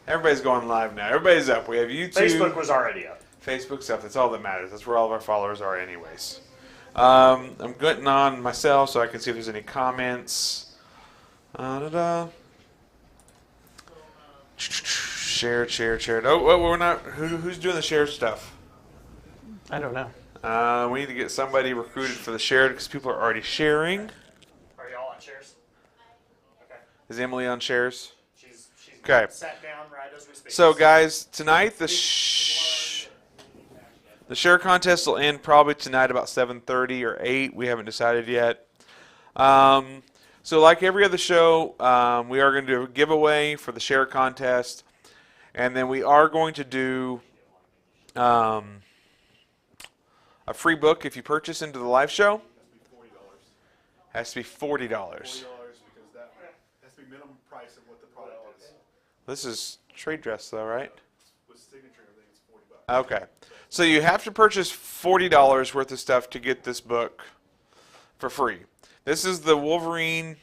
Everybody's going live now. Everybody's up. We have YouTube. Facebook was already up. Facebook's up. That's all that matters. That's where all of our followers are anyways. I'm getting on myself so I can see if there's any comments. Share. Oh, we're not. Who's doing the share stuff? I don't know. We need to get somebody recruited for the share because people are already sharing. Are y'all on shares? Okay. Is Emily on shares? She's Okay. sat down right as we speak. So, guys, tonight the share contest will end probably tonight about 7:30 or 8. We haven't decided yet. So, like every other show, we are going to do a giveaway for the share contest, and then we are going to do a free book if you purchase into the live show. Has to be $40. $40 because that has to be minimum price of what the product is. This is trade dress, though, right? With signature and everything, it's $40. Okay. So you have to purchase $40 worth of stuff to get this book for free. This is the Wolverine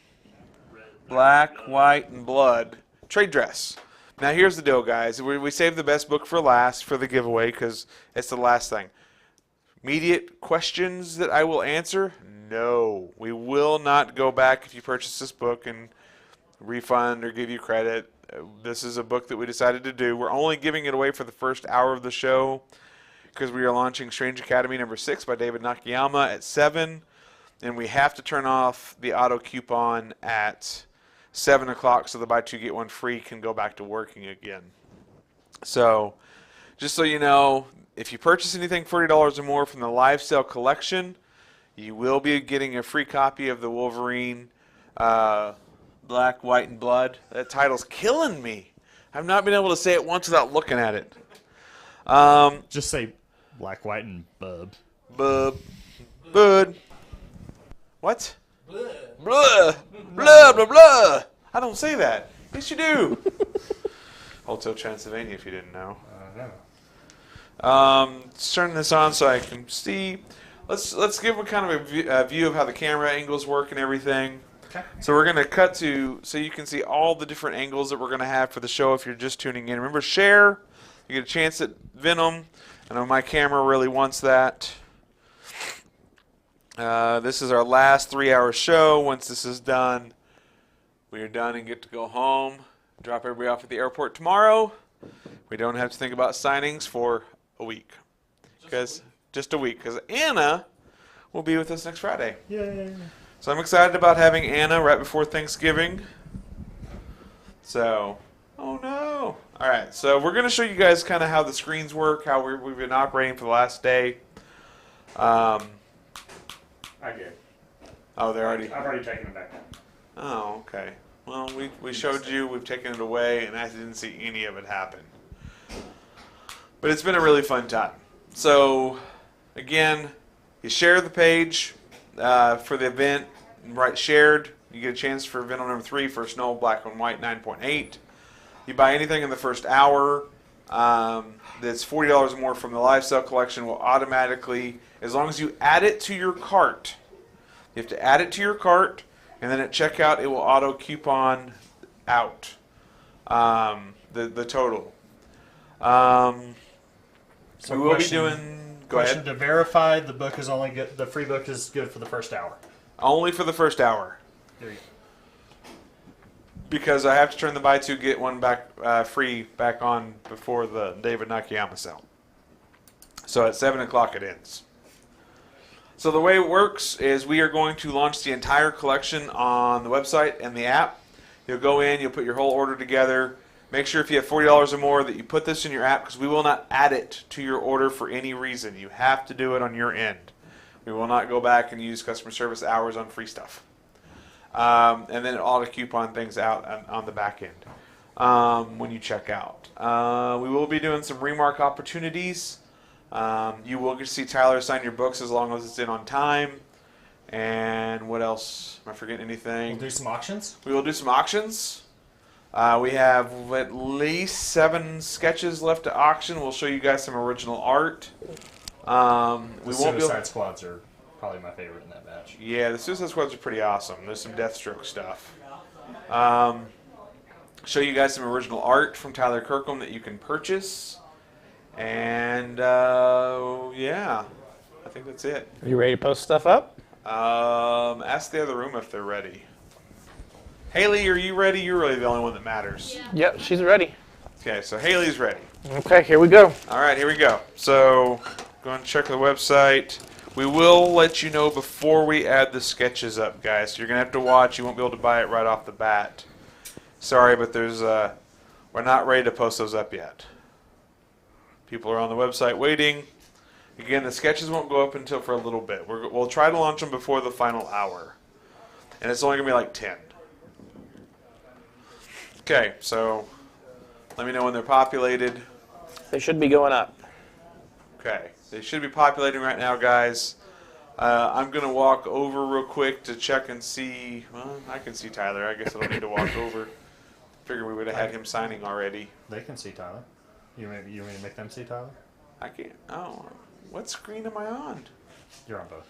Black, White, and Blood trade dress. Now here's the deal, guys. We saved the best book for last for the giveaway because it's the last thing. Immediate questions that I will answer? No. We will not go back if you purchase this book and refund or give you credit. This is a book that we decided to do. We're only giving it away for the first hour of the show because we are launching Strange Academy number 6 by David Nakayama at 7. And we have to turn off the auto coupon at 7 o'clock so the buy two get one free can go back to working again. So, just so you know, if you purchase anything $40 or more from the live sale collection, you will be getting a free copy of the Wolverine Black, White, and Blood. That title's killing me. I've not been able to say it once without looking at it. Just say Black, White, and Bub. Bud. What? Blah. Blah, blah, blah, blah. I don't say that. Yes, you do. Hotel Transylvania, if you didn't know. Let's turn this on so I can see. Let's give a kind of a view of how the camera angles work and everything. Okay. So we're going to cut to so you can see all the different angles that we're going to have for the show if you're just tuning in. Remember, share. You get a chance at Venom. I know my camera really wants that. This is our last 3-hour show. Once this is done, we are done and get to go home. Drop everybody off at the airport tomorrow. We don't have to think about signings for a week. Just a week. Because Anna will be with us next Friday. Yay. So I'm excited about having Anna right before Thanksgiving. So, oh no. All right, so we're going to show you guys kind of how the screens work, how we've been operating for the last day. I did. Oh, they're already... I've already taken it back. Oh, okay. Well, we showed you, we've taken it away, and I didn't see any of it happen. But it's been a really fun time. So, again, you share the page for the event, right? Shared. You get a chance for event number 3 for Snow Black and White 9.8. You buy anything in the first hour that's $40 or more from the live sale collection will automatically, as long as you add it to your cart, you have to add it to your cart, and then at checkout it will auto coupon out the total. So we will be doing. Go Question ahead. to verify: the book is only good. The free book is good for the first hour. Only for the first hour. There you go. Because I have to turn the buy two get one back free back on before the David Nakayama sale. So at 7 o'clock it ends. So the way it works is we are going to launch the entire collection on the website and the app. You'll go in, you'll put your whole order together. Make sure if you have $40 or more that you put this in your app because we will not add it to your order for any reason. You have to do it on your end. We will not go back and use customer service hours on free stuff. And then it auto coupon things out on the back end when you check out. We will be doing some remark opportunities. You will get to see Tyler sign your books as long as it's in on time. And what else? Am I forgetting anything? We'll do some auctions. We will do some auctions. We have at least 7 sketches left to auction. We'll show you guys some original art. The Suicide Squads are probably my favorite in that batch. Yeah, the Suicide Squads are pretty awesome. There's some Deathstroke stuff. show you guys some original art from Tyler Kirkham that you can purchase. And yeah, I think that's it. Are you ready to post stuff up? Ask the other room if they're ready. Haley, are you ready? You're really the only one that matters. Yeah. Yep, she's ready. Okay, so Haley's ready. Okay, here we go. All right, here we go. So go and check the website. We will let you know before we add the sketches up, guys. So you're going to have to watch. You won't be able to buy it right off the bat. Sorry, but we're not ready to post those up yet. People are on the website waiting. Again, the sketches won't go up until for a little bit. We'll try to launch them before the final hour. And it's only going to be like 10. Okay, so let me know when they're populated. They should be going up. Okay, they should be populating right now, guys. I'm going to walk over real quick to check and see. Well, I can see Tyler. I guess I don't need to walk over. Figured we would have had him signing already. They can see Tyler. You want me to make them see Tyler? I can't. Oh, what screen am I on? You're on both.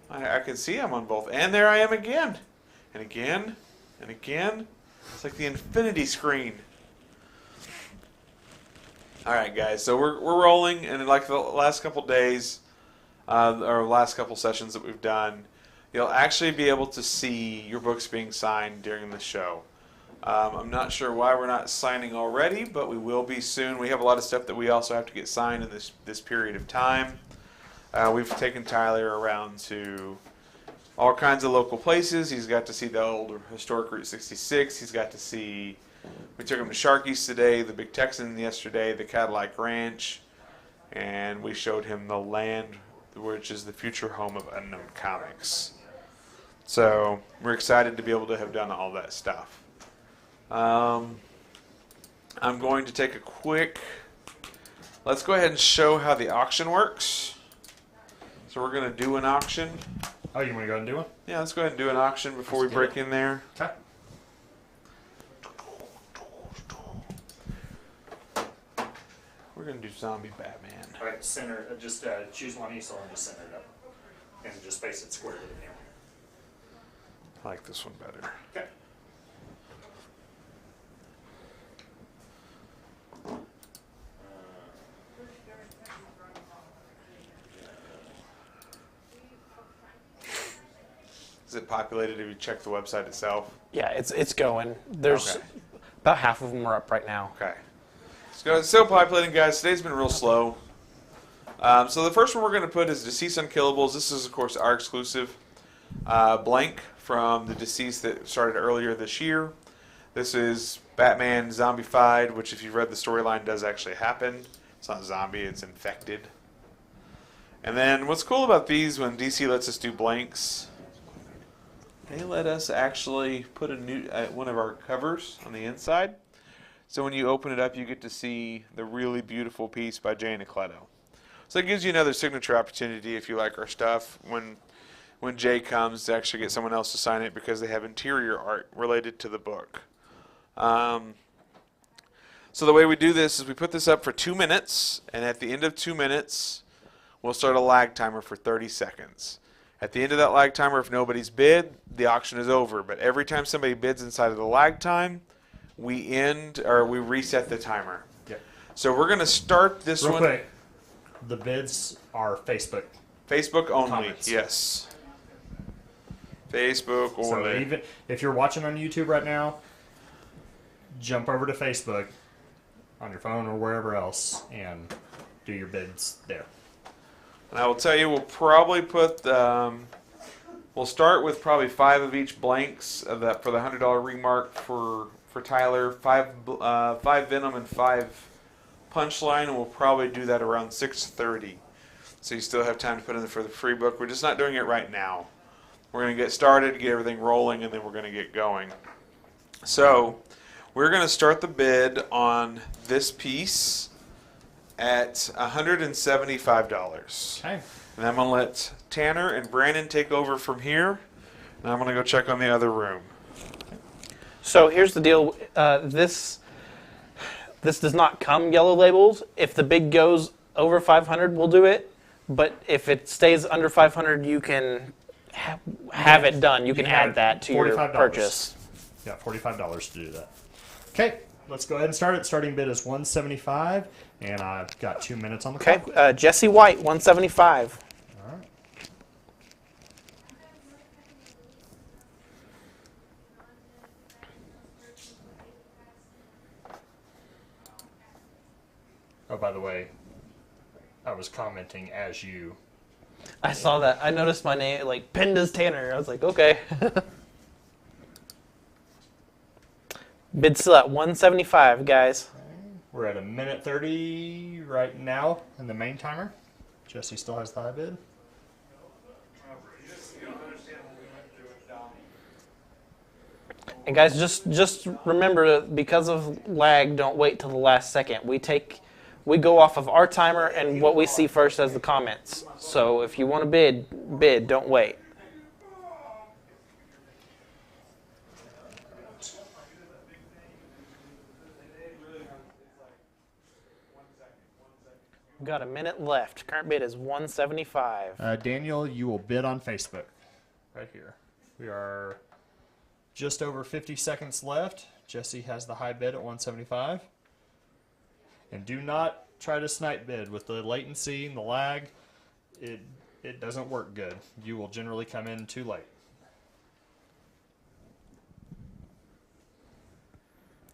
I can see I'm on both. And there I am again. And again. And again. It's like the infinity screen. All right, guys. So we're rolling. And like the last couple days, or last couple sessions that we've done, you'll actually be able to see your books being signed during the show. I'm not sure why we're not signing already, but we will be soon. We have a lot of stuff that we also have to get signed in this period of time. We've taken Tyler around to all kinds of local places. He's got to see the old historic Route 66. He's got to see, we took him to Sharky's today, the Big Texan yesterday, the Cadillac Ranch, and we showed him the land, which is the future home of Unknown Comics. So we're excited to be able to have done all that stuff. I'm going to take a quick, let's go ahead and show how the auction works. So we're going to do an auction. Oh, you want to go ahead and do one? Yeah, let's go ahead and do an auction before we break in there. Okay. We're going to do Zombie Batman. All right, center. Just choose one easel and just center it up, and just face it squarely in here. I like this one better. Okay. Is it populated if you check the website itself? Yeah, it's going. There's Okay. about half of them are up right now. Okay. It's still populating, guys. Today's been real slow. So the first one we're going to put is Deceased Unkillables. This is, of course, our exclusive blank from the Deceased that started earlier this year. This is Batman Zombified, which if you've read the storyline does actually happen. It's not zombie, it's infected. And then what's cool about these when DC lets us do blanks, they let us actually put a new one of our covers on the inside. So when you open it up, you get to see the really beautiful piece by Jay Nicleto. So it gives you another signature opportunity if you like our stuff when Jay comes to actually get someone else to sign it because they have interior art related to the book. So the way we do this is we put this up for 2 minutes, and at the end of 2 minutes, we'll start a lag timer for 30 seconds. At the end of that lag timer, if nobody's bid, the auction is over. But every time somebody bids inside of the lag time, we reset the timer. Yep. So we're going to start this Real one. quick, the bids are Facebook. Facebook only, Comments. yes. Facebook So only. even if you're watching on YouTube right now, jump over to Facebook on your phone or wherever else and do your bids there. And I will tell you, we'll probably put, we'll start with probably 5 of each blanks of that for the $100 remark for Tyler, 5 Venom and 5 Punchline, and we'll probably do that around 6:30. So you still have time to put in for the free book. We're just not doing it right now. We're going to get started, get everything rolling, and then we're going to get going. So we're going to start the bid on this piece at $175. Okay. And I'm going to let Tanner and Brandon take over from here, and I'm going to go check on the other room. So here's the deal. This does not come yellow labels. If the bid goes over 500, we'll do it. But if it stays under 500, you can have it done. You can add that to your $45. purchase. Yeah, $45 to do that. Okay, let's go ahead and start it. Starting bid is 175, and I've got 2 minutes on the Okay, clock. Jesse White, 175. All right. Oh, by the way, I was commenting as you. I saw that. I noticed my name, like, pinned as Tanner. I was like, okay. Bid still at 175, guys. We're at 1:30 right now in the main timer. Jesse still has the high bid. And guys, just remember, because of lag, don't wait till the last second. We go off of our timer and what we see first as the comments. So if you want to bid, don't wait. We've got a minute left. Current bid is 175. Daniel, you will bid on Facebook right here. We are just over 50 seconds left. Jesse has the high bid at 175. And do not try to snipe bid with the latency and the lag. It doesn't work good. You will generally come in too late.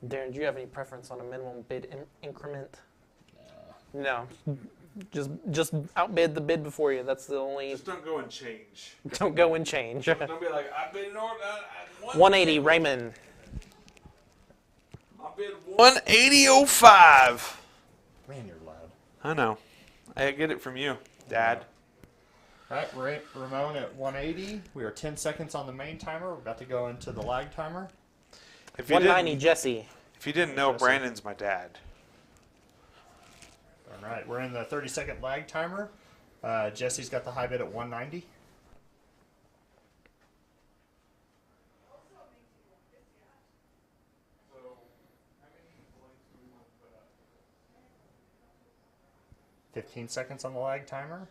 Darren, do you have any preference on a minimum bid increment? No. Just outbid the bid before you. That's the only. Just don't go and change. Don't go and change. Don't be like, I bid an order. 180, Raymond. I bid 180.05. Man, you're loud. I know. I get it from you, Dad. All right, Ramon at 180. We are 10 seconds on the main timer. We're about to go into the lag timer. If you 190, didn't, Jesse. if you didn't know, Jesse. Brandon's my dad. All right, we're in the 30-second lag timer. Jesse's got the high bid at 190. $15 seconds on the lag timer.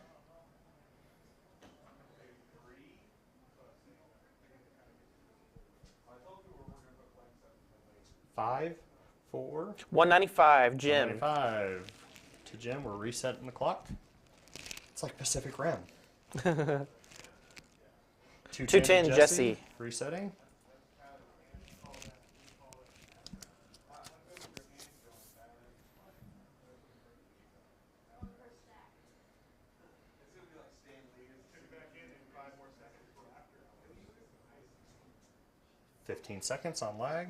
5, 4, 195, Jim. 195. To Jim, we're resetting the clock. It's like Pacific Rim. 210, Jesse. Resetting. $15 on lag.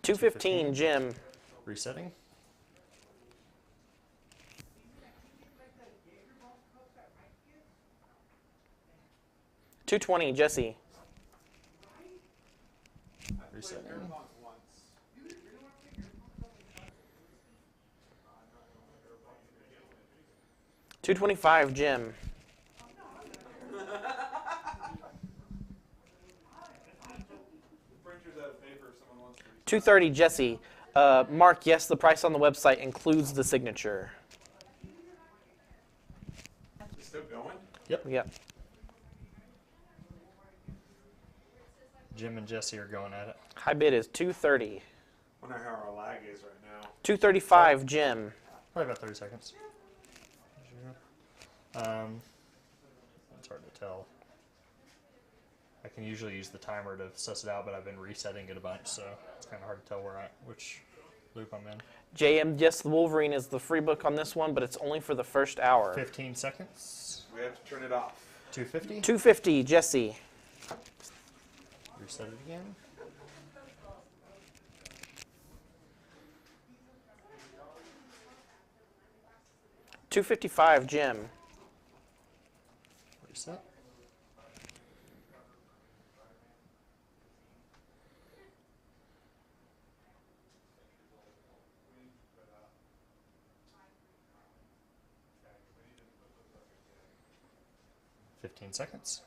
$215, Jim. Resetting. $220, Jesse. Resetting. $225, Jim. $230, Jesse. Mark, yes, the price on the website includes the signature. It's still going? Yep. Jim and Jesse are going at it. High bid is $230. Wonder how our lag is right now. $235, Jim. Probably about 30 seconds. It's hard to tell. I can usually use the timer to suss it out, but I've been resetting it a bunch, so it's kind of hard to tell which loop I'm in. JM, yes, the Wolverine is the free book on this one, but it's only for the first hour. 15 seconds. We have to turn it off. 250. $250, Jesse. Reset it again. $255, Jim. Reset. $15 seconds.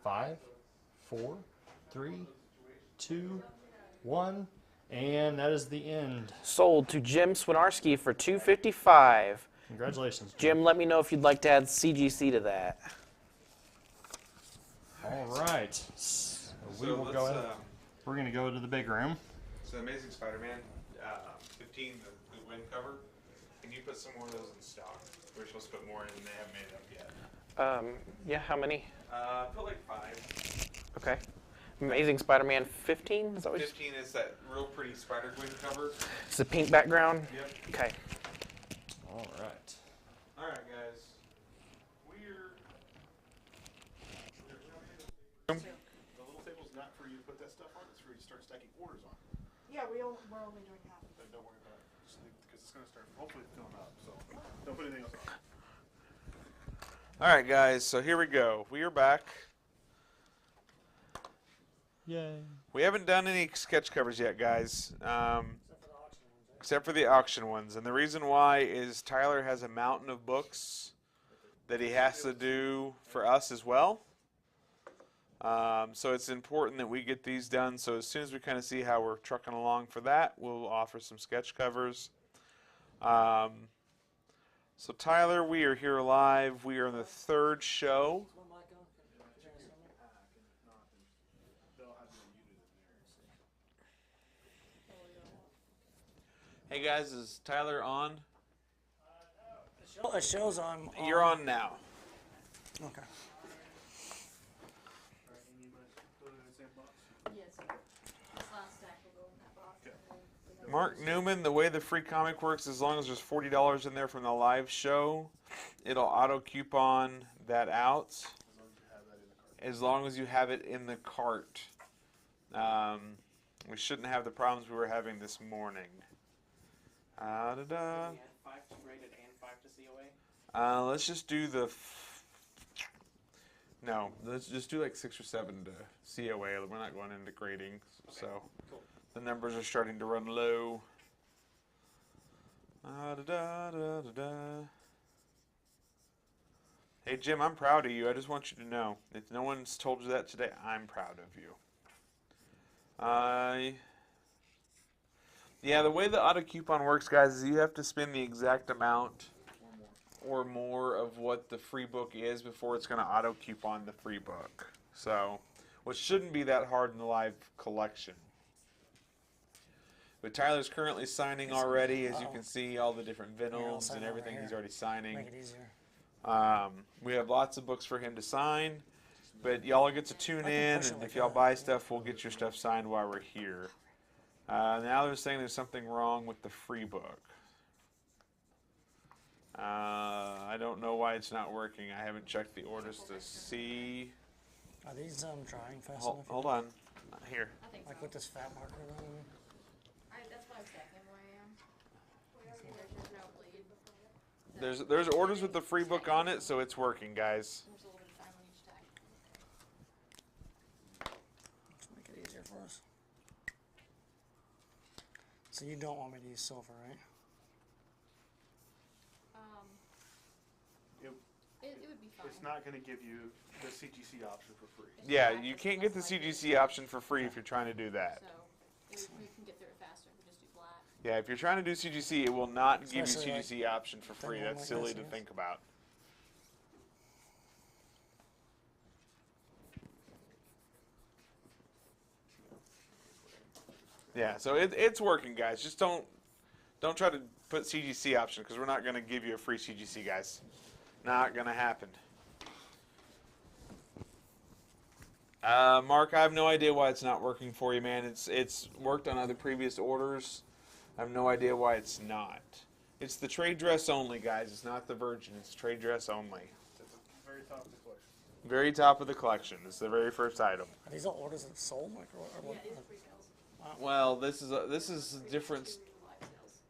5, 4, 3, 2, 1, and that is the end. Sold to Jim Swinarski for $255. Congratulations, Jim, let me know if you'd like to add CGC to that. All right. So we will go ahead. We're going to go to the big room. So Amazing Spider-Man 15, the wind cover. Can you put some more of those in stock? We're supposed to put more in, and they haven't made it up yet. Yeah, how many? Put like 5. Okay. Amazing Spider-Man 15? Is that what 15 is that real pretty Spider-Gwen cover. It's a pink background? Yep. Okay. All right. All right, guys. The little table's not for you to put that stuff on, it's for you to start stacking orders on. Yeah, we're only doing half. But don't worry about it, just leave, because it's gonna start hopefully filling up, so don't put anything else on. All right, guys. So here we go. We are back. Yay. We haven't done any sketch covers yet, guys. Except for the auction ones. And the reason why is Tyler has a mountain of books that he has to do for us as well. So it's important that we get these done. So as soon as we kind of see how we're trucking along for that, we'll offer some sketch covers. So Tyler, we are here live. We are on the 3rd show. Hey guys, is Tyler on? It shows on. You're on now. Okay. Yes. This last stack will go in that box. and then Mark Newman, the way the free comic works, as long as there's $40 in there from the live show, it'll auto coupon that out. As long as you have it in the cart. We shouldn't have the problems we were having this morning. We had 5 to graded and 5 to COA? Let's just do the. No, let's just do like 6 or 7 to COA. We're not going into grading, so cool. the numbers are starting to run low. Hey Jim, I'm proud of you. I just want you to know, if no one's told you that today, I'm proud of you. Yeah, the way the auto coupon works, guys, is you have to spend the exact amount or more of what the free book is before it's going to auto coupon the free book. So, which shouldn't be that hard in the live collection. But Tyler's currently signing already, as you can see, all the different venoms sign and over everything here. he's already signing. Make it easier. We have lots of books for him to sign, but y'all get to tune can in, push it and like if y'all that. buy stuff, we'll get your stuff signed while we're here. Now they're saying there's something wrong with the free book. I don't know why it's not working. I haven't checked the orders to see. Are these drying fast Hold, enough? hold on. Here. I think Like so. with this fat marker on it? That's why I'm stacking them where I am. There's just no bleed. There's orders with the free book on it, so it's working, guys. There's a little bit of time on each tack. Let's make it easier for us. So you don't want me to use silver, right? It would be fine. It's not gonna give you the CGC option for free. Yeah, you can't get the CGC option for free if you're trying to do that. So we can get through it faster if we just do black. Yeah, if you're trying to do CGC, it will not give you Especially like CGC option for free. one That's like silly this, to yes. think about. Yeah, so it's working, guys. Just don't try to put CGC option because we're not going to give you a free CGC, guys. Not going to happen. Mark, I have no idea why it's not working for you, man. It's worked on other previous orders. I have no idea why it's not. It's the trade dress only, guys. It's not the Virgin. It's trade dress only. It's at the very top of the collection. Very top of the collection. It's the very first item. Are these all orders that sold? Like, or what? Yeah, these are free sales. Well, this is a different. Live sales.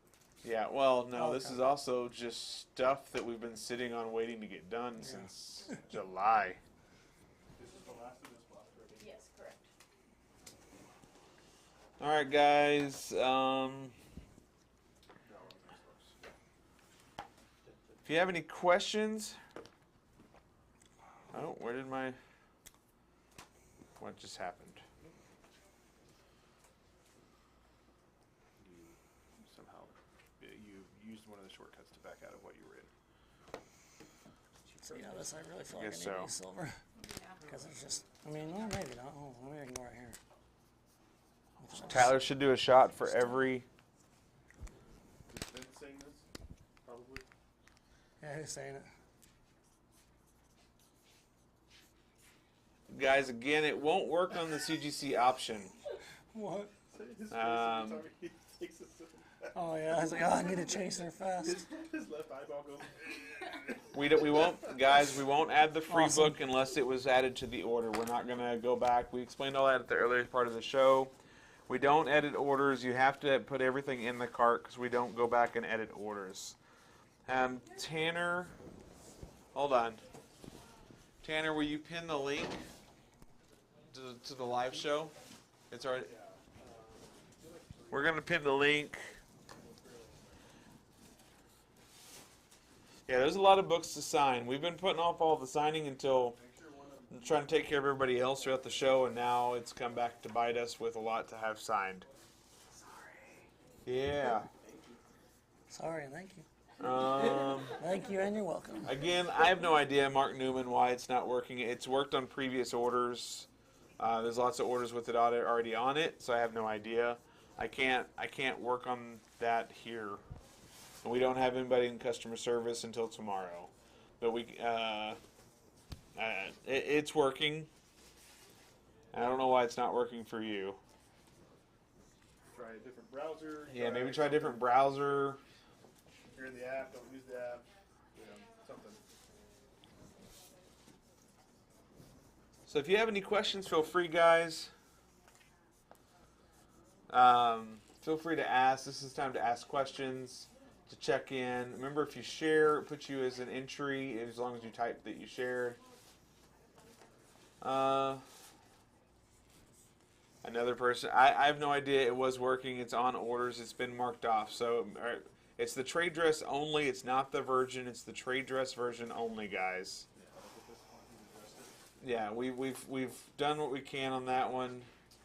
Yeah. Well, no, Oh, this okay. is also just stuff that we've been sitting on waiting to get done since July. This is the last of this block, right? Yes, correct. All right, guys. If you have any questions, oh, where did my? What just happened? used one of the shortcuts to back out of what you were in. So yeah, this I really feel I like I guess need to so. use silver. Because it's just, I mean, well, maybe not. Oh, maybe I can go right here. Tyler should do a shot for every. Is Vince saying this? Probably. Yeah, who's saying it? Guys, again, it won't work on the CGC option. What? His face Um, every time he takes a sip. Oh yeah, I was like, oh, I need to chase her fast. His left eyeball goes. We won't, guys. We won't add the free Awesome. book unless it was added to the order. We're not gonna go back. We explained all that at the earlier part of the show. We don't edit orders. You have to put everything in the cart because we don't go back and edit orders. Tanner, hold on. Tanner, will you pin the link to the live show? It's already. We're gonna pin the link. Yeah, there's a lot of books to sign. We've been putting off all the signing until trying to take care of everybody else throughout the show, and now it's come back to bite us with a lot to have signed. Yeah. Sorry, and thank you. Thank you, and you're welcome. Again, I have no idea, Mark Newman, why it's not working. It's worked on previous orders. There's lots of orders with it already on it, so I have no idea. I can't work on that here. And we don't have anybody in customer service until tomorrow. But it's working. I don't know why it's not working for you. Try a different browser. Yeah, maybe try a different browser. You're in the app. Don't use the app. You know, something. So if you have any questions, feel free, guys. Feel free to ask. This is time to ask questions, to check in. Remember, if you share, it puts you as an entry as long as you type that you shared. Another person, I have no idea. It was working. It's on orders. It's been marked off. So it's the trade dress only. It's not the virgin. It's the trade dress version only, guys. Yeah, we've done what we can on that one.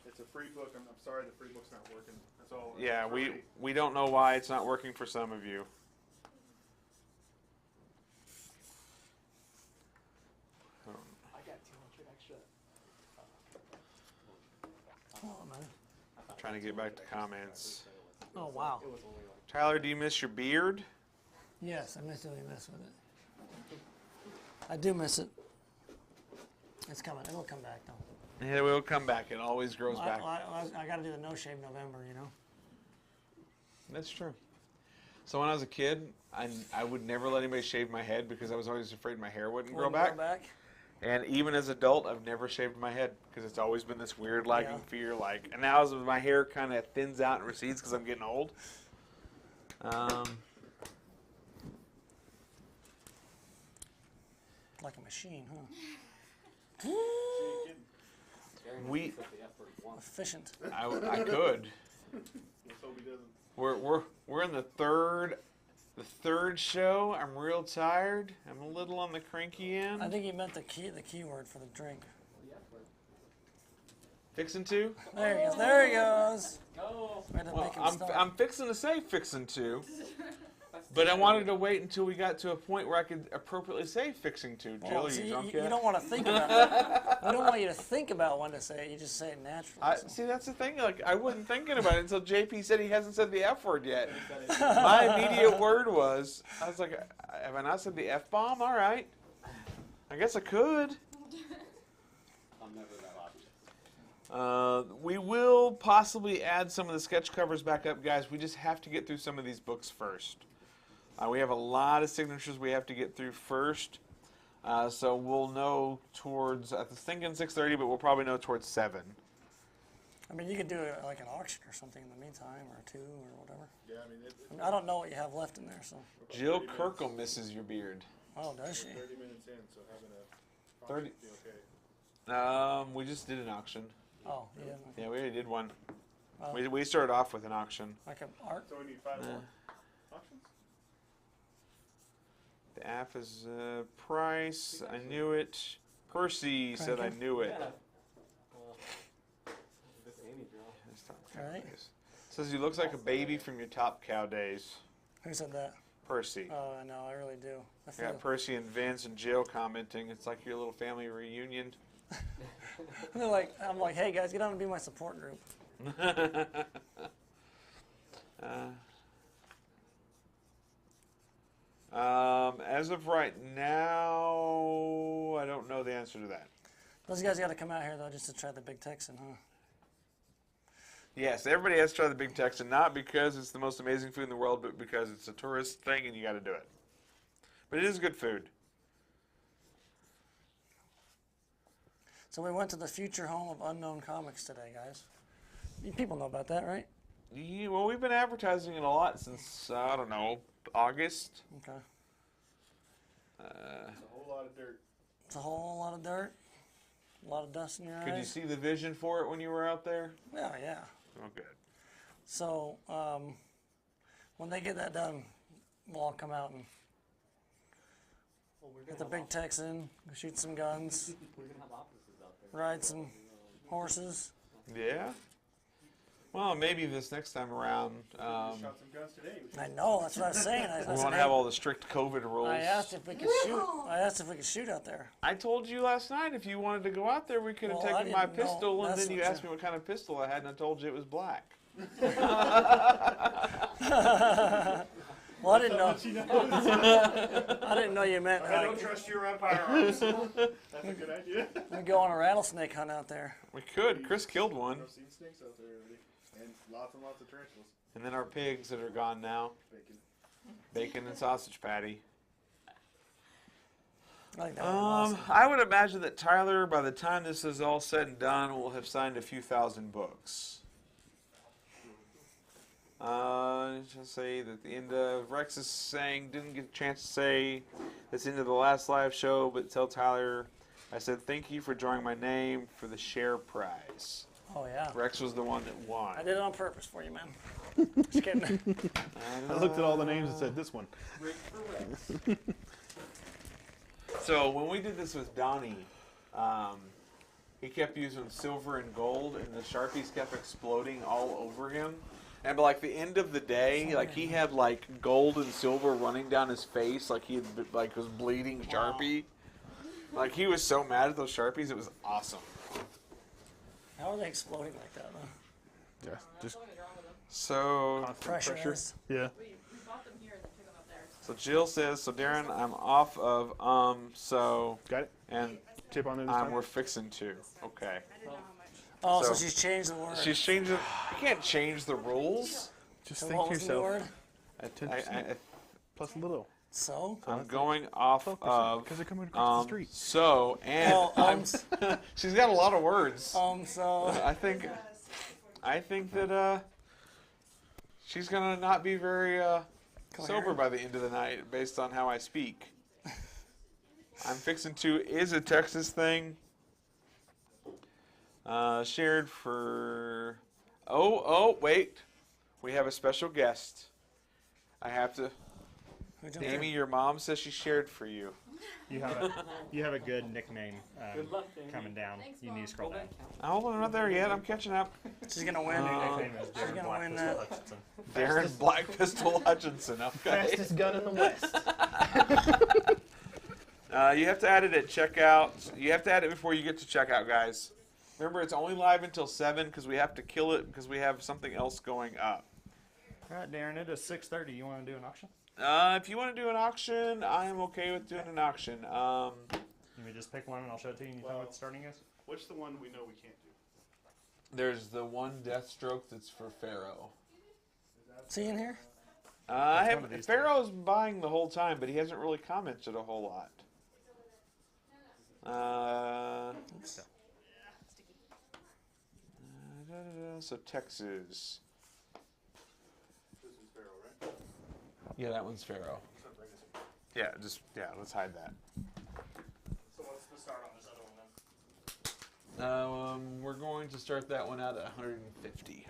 It's a free book. I'm sorry the free book's not working. That's all. Yeah, For me. we don't know why it's not working for some of you. I got 200 extra. Oh man. Trying to get back to comments. Oh wow. Tyler, do you miss your beard? Yes, I miss really mess with it. I do miss it. It's coming. It'll come back though. Yeah, it will come back. It always grows back. I got to do the no shave November, you know. That's true. So when I was a kid, I would never let anybody shave my head because I was always afraid my hair wouldn't grow back. And even as an adult, I've never shaved my head because it's always been this weird lagging fear. And now as my hair kind of thins out and recedes because I'm getting old. Like a machine, huh? We, Efficient. I could. Let's hope he doesn't. We're in the third show. I'm real tired. I'm a little on the cranky end. I think he meant the keyword for the drink. Fixin' to? There he goes. There he goes. Way to Well, make him stop. I'm fixing to say fixin' to, but I wanted to wait until we got to a point where I could appropriately say fixing to. Jill, Well, are see, you drunk you yet? don't want to think about it. We don't want you to think about when to say it. You just say it naturally. so. See, that's the thing. I wasn't thinking about it until JP said he hasn't said the F word yet. My immediate word was, I was like, have I not said the F bomb? All right. I guess I could. I'm never that option. We will possibly add some of the sketch covers back up, guys. We just have to get through some of these books first. We have a lot of signatures we have to get through first. So we'll know towards, I was thinking 6:30, but we'll probably know towards 7. I mean, you could do it like an auction or something in the meantime, or 2 or whatever. Yeah, I mean, I don't know what you have left in there, so. Jill Kirkham misses your beard. Oh, does she? 30 minutes in, so having a 30 auction would be okay. We just did an auction. Oh, you didn't. Yeah, we already did one. Oh. We started off with an auction. Like an art? So we need 5 more auctions? The app is Price. I knew it. Percy said I knew it. This Amy girl. This Top Cow All right. days. Says he looks like a baby from your Top Cow days. Who said that? Percy. Oh, I know, I really do. I I feel got Percy and Vince and Jill commenting. It's like your little family reunion. they're like, I'm like, hey guys, get on and be my support group. As of right now, I don't know the answer to that. Those guys got to come out here though, just to try the Big Texan, huh? Yes, everybody has to try the Big Texan, not because it's the most amazing food in the world, but because it's a tourist thing and you got to do it. But it is good food. So we went to the future home of unknown comics today, guys. You people know about that, right? Yeah, well, we've been advertising it a lot since, I don't know, August. Okay. It's a whole lot of dirt. It's a whole lot of dirt, a lot of dust in your Could you eyes. see the vision for it when you were out there? Yeah, yeah. Oh, good. So when they get that done, we'll all come out and get the Big Texan, shoot some guns, ride some horses. Yeah? Well, maybe this next time around, Shot some guns today. We should- I know, that's what I was saying. I we said, won't hey, have all the strict COVID rules. I asked if we could shoot. I asked if we could shoot out there. I told you last night if you wanted to go out there, we could have Well, I taken my didn't know. pistol, and That's then you what asked me what kind of pistol I had, and I told you it was black. Well, I didn't know. But you know, I didn't know you meant I don't like trust you around firearms. That's a good idea. we go on a rattlesnake hunt out there. We could. Chris killed one. I've seen snakes out there already. And lots of tarantulas. And then our pigs that are gone now. Bacon. Bacon and sausage patty. I think that would be awesome. I would imagine that Tyler, by the time this is all said and done, will have signed a few thousand books. Just say that the end of Rex is saying, didn't get a chance to say that's the end of the last live show, but tell Tyler I said thank you for drawing my name for the share prize. Oh yeah. Rex was the one that won. I did it on purpose for you, man. Just kidding. I looked at all the names and said this one. So when we did this with Donnie, he kept using silver and gold, and the Sharpies kept exploding all over him. And by like the end of the day, like he had like gold and silver running down his face, like he had, like was bleeding Sharpie. Like he was so mad at those Sharpies, it was awesome. How are they exploding like that, though? Yeah, just Something's wrong with them. So Pressurized. yeah. We bought them here and then took them up there. so Jill says, so Darren, I'm off of so Got it. and Tip on there this time. we're fixing to. Okay. I didn't know how much. Oh, so So- she's changed the word. She's changing. You can't change the rules. Just So think what to was the yourself. word? Plus a little. So? I'm going off of Because they're coming across the street. so and Oh, she's got a lot of words. so. I think that she's gonna not be very sober by the end of the night based on how I speak. I'm fixing to is a Texas thing. Shared for wait, we have a special guest. I have to. Who jumped Amy, your mom says she shared for you. You have a good nickname coming down. Thanks, You need Mom. to scroll down. Hold on, I'm not there yet. I'm catching up. in? She's gonna win. Nickname is She's Darren gonna Black win Pistol that. Hutchinson. Darren Black Pistol Hutchinson. Okay. Fastest gun in the West. You have to add it at checkout. You have to add it before you get to checkout, guys. Remember, it's only live until 7 because we have to kill it because we have something else going up. All right, Darren, it is 6:30. You want to do an auction? If you want to do an auction, I am okay with doing an auction. Let me just pick one and I'll show it to you and you tell me what the starting is. What's the one we know we can't do? There's the one Deathstroke that's for Pharaoh. See in here? I one of have these Pharaoh's buying the whole time, but he hasn't really commented a whole lot. So Texas. This is Pharaoh, right? Yeah, that one's Pharaoh. Yeah, let's hide that. So what's the start on this other one then? We're going to start that one out at 150.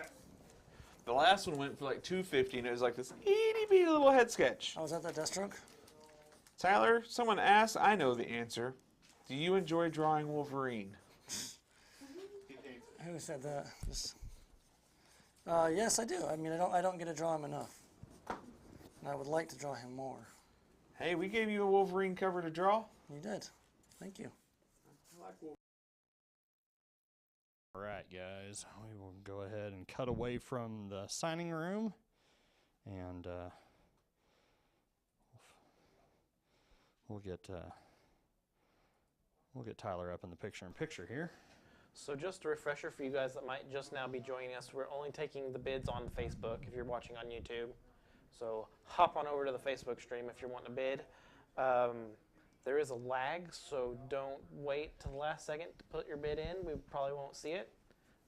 The last one went for like 250, and it was like this itty bitty little head sketch. Oh, was that Deathstroke? Tyler, someone asked, I know the answer. Do you enjoy drawing Wolverine? He hates it. Who said that? Yes, I do. I mean, I don't get to draw him enough. And I would like to draw him more. Hey, we gave you a Wolverine cover to draw. You did. Thank you. All right, guys, we will go ahead and cut away from the signing room, and we'll get Tyler up in the picture-in-picture here. So just a refresher for you guys that might just now be joining us, we're only taking the bids on Facebook if you're watching on YouTube. So hop on over to the Facebook stream if you're wanting to bid. There is a lag, so don't wait till the last second to put your bid in. We probably won't see it.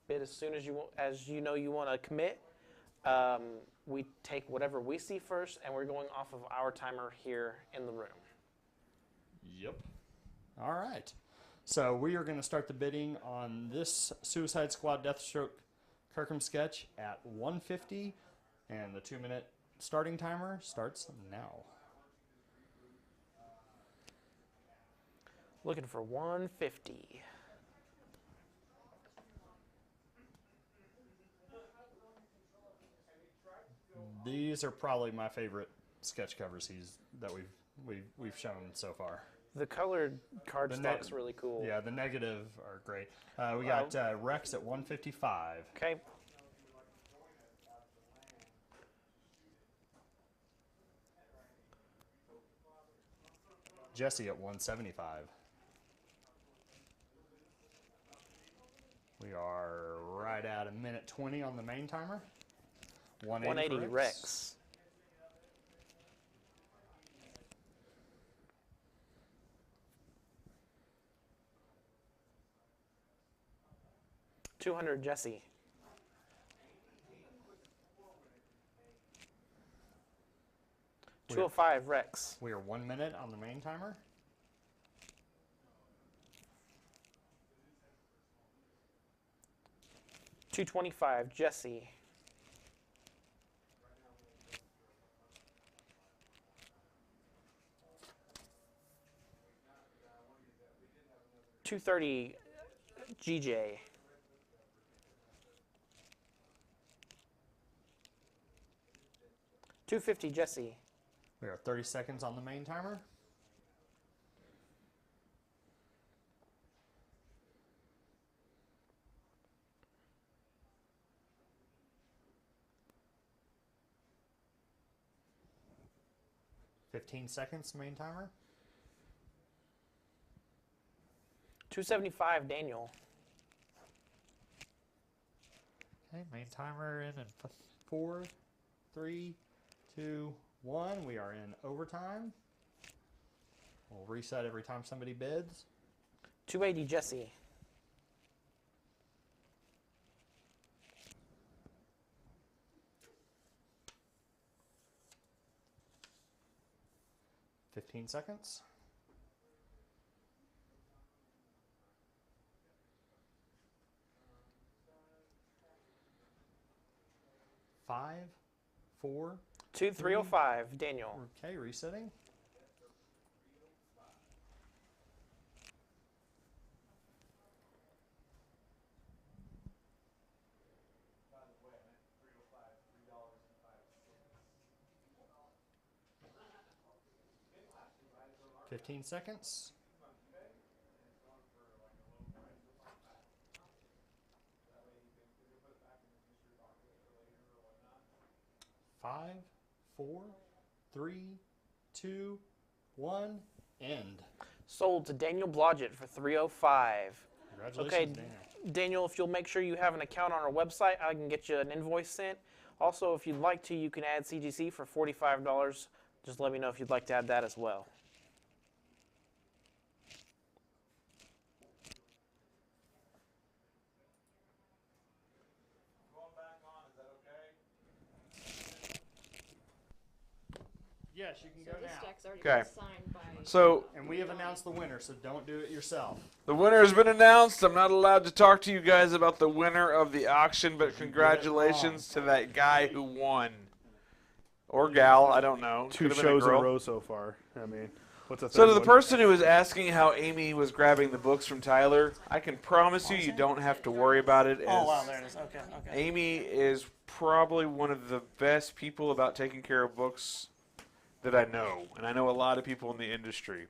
Bid as soon as you know you want to commit. We take whatever we see first, and we're going off of our timer here in the room. Yep. All right. So we are going to start the bidding on this Suicide Squad Deathstroke Kirkham sketch at 150, and the 2-minute starting timer starts now. Looking for 150. These are probably my favorite sketch covers that we've shown so far. The colored cardstock's really cool. Yeah, the negative are great. We got Rex at 155. Okay. Jesse at 175. We are right at 1:20 on the main timer. 180 for Rex. $200 Jesse. $205 Rex. We are 1 minute on the main timer. $225 Jesse. $230 GJ. $250 Jesse. We are 30 seconds on the main timer. $15 seconds main timer. $275 Daniel. Okay, main timer in 4, 3, 2, 1. We are in overtime. We'll reset every time somebody bids. $280 Jesse. $15 seconds. 5, 4. 305 Daniel. Okay, resetting. $15 seconds. 5, 4, 3, 2, 1, end. Sold to Daniel Blodgett for $305. Congratulations, Okay, Daniel. Daniel, if you'll make sure you have an account on our website, I can get you an invoice sent. Also, if you'd like to, you can add CGC for $45. Just let me know if you'd like to add that as well. Yes, you can So go this now. deck's already Okay. been signed by. So And we have announced the winner, so don't do it yourself. the winner has been announced. I'm not allowed to talk to you guys about the winner of the auction, but congratulations to that guy who won. Or gal, I don't know. Two Could've been a shows in a girl. row so far. I mean, what's the third So to the one? person who was asking how Amy was grabbing the books from Tyler, I can promise you, you don't have to worry about it. Oh, wow, as there it is. Okay, okay. Amy is probably one of the best people about taking care of books that I know, and I know a lot of people in the industry.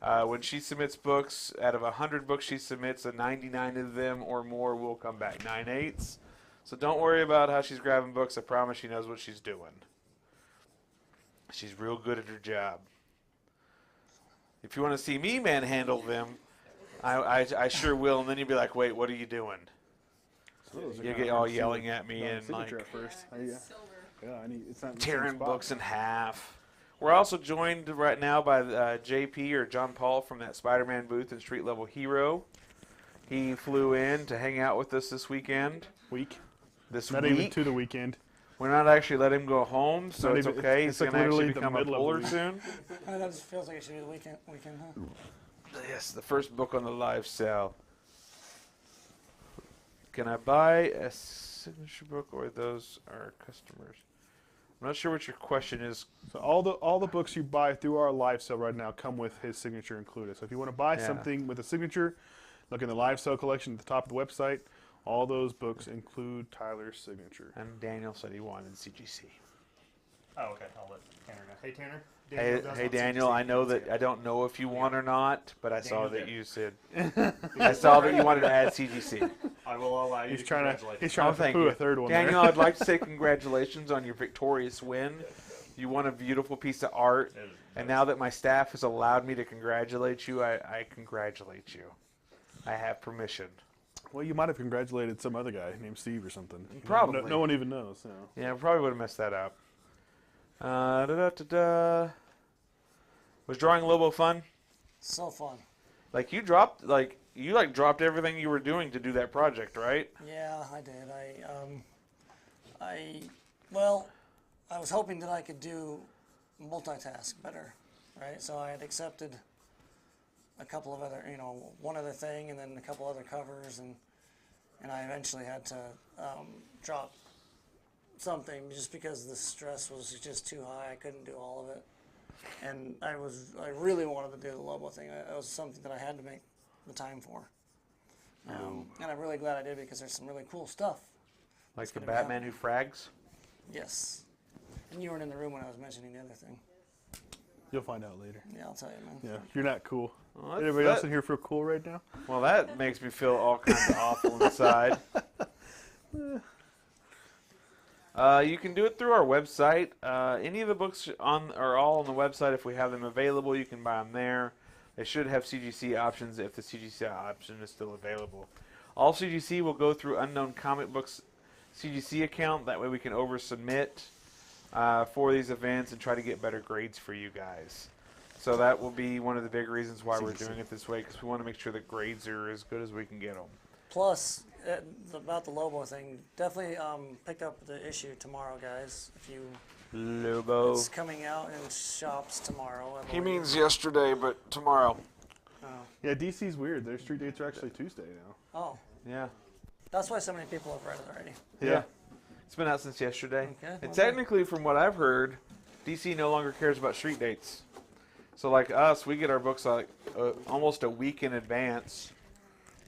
When she submits books, out of 100 books she submits, 99 of them or more will come back 9/8. So don't worry about how she's grabbing books. I promise she knows what she's doing. She's real good at her job. If you want to see me manhandle them, I sure will, and then you'll be like, wait, what are you doing? You'll get all yelling at me and like at first. Yeah, I need. It's not in the same tearing spot. books in half. We're also joined right now by JP or John Paul from that Spider-Man booth in Street Level Hero. He flew in to hang out with us this weekend. This Not week. even to the weekend. We're not actually letting him go home, so Not it's even- okay. it's He's like going to actually literally the become a middle of the puller week. soon. That just feels like it should be the weekend, huh? Yes, the first book on the live sale. Can I buy a signature book, or those are customers? I'm not sure what your question is. So all the books you buy through our live sale right now come with his signature included. So if you want to buy Yeah. something with a signature, look in the live sale collection at the top of the website. All those books include Tyler's signature. And Daniel said he wanted CGC. Oh, okay. I'll let Tanner know. Hey, Tanner. Hey, Daniel does hey want Daniel, CGC. I know that I don't know if you want or not, but I saw Daniel that did. you said I saw that you wanted to add CGC. I will allow you He's to trying congratulate to Oh, thank poo you. a third one Daniel, there. I'd like to say congratulations on your victorious win. You won a beautiful piece of art, It is- and now that my staff has allowed me to congratulate you, I congratulate you. I have permission. Well, you might have congratulated some other guy named Steve or something. Probably. No one even knows. So. Yeah, I probably would have messed that up. Da-da-da-da. Was drawing Lobo fun? So fun. Like you dropped everything you were doing to do that project, right? Yeah, I did. I was hoping that I could do multitask better, right? So I had accepted a couple of other, one other thing, and then a couple other covers, and I eventually had to drop something just because the stress was just too high. I couldn't do all of it, and I really wanted to do the Lobo thing. It was something that I had to make the time for, and I'm really glad I did because there's some really cool stuff. Like the gonna be Batman who frags? Yes, and you weren't in the room when I was mentioning the other thing. You'll find out later. Yeah, I'll tell you, man. Yeah, you're not cool. Well, that's- Anybody else that- in here feel cool right now? Well, that makes me feel all kinds of awful inside. You can do it through our website. Any of the books are all on the website. If we have them available, you can buy them there. They should have CGC options if the CGC option is still available. All CGC will go through Unknown Comic Books CGC account. That way we can over-submit for these events and try to get better grades for you guys. So that will be one of the big reasons why we're doing it this way, because we want to make sure the grades are as good as we can get them. Plus, about the Lobo thing, definitely pick up the issue tomorrow, guys. If you, Lobo. it's coming out in shops tomorrow. I He believe. means yesterday, but tomorrow. Oh. Yeah, DC's weird. Their street dates are actually Tuesday now. Oh, Yeah. that's why so many people have read it already. Yeah. It's been out since yesterday. Okay, And well, technically, from what I've heard, DC no longer cares about street dates. So, like us, we get our books like almost a week in advance,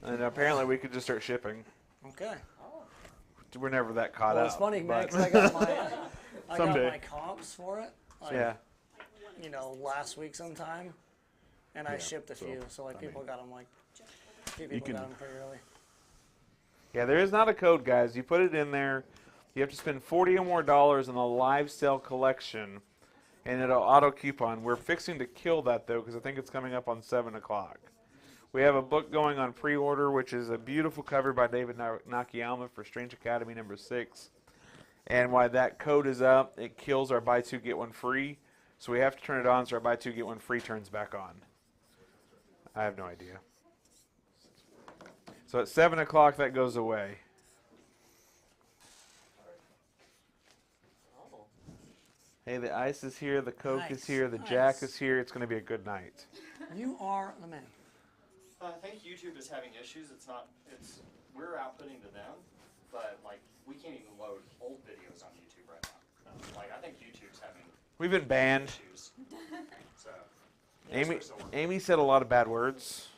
and apparently we could just start shipping. Okay. We're never that caught Well, up. it's funny, man, but- 'cause I got my Someday. comps for it. Like, yeah. Last week sometime, and I shipped a few. So people got them a few people can- got them pretty early. Yeah, there is not a code, guys. You put it in there. You have to spend $40 or more on the live sale collection, and it'll auto coupon. We're fixing to kill that, though, because I think it's coming up on 7 o'clock. We have a book going on pre-order, which is a beautiful cover by David Nakayama for Strange Academy number 6. And while that code is up, it kills our buy 2, get 1 free. So we have to turn it on so our buy 2, get 1 free turns back on. I have no idea. So at 7 o'clock, that goes away. Hey, the ice is here, the Coke is Nice, here, the nice. Jack is here. It's going to be a good night. You are the man. I think YouTube is having issues. We're outputting to them, but we can't even load old videos on YouTube right now. I think YouTube's having We've been banned. issues. So Amy said a lot of bad words.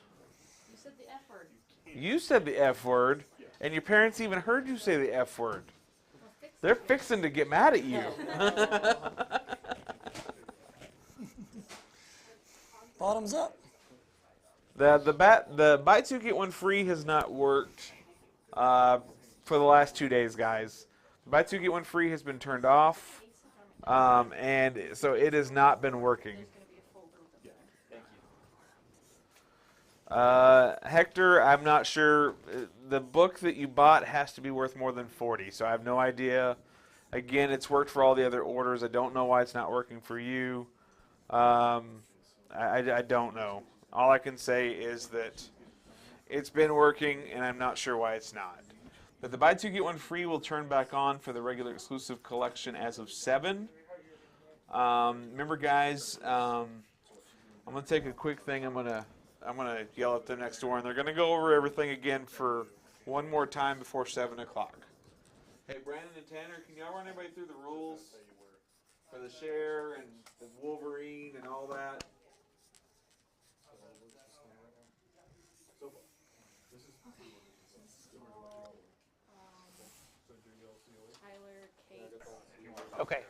You said the F word. You said the F word, and your parents even heard you say the F word. Well, fix They're fixing to get mad at you. Bottoms up. The buy two get one free has not worked for the last 2 days, guys. The buy two get one free has been turned off, and so it has not been working. Hector, I'm not sure. The book that you bought has to be worth more than 40, so I have no idea. Again, it's worked for all the other orders. I don't know why it's not working for you. I don't know. All I can say is that it's been working, and I'm not sure why it's not. But the buy two get one free will turn back on for the regular exclusive collection as of 7. Remember, guys, I'm gonna take a quick thing. I'm gonna yell at them next door, and they're gonna go over everything again for one more time before 7 o'clock. Hey, Brandon and Tanner, can y'all run everybody through the rules for the share and the Wolverine and all that? Tyler, Kate. Okay,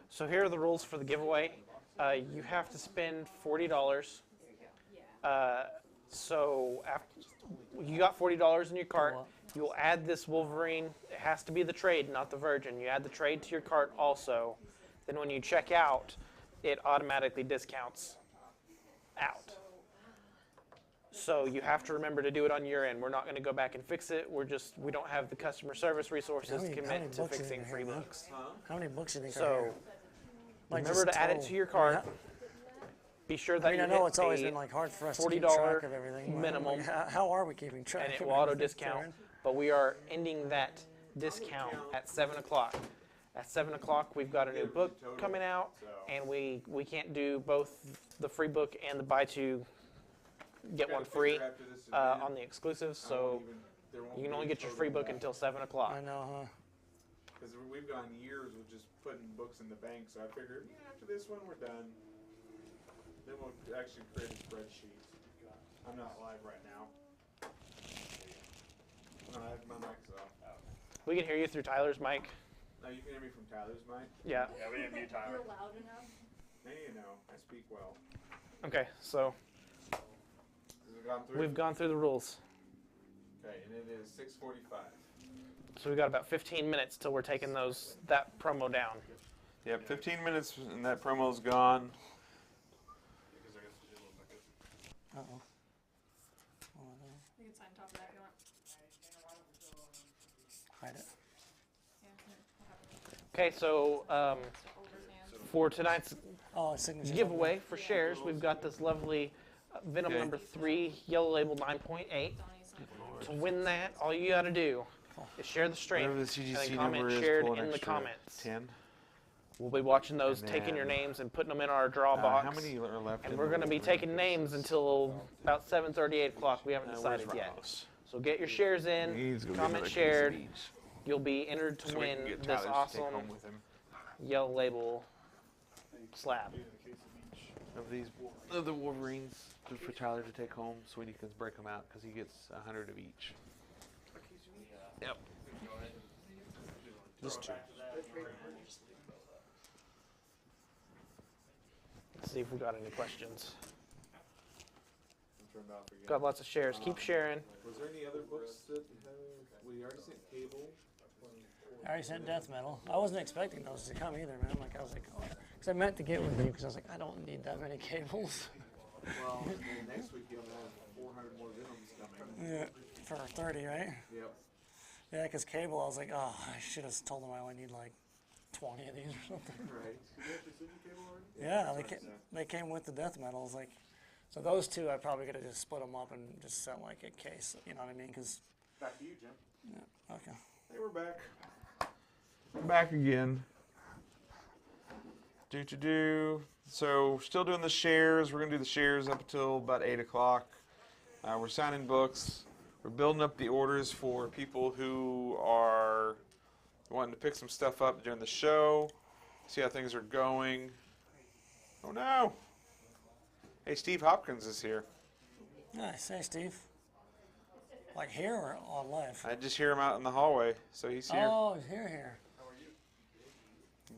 so here are the rules for the giveaway. You have to spend $40. So after you got $40 in your cart, you'll add this Wolverine. It has to be the trade, not the Virgin. You add the trade to your cart also. Then when you check out, it automatically discounts out. So you have to remember to do it on your end. We're not going to go back and fix it. We don't have the customer service resources to commit to fixing free books. How many books do you think are So here? Like remember just to add it total. to your cart. Yeah. Be sure that I mean, you I know hit it's always a been like hard for us to keep $40 track of everything. minimum, How are we keeping track? and it of will auto everything, discount. Karen? But we are ending that discount at 7 o'clock. At 7 o'clock, we've got a new book coming out, and we can't do both the free book and the buy two get one free on the exclusives. So you can only get your free book until 7 I o'clock. know, Because we've gone years with just putting books in the bank, so I figured, after this one, we're done. Then we'll actually create a spreadsheet. I'm not live right now. No, I have my mic's off. We can hear you through Tyler's mic. No, you can hear me from Tyler's mic. Yeah. Yeah, we didn't mute Tyler. You're loud enough. Now you know, I speak well. Okay, so Has it gone through? we've gone through the rules. Okay, and it is 6:45. So we got about 15 minutes till we're taking that promo down. Yep, 15 minutes and that promo's gone. Uh-oh. You can sign top of that if you want. Hide it. Yeah, we'll have it. Okay, so Over his hands. for tonight's Oh, it's signature. giveaway for shares, we've got this lovely Venom Okay. number 3 yellow label 9.8. Donnie's sign. To win that, all you got to do is share the stream Whatever the and CGC then number comment is, shared pull an in the extra comments. 10. We'll be watching those, And taking your then, names and putting them in our draw box. How many are left? And in we're the going to be Wolverine? taking names until about 7:30, 8 o'clock. We haven't Where's decided yet. Ramos? So get your shares in, He's gonna get comment another case of shared. each. You'll be entered to So we can win get this Tyler's to take home awesome with him. yellow label slab. Of these, of the Wolverines for Tyler to take home, Sweetie can break them out because he gets 100 of each. Yep. Just two. Let's see if we got any questions. I'm turned off again. Got lots of shares. Keep sharing. Was there any other books that we already sent cable? I already sent death metal. I wasn't expecting those to come either, man. I was like, oh, because I meant to get with you because I was like, I don't need that many cables. Well, and then next week you'll have 400 more Venoms coming. Yeah, for 30, right? Yep. Yeah, because cable, I was like, oh, I should have told them I only need like 20 of these or something. Right. Did you actually send your cable already? Yeah, they came with the death metals. Like, so those two, I probably could have just split them up and just sent like a case. You know what I mean? Because Back to you, Jim. yeah, okay. Hey, we're back. We're back again. Do. So, still doing the shares. We're going to do the shares up until about 8 o'clock. We're signing books. We're building up the orders for people who are wanting to pick some stuff up during the show. See how things are going. Oh, no. Hey, Steve Hopkins is here. Nice. Hey, Steve. Like here or on live? I just hear him out in the hallway, so he's here. Oh, he's here.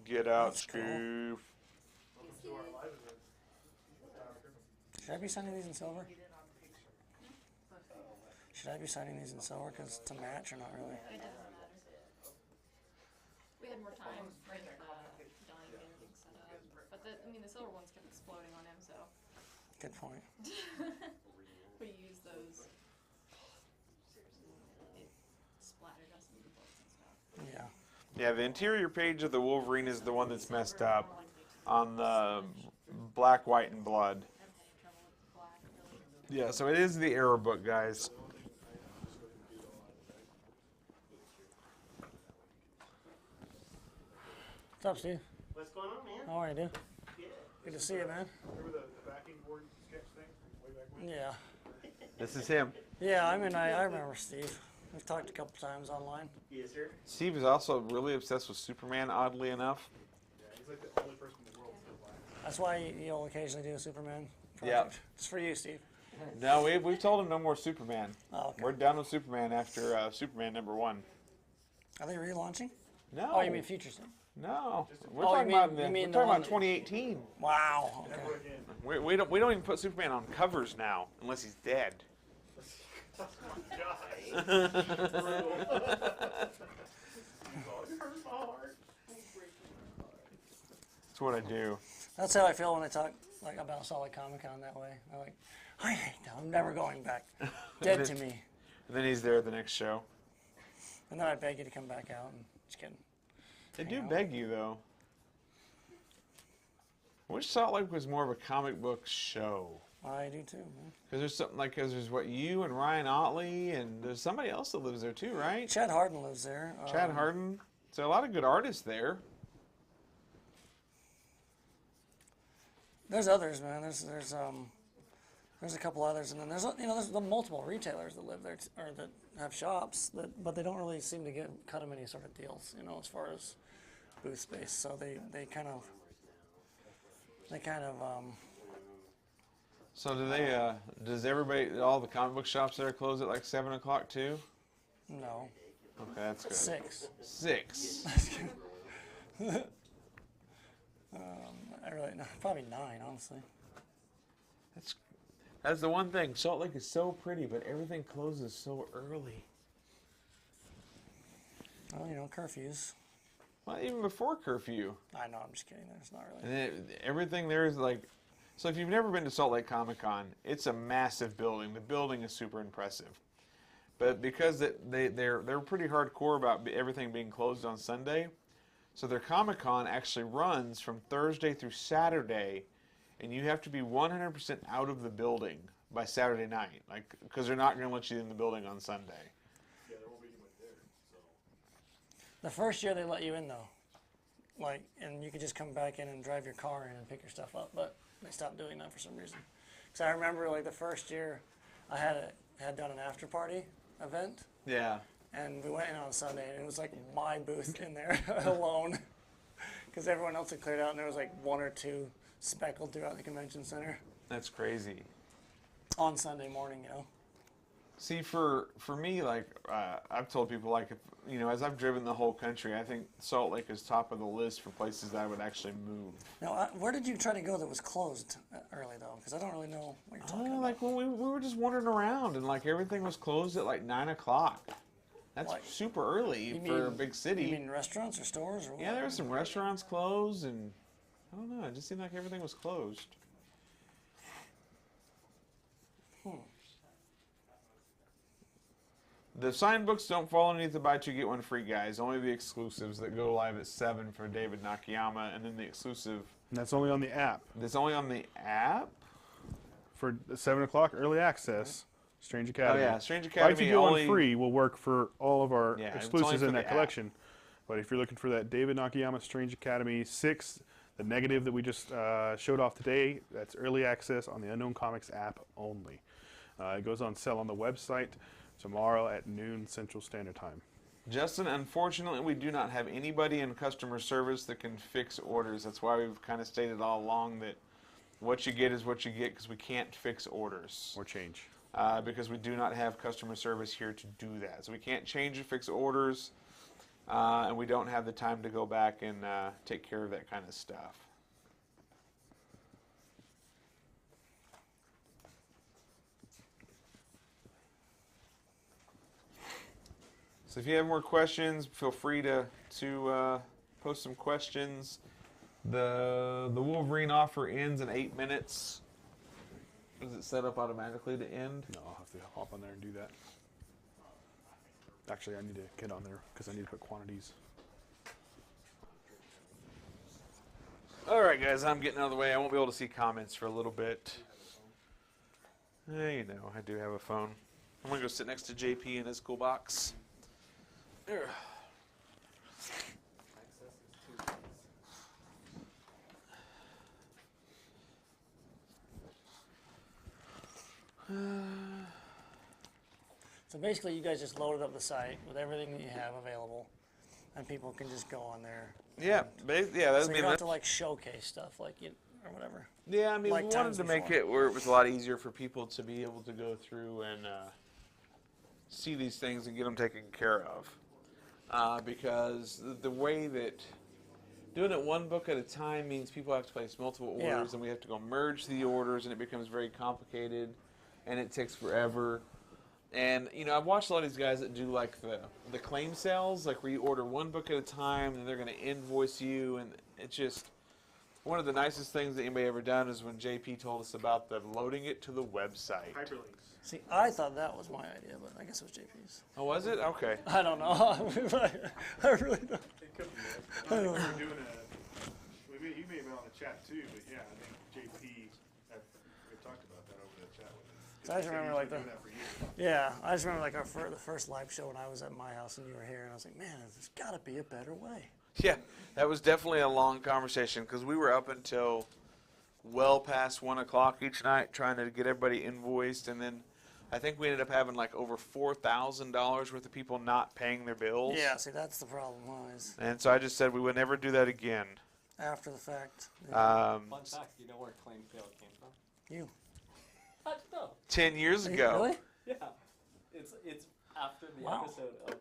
Get out, That's cool. Scoof. Should I be signing these in silver? Should I be signing these in silver because to match or not really? It doesn't matter. We had more time with Donnie getting everything set up. But the silver ones kept exploding on him, so Good point. we used those. It splattered us in the books and stuff. Yeah. Yeah, the interior page of the Wolverine is the one that's messed up on the black, white, and blood. I'm having trouble with the black, really. Yeah, so it is the error book, guys. What's up, Steve? What's going on, man? How are you, dude? Good. Good to see you, man. Remember the backing board sketch thing way back when? Yeah. This is him. Yeah, I remember Steve. We've talked a couple times online. Yes, sir. Steve is also really obsessed with Superman, oddly enough. Yeah, he's like the only person in the world still black. That's why you'll occasionally do a Superman Yeah. project. It's for you, Steve. No, we've told him no more Superman. Oh, okay. We're done with Superman after Superman #1. Are they relaunching? No. Oh, you mean Future Steve? No. We're Oh, talking you mean- about you mean we're the talking one about that- 2018. Wow. Never Okay. again. We don't even put Superman on covers now unless he's dead. That's what I do. That's how I feel when I talk like about Solid Comic Con that way. I'm like, I hate them. I'm never going back. Dead to me. And then he's there at the next show. And then I beg you to come back out. And just kidding. They do Hang out. beg you though. I wish Salt Lake was more of a comic book show. I do too, man. Because there's something like, because there's what, you and Ryan Otley, and there's somebody else that lives there too, right? Chad Harden lives there. Chad Harden. So a lot of good artists there. There's others, man. There's a couple others, and then there's the multiple retailers that live there or that have shops but they don't really seem to cut them any sort of deals, as far as booth space. So they kind of So do they, does everybody, all the comic book shops there close at like 7 o'clock too? no Okay, that's good. 6. 6. I really no, probably 9, honestly. That's the one thing. Salt Lake is so pretty, but everything closes so early. Well, curfews. Well, even before curfew. I know, I'm just kidding. There's not really. And everything there is like, so if you've never been to Salt Lake Comic Con, it's a massive building. The building is super impressive. But because they're pretty hardcore about everything being closed on Sunday, so their Comic Con actually runs from Thursday through Saturday, and you have to be 100% out of the building by Saturday night, like because they're not going to let you in the building on Sunday. Yeah, there won't be anyone there. So. The first year they let you in though, and you could just come back in and drive your car in and pick your stuff up. But they stopped doing that for some reason. Because I remember the first year, I had done an after party event, Yeah. and we went in on Sunday, and it was like my booth in there alone, because everyone else had cleared out, and there was like 1 or 2 speckled throughout the convention center That's crazy. on Sunday morning. See, for me, I've told people, as I've driven the whole country, I think Salt Lake is top of the list for places that I would actually move. Now, where did you try to go that was closed early though? Because I don't really know what you're talking about. Like when we were just wandering around and everything was closed at 9 o'clock. That's Like- super early You for a mean- big city. You mean restaurants or stores or what? Yeah, there were some restaurants closed, and I don't know. It just seemed like everything was closed. The signed books don't fall underneath the buy two get one free, guys. Only the exclusives that go live at 7 for David Nakayama, and then the exclusive And that's only on the app. that's only on the app. For the 7 o'clock early access, Strange Academy. Oh yeah, Strange Buy Academy two get one only free will work for all of our Yeah, it's exclusives only in for that the app. collection. But if you're looking for that David Nakayama Strange Academy 6, the negative that we just showed off today, that's early access on the Unknown Comics app only. It goes on sale on the website tomorrow at noon Central Standard Time. Justin, unfortunately, we do not have anybody in customer service that can fix orders. That's why we've kind of stated all along that what you get is what you get because we can't fix orders. Or change. Because we do not have customer service here to do that. So we can't change or fix orders, and we don't have the time to go back and take care of that kind of stuff. So if you have more questions, feel free to post some questions. The Wolverine offer ends in 8 minutes. Is it set up automatically to end? No, I'll have to hop on there and do that. Actually, I need to get on there because I need to put quantities. All right, guys, I'm getting out of the way. I won't be able to see comments for a little bit. You know, I do have a phone. I'm going to go sit next to JP in his cool box. There. So basically, you guys just loaded up the site with everything that you have available, and people can just go on there. Yeah, yeah, that's So you don't have to like showcase stuff like you or whatever. Yeah, I mean, like we wanted times to make before. it where it was a lot easier for people to be able to go through and see these things and get them taken care of. Because the way that doing it one book at a time means people have to place multiple orders, Yeah. and we have to go merge the orders, and it becomes very complicated, and it takes forever. And, you know, I've watched a lot of these guys that do, like, the claim sales, like, where you order one book at a time, and they're going to invoice you, and it's just one of the nicest things that anybody ever done is when JP told us about the loading it to the website. Hyperlinks. See, I thought that was my idea, but I guess it was JP's. Oh, was it? Okay. I don't know. I really don't. It could be that. I think we were doing you may have been on the chat too, but yeah, I think JP, we talked about that over the chat with him. So I just remember like doing that for years. Yeah, I just remember like the first live show when I was at my house and you were here, and I was like, man, there's got to be a better way. Yeah, that was definitely a long conversation because we were up until well past 1 o'clock each night trying to get everybody invoiced, and then I think we ended up having like over $4,000 worth of people not paying their bills. Yeah, see, that's the problem, was And so I just said we would never do that again. after the fact. Yeah. Fun fact, do you know where claim fail came from? You. No. 10 years Are you ago. Really? Yeah. It's after the Wow. episode of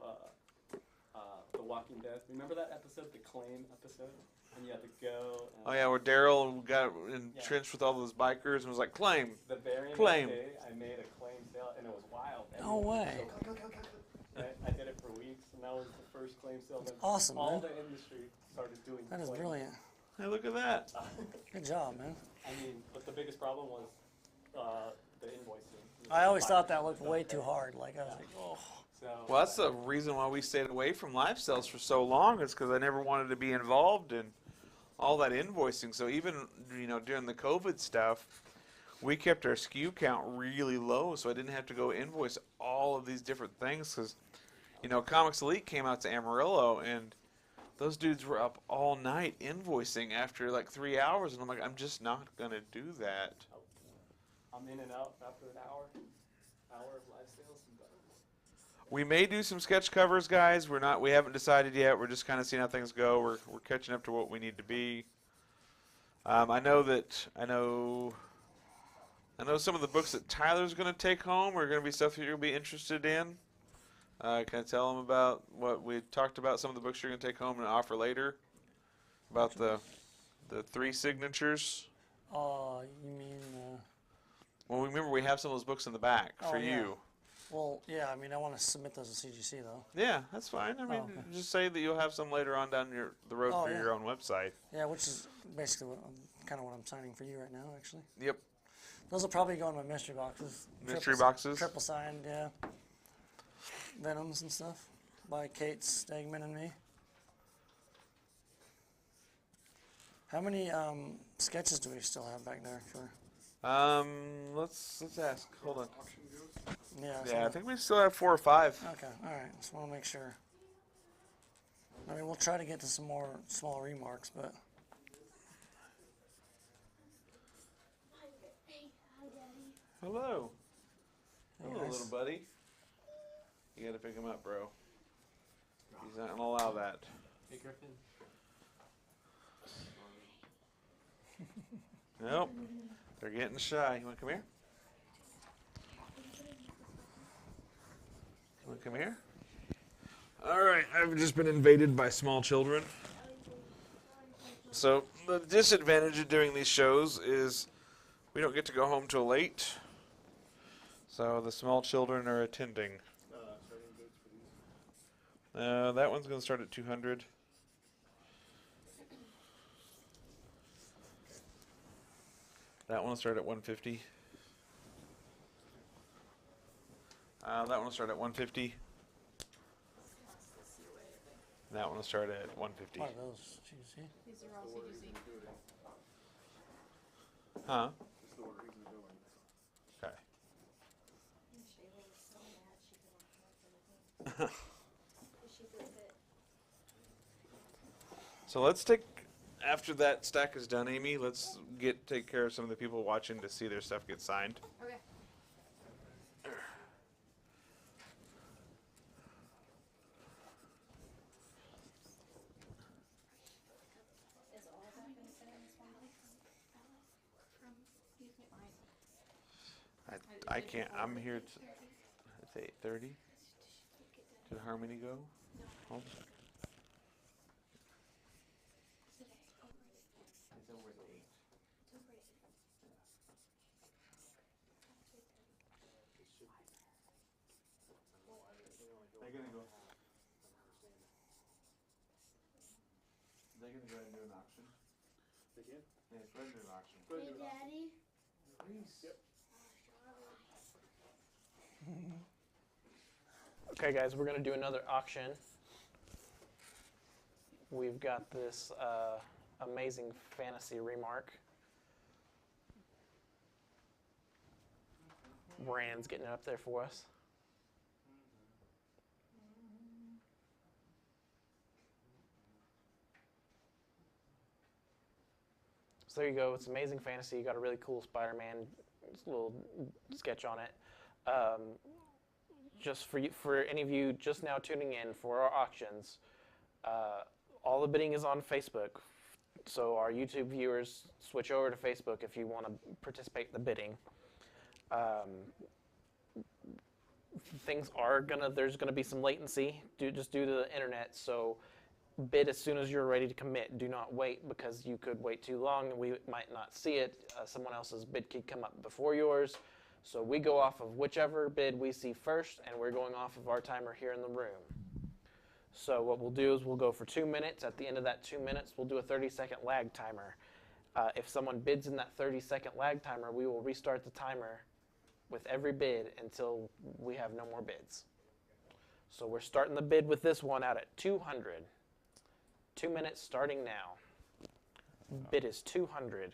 The Walking Dead. Remember that episode, the claim episode? And you had to go and Oh yeah, where Daryl got entrenched with all those bikers and was like, claim. the very Claim. next day I made a claim sale and it was wild. No way. I did it for weeks and that was the first claim sale that Awesome, all man. the industry started doing. That is claims. brilliant. Hey, look at that. Good job, man. I mean, but the biggest problem was the invoicing. I always thought that looked way too hard. Like, I was like, oh. So, Well, that's the reason why we stayed away from live sales for so long. Is because I never wanted to be involved in all that invoicing. So even during the COVID stuff, we kept our SKU count really low, so I didn't have to go invoice all of these different things. Because Comics Elite came out to Amarillo, and those dudes were up all night invoicing after like 3 hours, and I'm like, I'm just not gonna do that. I'm in and out after an hour of live sales. And done. We may do some sketch covers, guys. We haven't decided yet. We're just kind of seeing how things go. We're catching up to what we need to be. I know some of the books that Tyler's going to take home are going to be stuff that you're going to be interested in. Can I tell them about what we talked about? Some of the books you're going to take home and offer later about the 3 signatures. Oh, you mean, Well, remember we have some of those books in the back for yeah. you. well, yeah, I mean, I want to submit those to CGC, though. Yeah, that's fine. I mean, okay. just say that you'll have some later on down the road Oh, for yeah. your own website. Yeah, which is basically kind of what I'm signing for you right now, actually. Yep. Those will probably go in my mystery boxes. Mystery boxes? Triple signed, yeah. Venoms and stuff by Kate Stegman and me. How many sketches do we still have back there for? Let's ask. Hold on. Yeah. Yeah, I think we still have 4 or 5. Okay. All right. Just want to make sure. I mean, we'll try to get to some more small remarks, but Hello. Hey, Hello, guys. little buddy. You gotta pick him up, bro. He's not gonna allow that. Hey Griffin. Nope. They're getting shy. You wanna come here? You wanna come here? Alright, I've just been invaded by small children. So, the disadvantage of doing these shows is we don't get to go home till late. So, the small children are attending. That one's going to start at 200. That one will start at 150. That one will start at 150. That one will start at 150. What are those? GC? These are all CGC. Huh? Just the order he's in the building. Okay. Shayla was so mad she couldn't come up with she said that So let's take, after that stack is done, Amy, let's take care of some of the people watching to see their stuff get signed. Okay. is all of that been said in this one? You can't find. I can't, I'm here, it's 8:30. Did Harmony go? Hold on a second. It's over at 8. They're gonna go. They're gonna go ahead and do an auction. They can? Yeah, go ahead and do an auction. Go ahead and do it. Daddy. Okay, guys, we're going to do another auction. We've got this amazing fantasy remark. Brand's getting it up there for us. So there you go. It's amazing fantasy. You got a really cool Spider-Man little sketch on it. Just for you, for any of you just now tuning in for our auctions, all the bidding is on Facebook. So our YouTube viewers, switch over to Facebook if you want to participate in the bidding. Things are there's gonna be some latency just due to the internet. So bid as soon as you're ready to commit. Do not wait, because you could wait too long and we might not see it. Someone else's bid could come up before yours. So we go off of whichever bid we see first, and we're going off of our timer here in the room. So what we'll do is we'll go for 2 minutes. At the end of that 2 minutes, we'll do a 30-second lag timer. If someone bids in that 30-second lag timer, we will restart the timer with every bid until we have no more bids. So we're starting the bid with this one out at 200. 2 minutes starting now. Bid is 200.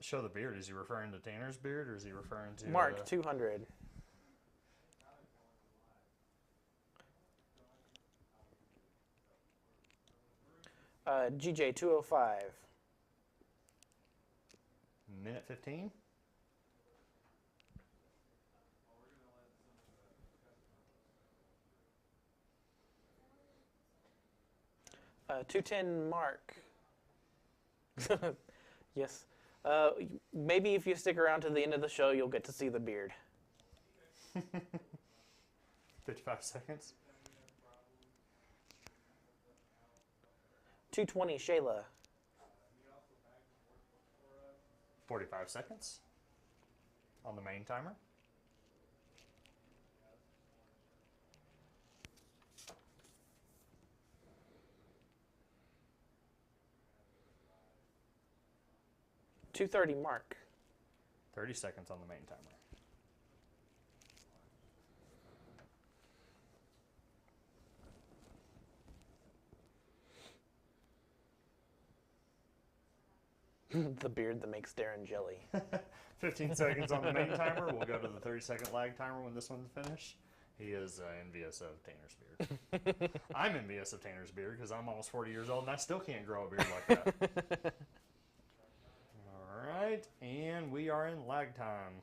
Show the beard. Is he referring to Tanner's beard, or is he referring to Mark 200. GJ 205. minute 15? Uh, 210 Mark. Yes. Maybe if you stick around to the end of the show, you'll get to see the beard. 55 seconds. 220 Shayla. 45 seconds on the main timer. $230 Mark. 30 seconds on the main timer. The beard that makes Darren jelly. 15 seconds on the main timer. We'll go to the 30-second lag timer when this one's finished. He is envious of Tanner's beard. I'm envious of Tanner's beard because I'm almost 40 years old and I still can't grow a beard like that. All right, and we are in lag time.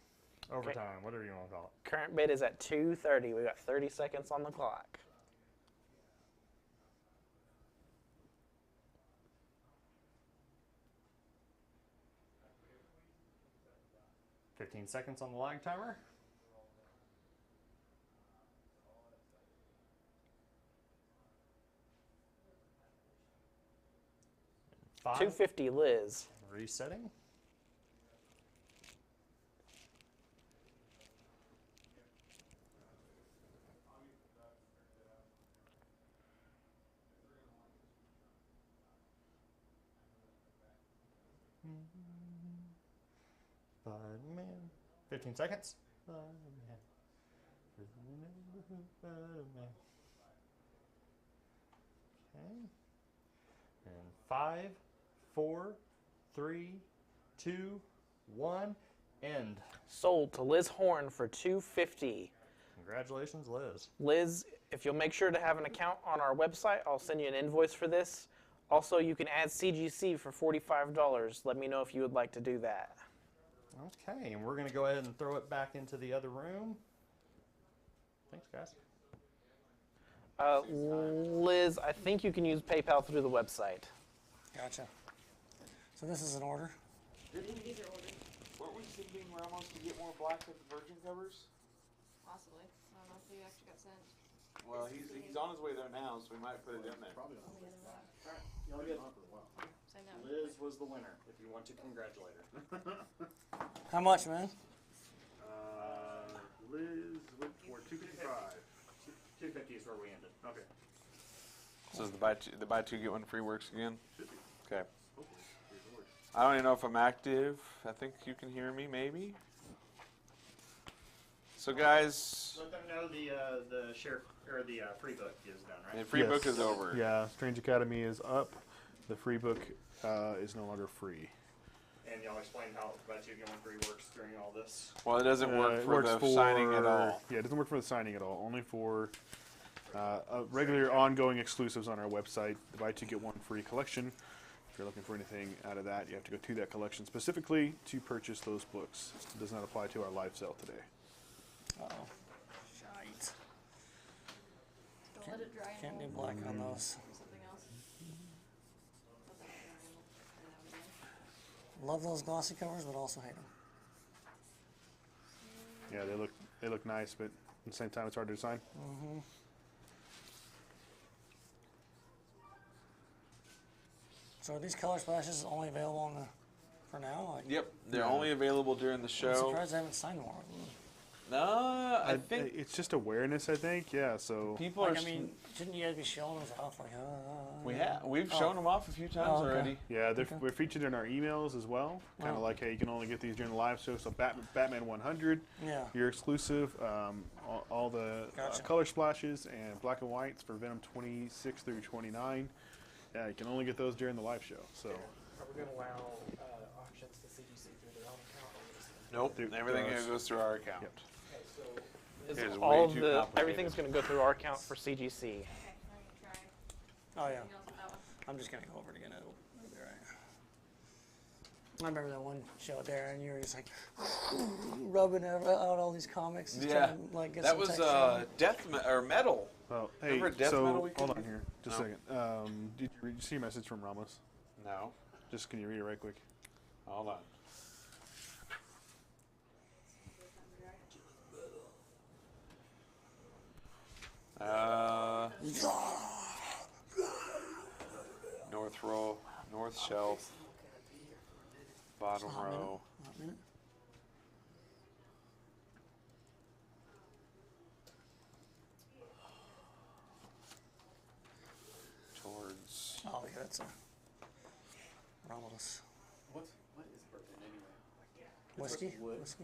Overtime, whatever you want to call it. Current bid is at 2:30. We got 30 seconds on the clock. 15 seconds on the lag timer. 5. 250 Liz. Resetting. Spider-Man. 15 seconds. Spider-Man. Spider-Man. Okay. And 5, 4, 3, 2, 1. End. Sold to Liz Horn for $250. Congratulations, Liz. Liz, if you'll make sure to have an account on our website, I'll send you an invoice for this. Also, you can add CGC for $45. Let me know if you would like to do that. Okay, and we're going to go ahead and throw it back into the other room. Thanks, guys. Liz, I think you can use PayPal through the website. Gotcha. So this is an order. These are ordered, Weren't we thinking Ramos to get more black with the virgin covers? possibly. I don't know if they actually got sent. Well, he's on his way there now, so we might put it in there. You'll get Send that one. Liz was the winner, if you want to congratulate her. How much, man? Liz went for 255. 250 is where we ended. Okay. So the buy two get one free works again. Should be. Okay. Hopefully. Here's the works. I don't even know if I'm active. I think you can hear me, maybe. So guys, Let them know the share or the free book is done, right? the free book Yes. is over. Yeah, Strange Academy is up. The free book is no longer free. And y'all explained how Buy Two Get One Free works during all this. Well, it doesn't work It for works the signing at all. Yeah, it doesn't work for the signing at all. Only for regular ongoing exclusives on our website. The Buy Two Get One Free collection. If you're looking for anything out of that, you have to go to that collection specifically to purchase those books. It does not apply to our live sale today. Uh-oh. Shite. Don't let it dry. Can't do and black on those. do something else. Let that dry and we'll turn that again. Love those glossy covers, but also hate them. Yeah, they look nice, but at the same time, it's hard to design. So are these color splashes only available on the for now? Like, Yep, they're Yeah. only available during the I'm show. surprised I haven't signed more of them. No, I think It's just awareness, I think. Yeah, so people Like, are. I mean, shouldn't you guys be showing those off? Like, we've shown them off a few times Oh, okay. already. yeah, we're featured in our emails as well. Kind of Oh. like, hey, you can only get these during the live show. So Batman 100, Yeah. you're exclusive. All the Gotcha. color splashes and black and whites for Venom 26 through 29. Yeah, you can only get those during the live show. So Are we going to allow auctions to CGC through their own account? Nope, Dude, everything gross. goes through our account. Yep. Okay, so It is all way of too the complicated. everything's going to go through our account for CGC. Okay, I'm gonna try. Oh yeah. Anything else with that one? I'm just gonna go over it again. It'll be all right. I remember that one show, Darren. You were just like rubbing out all these comics. Just Yeah, trying to, like, get that some was texture on them. or metal. well, hey, Remember Death so Metal we hold could- on here, just No. a second. Did you see your message from Ramos? No, Just can you read it right quick? hold on. North row, north shelf, bottom row. Hot minute. Towards. Oh yeah, that's a Ramos What is bourbon anyway? whiskey. Wood. Whiskey.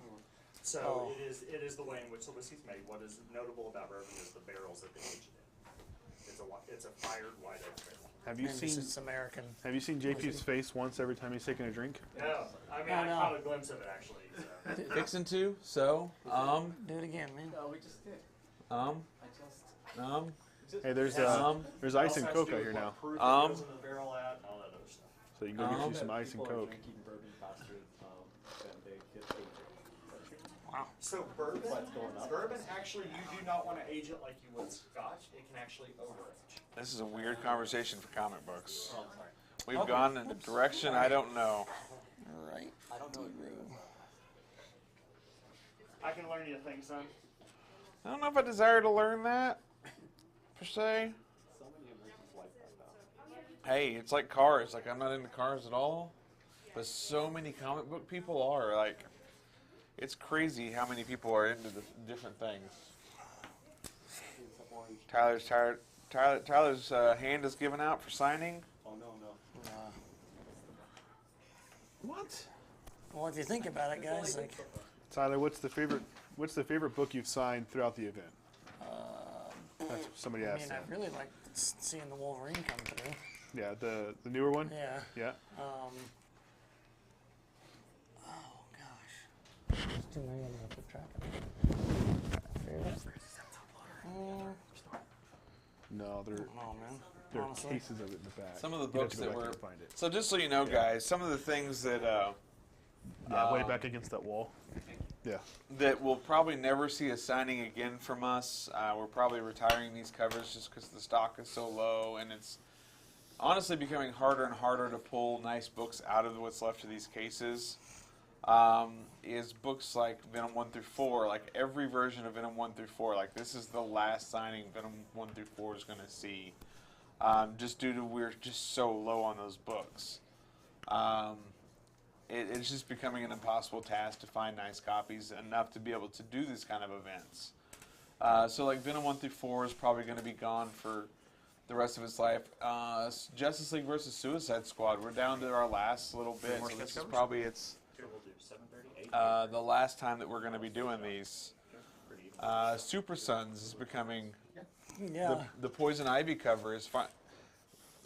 So Oh. it is the way in which the whiskey's made. What is notable about bourbon is the barrels that they age it in. It's a fired white oak barrel. Have you And seen it's American. Have you seen JP's face once every time he's taking a drink? No, I mean Oh, I no. caught a glimpse of it actually. So. Fixing to. So, Do it again, man. No, we just did. I just. Hey, there's ice Also and has to coke do out with here what now, proof it Um, goes in the barrel at and all that other stuff. so you can go get you some ice and People are coke. drinking bourbon faster than they get aged. Wow. So bourbon, What's going on? bourbon actually you do not want to age it like you would Scotch. It can actually overage. this is a weird conversation for comic books. Oh, sorry. We've gone in a direction I don't know. All right. I don't know. I can learn you a thing, son. I don't know if I desire to learn that, per se. So many Americans like that though. Hey, it's like cars. Like, I'm not into cars at all. But so many comic book people are. Like, it's crazy how many people are into the different things. It's orange. Tyler's hand is given out for signing. Oh no. What? Well, if you think about it, guys, like Tyler, what's the favorite book you've signed throughout the event? That's what somebody I asked. mean, I that. really like seeing the Wolverine come through. Yeah, the newer one. Yeah. Yeah. Oh gosh. It's too many of them to keep track of. No, they're Oh man. there are Honestly. cases of it in the back. Some of the You'd have books to go that back there were. and find it. So just so you know, guys, some of the things that Yeah, way back against that wall. Yeah. that we'll probably never see a signing again from us. We're probably retiring these covers just because the stock is so low, and it's honestly becoming harder and harder to pull nice books out of what's left of these cases. Is books like Venom 1 through 4, like every version of Venom 1 through 4, like this is the last signing Venom 1 through 4 is going to see, just due to we're just so low on those books. It's just becoming an impossible task to find nice copies enough to be able to do these kind of events. So like Venom 1 through 4 is probably going to be gone for the rest of its life. Justice League versus Suicide Squad, we're down to our last little bit, so this is probably the last time that we're going to be doing these. Super Sons is becoming Yeah. the Poison Ivy cover is fine.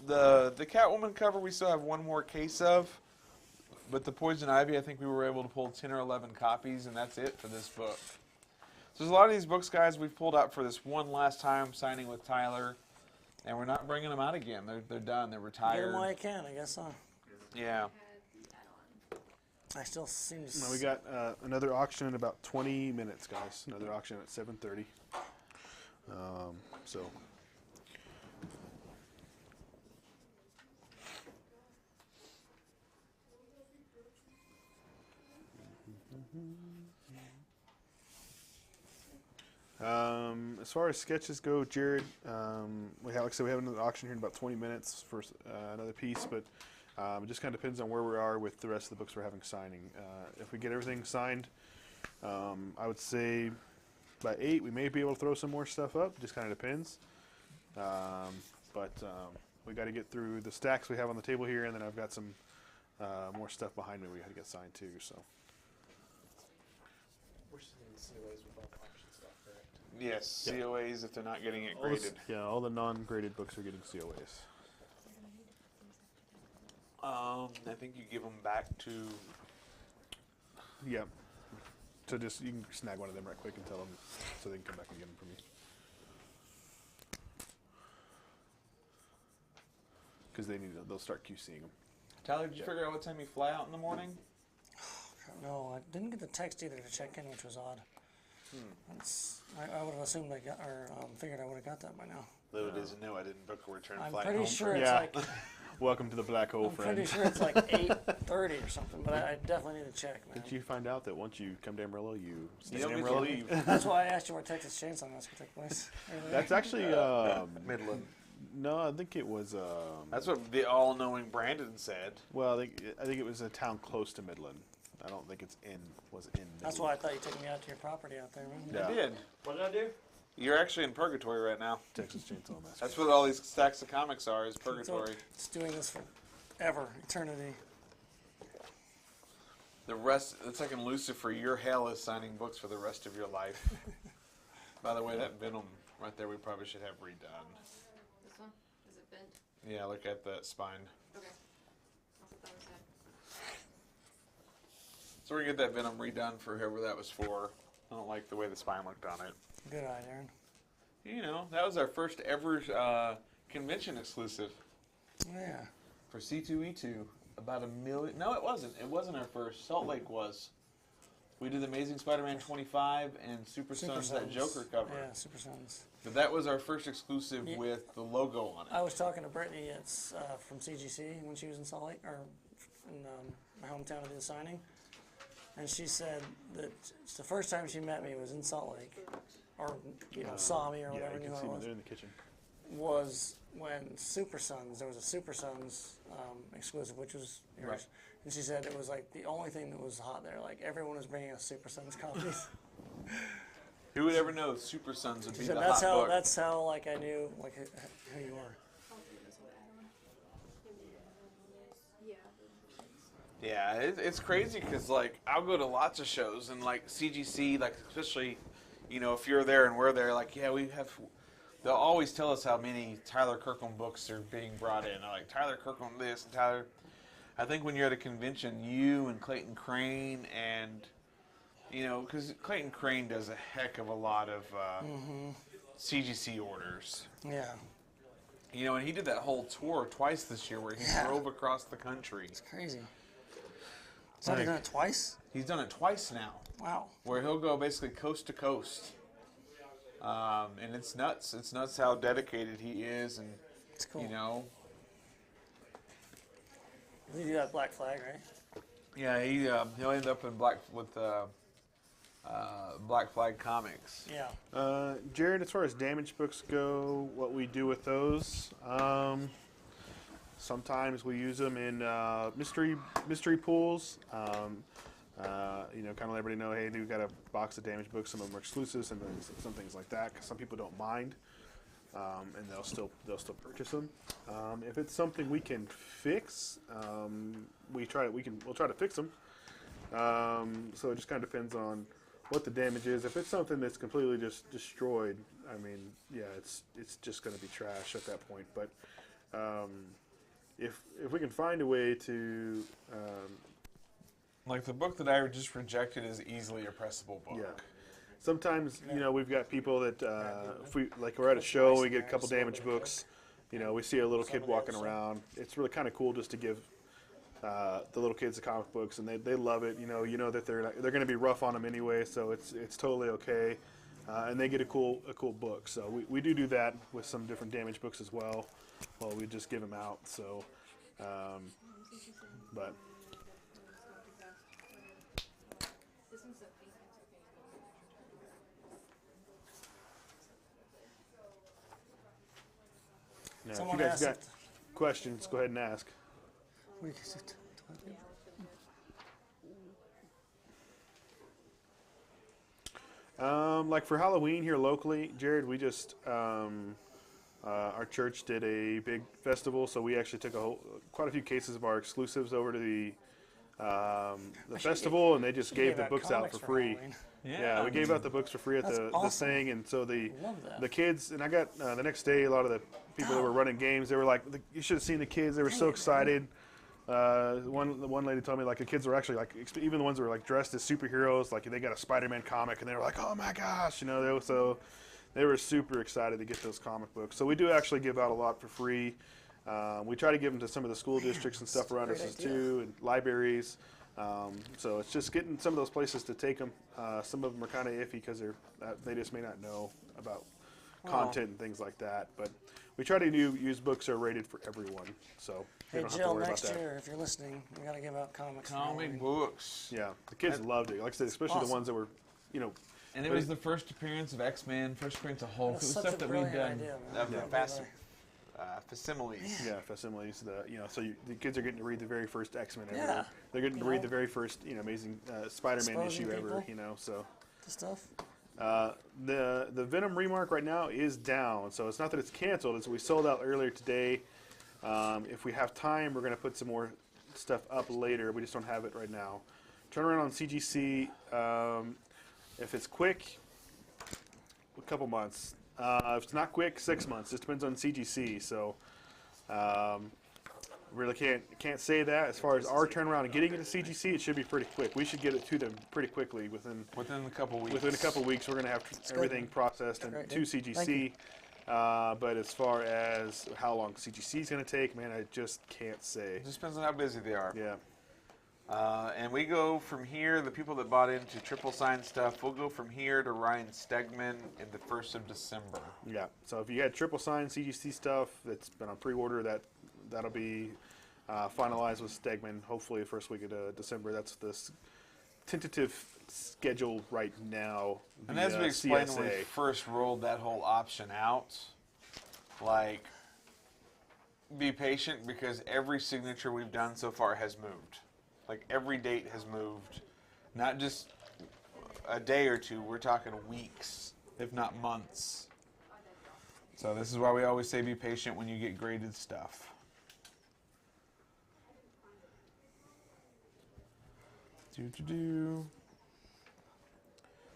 The Catwoman cover we still have one more case of, but the Poison Ivy I think we were able to pull 10 or 11 copies, and that's it for this book. So there's a lot of these books, guys, we've pulled out for this one last time signing with Tyler, and we're not bringing them out again. They're done. They're Get retired. them while you can, I guess. Yeah. I still seem to. Now we got another auction in about 20 minutes, guys. Another auction at 7:30. So. As far as sketches go, Jared, we have, like I said, we have another auction here in about 20 minutes for another piece, but it just kind of depends on where we are with the rest of the books we're having signing. If we get everything signed, I would say by 8 we may be able to throw some more stuff up. Just kind of depends. But we got to get through the stacks we have on the table here, and then I've got some more stuff behind me we got to get signed too. So. We're sending COAs with all auction stuff, correct? Yes, Yeah. COAs if they're not getting it All the, graded. yeah, all the non-graded books are getting COAs. I think you give them back to. Yeah. So just you can snag one of them right quick and tell them so they can come back and get them from you. Because they'll start QCing them. Tyler, did you figure out what time you fly out in the morning? No, I didn't get the text either to check in, which was odd. I would have assumed I got, or figured I would have got that by now. Though it is no, I didn't book a return I'm flight pretty home. sure it's Yeah. like Welcome to the black hole, I'm friend. pretty sure it's like 8:30 or something, but I definitely need to check, man. Did you find out that once you come to Amarillo, you stay You in don't get to Amarillo? leave. That's why I asked you where Texas Chainsaw Massacre took place. earlier. That's actually Midland. no, I think it was That's what the all-knowing Brandon said. well, I think it was a town close to Midland. I don't think was in Midland. That's why I thought you took me out to your property out there, man. Yeah. I did. What did I do? You're actually in purgatory right now. Texas Chainsaw Massacre. That's what all these stacks of comics are, is So purgatory. it's doing this forever, eternity. The rest, it's like in Lucifer, your hell is signing books for the rest of your life. By the way, that Venom right there we probably should have redone. This one? Is it bent? Yeah, look at that spine. Okay. I'll put that aside. So we're going to get that Venom redone for whoever that was for. I don't like the way the spine looked on it. Good eye, Darren. You know, that was our first ever convention exclusive Yeah. for C2E2. About 1 million. No, it wasn't. It wasn't our first. Salt Lake was. We did Amazing Spider-Man 25 and Super Sons, that Sons. Joker cover. Yeah, Super Sons. But that was our first exclusive Yeah. with the logo on it. I was talking to Brittany from CGC when she was in Salt Lake, or in my hometown to do the signing. and she said that it's the first time she met me was in Salt Lake, or saw me or Yeah, whatever, you knew can who see I them. was. They're in the kitchen. Was when Super Sons, there was a Super Sons exclusive, which was yours. Right. And she said it was like the only thing that was hot there. Like everyone was bringing us Super Sons copies. Who would ever know Super Sons would She be said the that's hot how book? that's how like I knew like who you were. Yeah. Yeah, it's crazy because like I'll go to lots of shows and like CGC, like especially, if you're there and we're there, like yeah, we have. They'll always tell us how many Tyler Kirkham books are being brought in. Like Tyler Kirkham this and Tyler. I think when you're at a convention, you and Clayton Crane and because Clayton Crane does a heck of a lot of CGC orders. Yeah, And he did that whole tour twice this year where he drove across the country. it's crazy. So he done it twice? He's done it twice now, Wow. where he'll go basically coast to coast. And it's nuts. It's nuts how dedicated he is, and It's cool. you do that Black Flag, right? yeah, he'll end up in Black Flag Comics. Yeah. Jared, as far as damaged books go, what we do with those? Sometimes we use them in mystery pools. Kind of let everybody know, hey, we've got a box of damaged books. Some of them are exclusive, some things like that. Because some people don't mind, and they'll still purchase them. If it's something we can fix, we'll try to fix them. So it just kind of depends on what the damage is. If it's something that's completely just destroyed, I mean, yeah, it's just going to be trash at that point. But if we can find a way to Like the book that I just rejected is easily a pressable book. yeah. Sometimes, we've got people that, if we're at a show, we get a couple damaged books, we see a little kid walking around. It's really kind of cool just to give the little kids the comic books, and they love it. That they're going to be rough on them anyway, so it's totally okay. And they get a cool book. So we do that with some different damaged books as well. Well, we just give them out. So, but. Now, if Someone you guys asked got questions, go ahead and ask. We can sit- Like for Halloween here locally, Jared, we just our church did a big festival, so we actually took quite a few cases of our exclusives over to the festival, and they just gave the out books out comics for free. Halloween. Yeah, we gave out the books for free at That's the awesome. thing, and so Love that. the kids, and I got the next day, a lot of the people that were running games, they were like, you should have seen the kids, they were so excited. The one lady told me like the kids were actually like, even the ones that were like dressed as superheroes, like they got a Spider-Man comic, and they were like, oh my gosh, they were super excited to get those comic books. So we do actually give out a lot for free. We try to give them to some of the school districts and stuff around us great idea. too, and libraries. So it's just getting some of those places to take them. Some of them are kind of iffy because they just may not know about content and things like that. But we try to use books that are rated for everyone, so they Hey don't have to Jill, worry about next that. year, if you're listening, we gotta give out comics. for Comic Halloween. books. Yeah, the kids loved it. Like I said, especially the Awesome. ones that were, And it was the first appearance of X-Men, first appearance of Hulk. That's it was such stuff a that we'd brilliant done. idea, man. The facsimiles. yeah, facsimiles. So the kids are getting to read the very first X-Men ever. Yeah. They're getting to read the very first, Amazing Spider-Man Exposing issue ever. people. So. The stuff. The Venom remark right now is down, so it's not that it's canceled. It's we sold out earlier today. If we have time, we're going to put some more stuff up later. We just don't have it right now. Turn around on CGC. If it's quick, a couple months. If it's not quick, 6 months. Just depends on CGC. So really can't say that. As far as our turnaround and getting it to CGC, it should be pretty quick. We should get it to them pretty quickly within Within a couple weeks. Within a couple weeks, we're going to have everything processed and Great, to dude. Thank CGC. But as far as how long CGC is going to take, man, I just can't say. It just depends on how busy they are. Yeah. And we go from here, the people that bought into triple sign stuff, we'll go from here to Ryan Stegman in the 1st of December. Yeah. So if you had triple sign CGC stuff that's been on pre-order, that'll be finalized with Stegman hopefully the first week of December. That's this tentative schedule right now. And as we via explained when we CSA. first rolled that whole option out, like, be patient because every signature we've done so far has moved. Like, every date has moved. Not just a day or two, we're talking weeks, if not months. So this is why we always say be patient when you get graded stuff.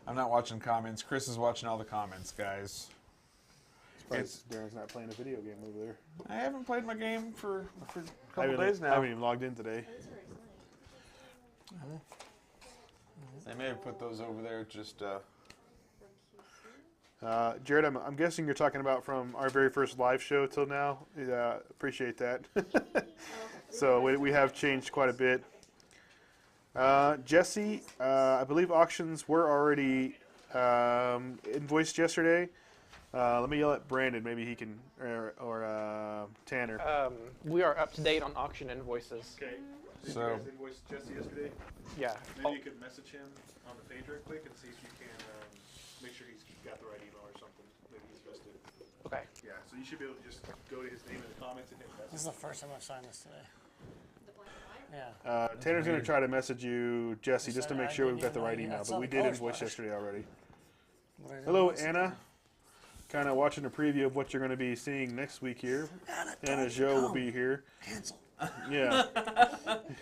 I'm not watching comments. Chris is watching all the comments, guys. Surprised Darren's not playing a video game over there. I haven't played my game for a I couple haven't- days I now. haven't even logged in today. They may have put those over there just. Jared, I'm guessing you're talking about from our very first live show till now. Yeah, appreciate that. So we have changed quite a bit. Jesse, I believe auctions were already invoiced yesterday. Let me yell at Brandon. Maybe he can, or Tanner. We are up to date on auction invoices. Okay. So- you guys invoiced Jesse yesterday? Yeah. Maybe you could message him on the page real quick and see if you can make sure he's got the right email or something. Maybe he's missed it. Okay. Yeah, so you should be able to just go to his name in the comments and hit This message. is the first time I've signed this today. The black and white? Yeah. Tanner's going to try to message you, Jesse, just to make sure we've got the right email. But we did invoice yesterday already. What I did Hello, was- Anna. Kind of watching a preview of what you're going to be seeing next week here. Anna don't Joe will come. be here. Cancel. Yeah,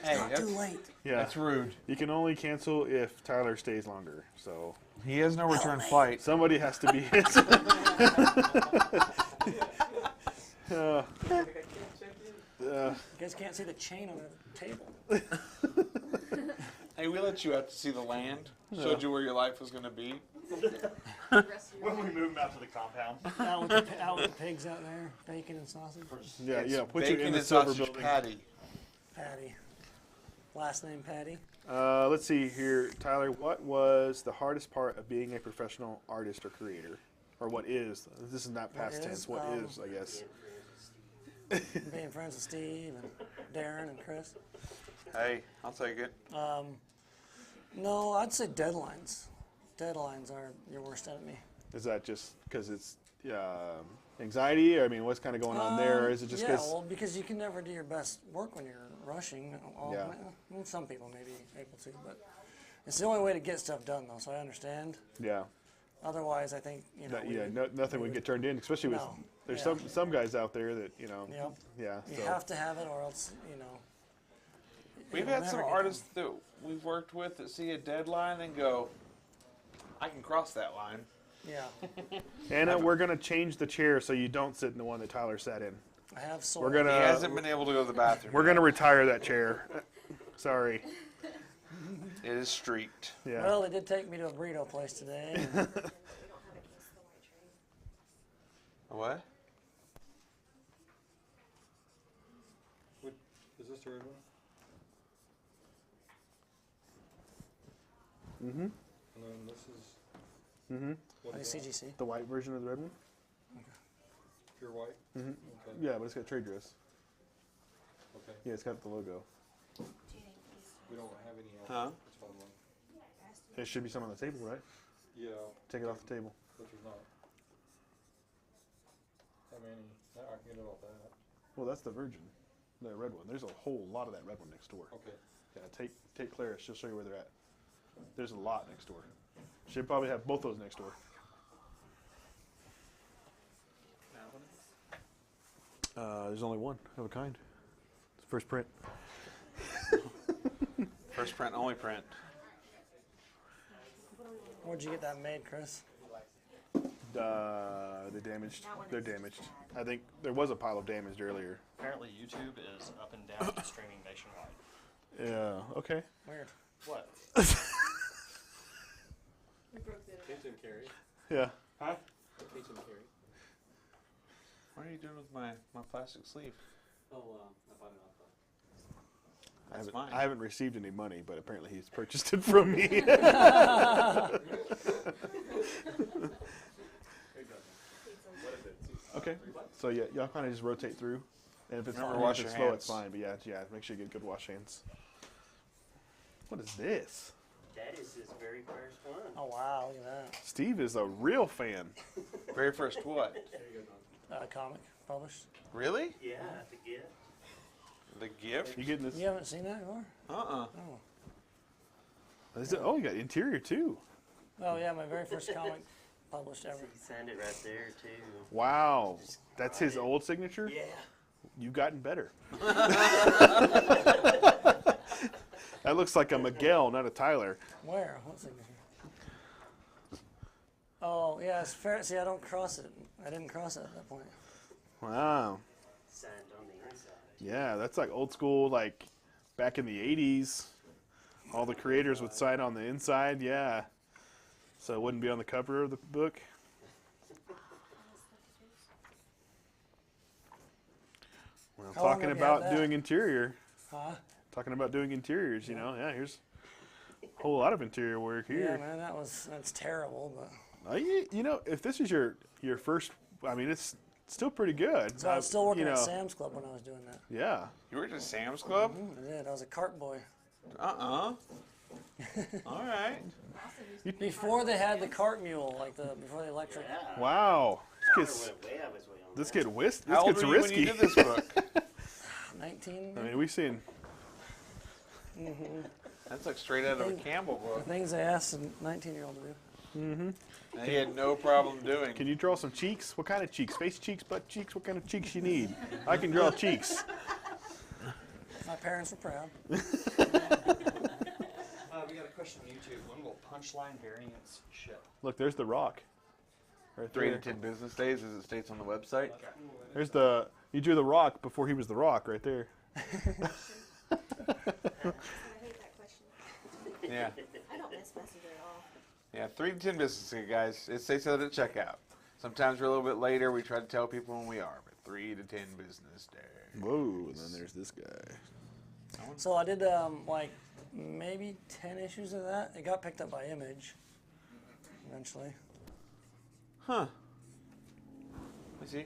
Hey, Not too late. yeah. that's rude. You can only cancel if Tyler stays longer. So He has no return flight. somebody has to be his. You guys can't see the chain on the table. Hey, we let you out to see the land. Showed you where your life was going to be. The rest of your When we move him out to the compound. Out with the pigs out there, bacon and sausage. Yeah, It's yeah. Put you bacon in the and silver sausage building. patty. Patty. Last name Patty. Let's see here, Tyler. What was the hardest part of being a professional artist or creator, or what is? This is not past What tense. is, What is? I guess. Being friends with Steve and Darren and Chris. Hey, I'll take it. No, I'd say deadlines. Deadlines are your worst enemy. Is that just because it's anxiety? I mean, what's kind of going on there? Or is it just yeah, because? well, because you can never do your best work when you're rushing. Yeah. Well, some people may be able to, but it's the only way to get stuff done, though. So I understand. Yeah. Otherwise, I think Nothing would get turned in, especially with No, there's yeah. some guys out there that Yep. yeah. You So have to have it, or else We've it'll had some never get artists that we've worked with that see a deadline and go, I can cross that line. done. Yeah, Anna, we're gonna change the chair so you don't sit in the one that Tyler sat in. I have sold. We're He gonna hasn't been able to go to the bathroom. we're gonna retire that chair. Sorry. It is streaked. Yeah. Well, they did take me to a burrito place today. and A what? Is this the red one? Mm-hmm. And then this is Mm-hmm. what Like is that? CGC. The white version of the red one. Pure white. Mm-hmm. Okay. Yeah, but it's got trade dress. Okay. Yeah, it's got the logo. We don't have any else. Huh? That's fine one. There should be some on the table, right? Yeah, Take it off the table. but there's not. How many? No, I can get it off that. Well, that's the virgin, the red one. There's a whole lot of that red one next door. Okay. Yeah, take Claris. She'll show you where they're at. There's a lot next door. She'll probably have both those next door. There's only one of a kind. It's the first print. First print, only print. Where'd you get that made, Chris? They're damaged. I think there was a pile of damaged earlier. Apparently YouTube is up and down and streaming nationwide. Yeah. Okay. Weird. What? We broke the Take and carry. Yeah. Huh? Take and carry. What are you doing with my plastic sleeve? Oh, I bought it off. That's mine. I haven't received any money, but apparently he's purchased it from me. Okay. So yeah, y'all kind of just rotate through, and if it's Remember, fine, wash if it's your slow, hands. it's fine. But yeah, make sure you get good wash hands. What is this? That is his very first one. Oh wow, look at that. Steve is a real fan. Very first what? Comic published. Really? Yeah, the gift. The gift? You getting this? You haven't seen that before? Uh-uh. Oh. Is it, oh, you got interior too. Oh yeah, my very first comic published ever. He signed it right there too. Wow, that's his old signature. Yeah. You've gotten better. That looks like a Miguel, not a Tyler. Where? What signature? Oh yeah, it's fair. See, I don't cross it. I didn't cross it at that point. Wow. Signed on the inside. Yeah, that's like old school, like back in the 80s. All the creators would sign on the inside, yeah. So it wouldn't be on the cover of the book. Well, How long talking have you had about that? doing interior. Huh? Talking about doing interiors, you know. Yeah, here's a whole lot of interior work Yeah, here. man, that's terrible. But You know, if this is your first, I mean, it's still pretty good. so I was still working you know, at Sam's Club when I was doing that. Yeah. You worked at Sam's Club? I did. I was a cart boy. Uh-uh. All right. Before they had the cart mule, before the electric. Yeah. Wow. Tyler This went way out of his way on this that. get this How old gets were you risky. when you did this book? 19. I mean, we seen. That's like straight out of a Campbell The book. things they asked a 19-year-old to do. And he had no problem doing. Can you draw some cheeks? What kind of cheeks? Face cheeks, butt cheeks? What kind of cheeks you need? I can draw cheeks. My parents were proud. We got a question on YouTube. When will punchline variants ship? Look, there's the rock. Right 3 there. to 10 business days, as it states on the website. There's the. You drew the rock before he was the rock, right there. I hate that question. Yeah. I don't miss Messenger at all. Yeah, 3 to 10 business days, guys. It states that at checkout. Sometimes we're a little bit later. We try to tell people when we are, but 3 to 10 business days. Whoa! And then there's this guy. So I did like maybe 10 issues of that. It got picked up by Image eventually. Huh. Let me see.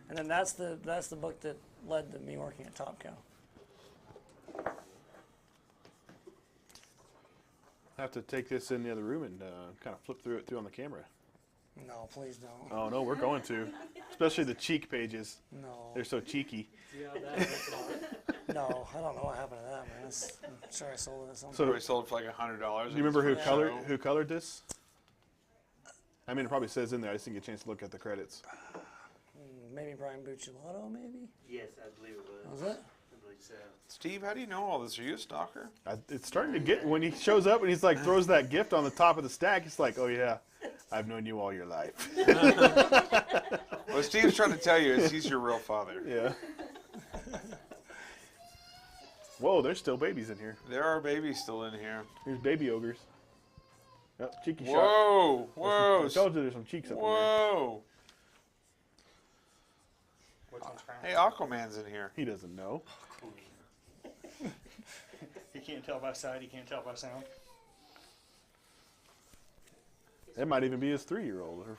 And then that's the book that led to me working at Top Cow. I have to take this in the other room and kind of flip through it on the camera. No, please don't. Oh no, we're going to. Especially the cheek pages. No. They're so cheeky. No, I don't know what happened to that, man. I'm sure I sold it at some So- So point. we sold it for like $100. Do you remember who Yeah. colored this? I mean, it probably says in there. I just didn't get a chance to look at the credits. Maybe Brian Bucciolato, maybe? Yes, I believe it was. Was it? I believe so. Steve, how do you know all this? Are you a stalker? It's starting to get when he shows up and he's like throws that gift on the top of the stack. It's like, oh yeah, I've known you all your life. What Steve's trying to tell you is he's your real father. Yeah. Whoa, there's still babies in here. There are babies still in here. Here's baby ogres. Yep, cheeky shot. Whoa! Whoa! I told you there's some cheeks up in there. Whoa! Which one's crown? Hey, Aquaman's in here. He doesn't know. He can't tell by sight. He can't tell by sound. That might even be his 3-year-old or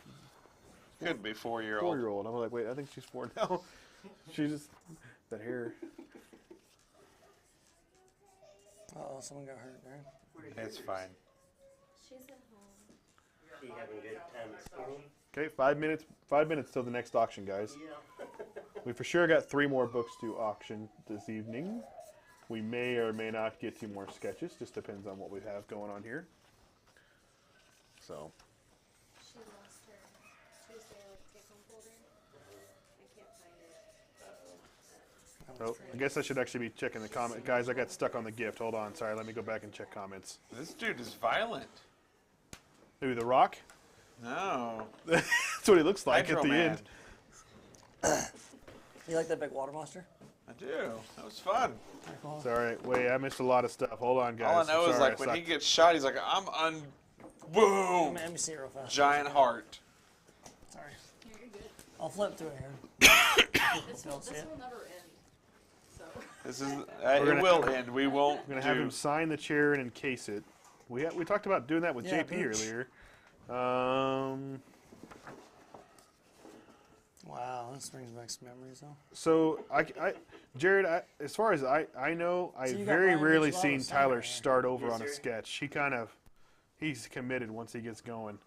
Could be 4-year-old. 4-year-old. I'm like, wait, I think she's 4 now. She's just that hair. Uh-oh, someone got hurt there. It's fine. She's at home. He having a good time at school? Okay, 5 minutes. 5 minutes till the next auction, guys. Yeah. We for sure got 3 more books to auction this evening. We may or may not get 2 more sketches. Just depends on what we have going on here. So, She lost her Tuesday take-home folder. I can't find it. oh, I guess I should actually be checking the comment. Guys, I got stuck on the gift. Hold on. Sorry, let me go back and check comments. This dude is violent. Who, The Rock? No. That's what he looks like Hydro at the Man. end. You like that big water monster? I do. That was fun. Very cool. Sorry, wait, I missed a lot of stuff. Hold on, guys. All I know I'm is sorry, like I when he sucked. gets shot, he's like, boom! Let me see it real fast. Giant heart. Sorry. Here, you're good. I'll flip through it here. This Don't will, see this it. will never end. So. This is. gonna- It will end. We won't. I'm going to have do- him sign the chair and encase it. We talked about doing that with Yeah, JP Booch. earlier. Wow, this brings back some memories, though. So Jared, as far as I know, So I've you got very Ryan rarely Gonzalez seen somewhere Tyler here. start over Yes, on a sir. sketch. He's committed once he gets going.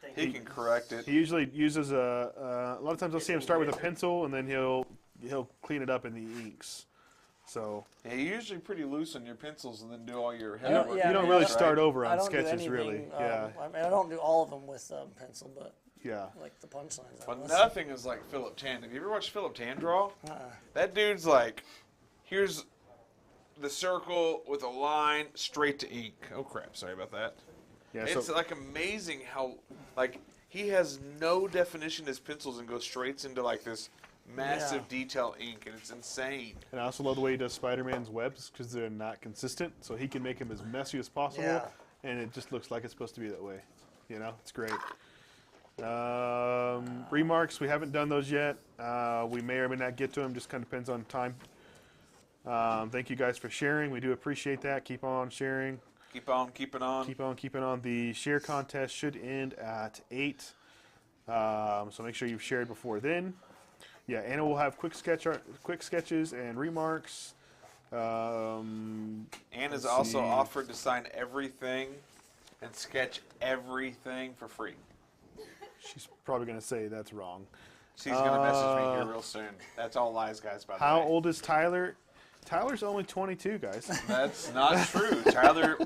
I think He can correct it. He usually uses a lot of times I'll see him start with a pencil and then he'll clean it up in the inks. So Yeah, you're usually pretty loose on your pencils and then do all your I heavy don't- work. yeah, you don't I mean, really I don't- start over I on don't do sketches, anything, really. Yeah, I mean, I don't do all of them with pencil, but yeah. like the punchlines. But nothing is like Philip Tan. Have you ever watched Philip Tan draw? Uh-uh. That dude's like, here's the circle with a line straight to ink. Oh crap! Sorry about that. Yeah. It's So like amazing how like he has no definition as pencils and goes straight into like this massive detail ink, and it's insane. and I also love the way he does Spider-Man's webs because they're not consistent, so he can make them as messy as possible, Yeah. and it just looks like it's supposed to be that way. You know, it's great. Remarks, we haven't done those yet. We may or may not get to them. Just kind of depends on time. Thank you guys for sharing. We do appreciate that. Keep on sharing. Keep on keeping on. Keep on keeping on. The share contest should end at 8. So make sure you've shared before then. Yeah, Anna will have quick sketches and remarks. Anna's Let's also see. offered to sign everything and sketch everything for free. She's probably going to say that's wrong. She's gonna message me here real soon. That's all lies, guys. By the How way. old is Tyler? Tyler's only 22, guys. That's not true. Tyler,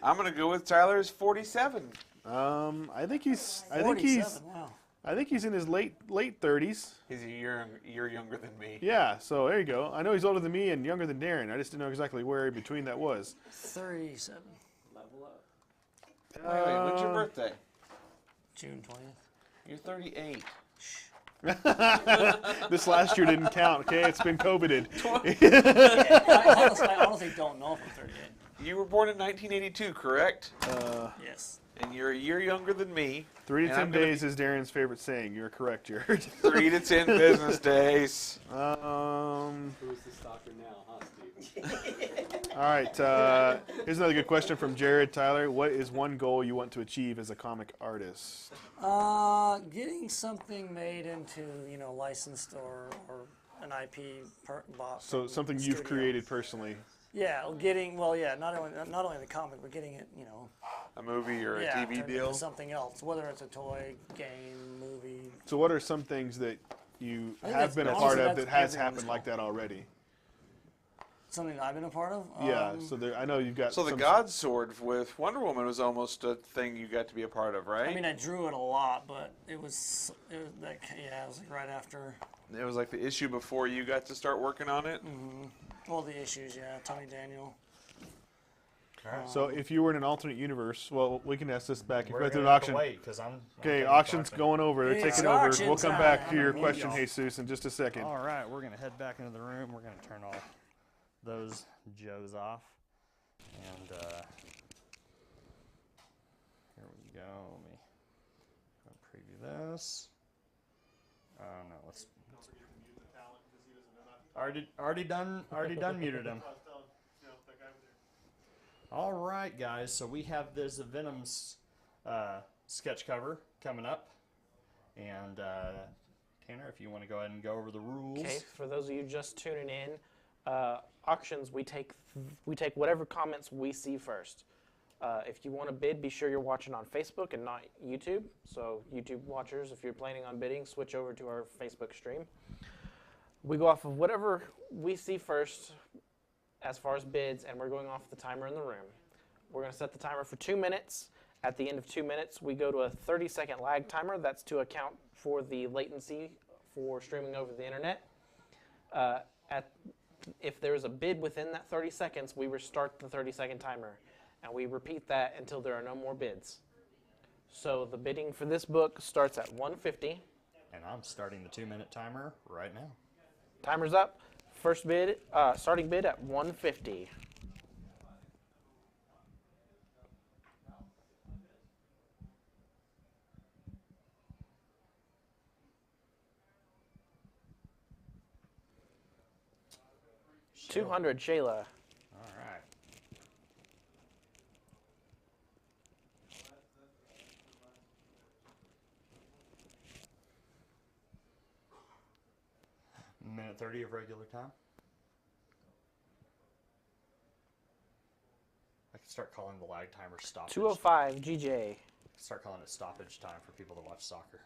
I'm gonna go with Tyler's 47. I think he's 47, wow. I think he's in his late 30s. He's a year younger than me. Yeah, so there you go. I know he's older than me and younger than Darren. I just didn't know exactly where in between that was. 37, Level up. Wait, when's your birthday? June 20th. You're 38. This last year didn't count, okay? It's been COVIDed. I honestly don't know if I'm 38. You were born in 1982, correct? Yes. And you're a year younger than me. 3 to And 10 I'm gonna days is Darren's favorite saying. You're correct, Jared. 3 to 10 business days. Who's the stalker now, huh, Steve? All right. Here's another good question from Jared. Tyler, what is one goal you want to achieve as a comic artist? Getting something made into, licensed or an IP box. So something you've created personally. Yeah, not only the comic, but getting it, A movie or a turned TV into deal. something else, whether it's a toy, game, movie. So what are some things that you I think have that's- been a honestly, part of that's that has everyone's happened like that already? Something that I've been a part of. Yeah. So I know you've got. So the some- God Sword with Wonder Woman was almost a thing you got to be a part of, right? I mean, I drew it a lot, but it was like right after. It was like the issue before you got to start working on it. All the issues, Tony Daniel. So if you were in an alternate universe, well, we can ask this back. If We're you went through gonna an have to auction. wait, 'cause I'm Okay, taking auction's auction. going over. They're It's taking over. auction We'll come back to time. your Meet question, y'all. Jesus, in just a second. All right, we're gonna head back into the room. We're gonna turn all those Joes off, and here we go. Let me preview this. Oh no, let's. Already done muted him. All right, guys. So we have this Venom's sketch cover coming up, and Tanner, if you want to go ahead and go over the rules. Okay, for those of you just tuning in, auctions we take whatever comments we see first. If you want to bid, be sure you're watching on Facebook and not YouTube. So YouTube watchers, if you're planning on bidding, switch over to our Facebook stream. We go off of whatever we see first as far as bids, and we're going off the timer in the room. We're going to set the timer for 2 minutes. At the end of 2 minutes, we go to a 30-second lag timer. That's to account for the latency for streaming over the internet. If there's a bid within that 30 seconds, we restart the 30-second timer, and we repeat that until there are no more bids. So the bidding for this book starts at $150. And I'm starting the 2-minute timer right now. Timer's up. First bid, starting bid at $150. $200, Shayla. All right. minute 30 of regular time. I can start calling the lag timer stoppage. 2:05 GJ. Start calling it stoppage time for people to watch soccer.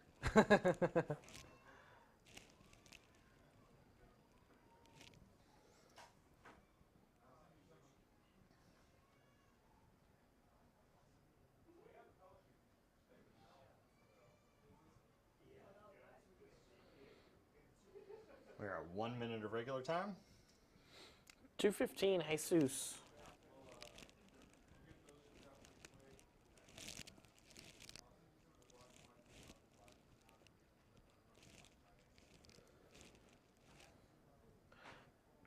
We are at 1 minute of regular time. 2:15 Jesus.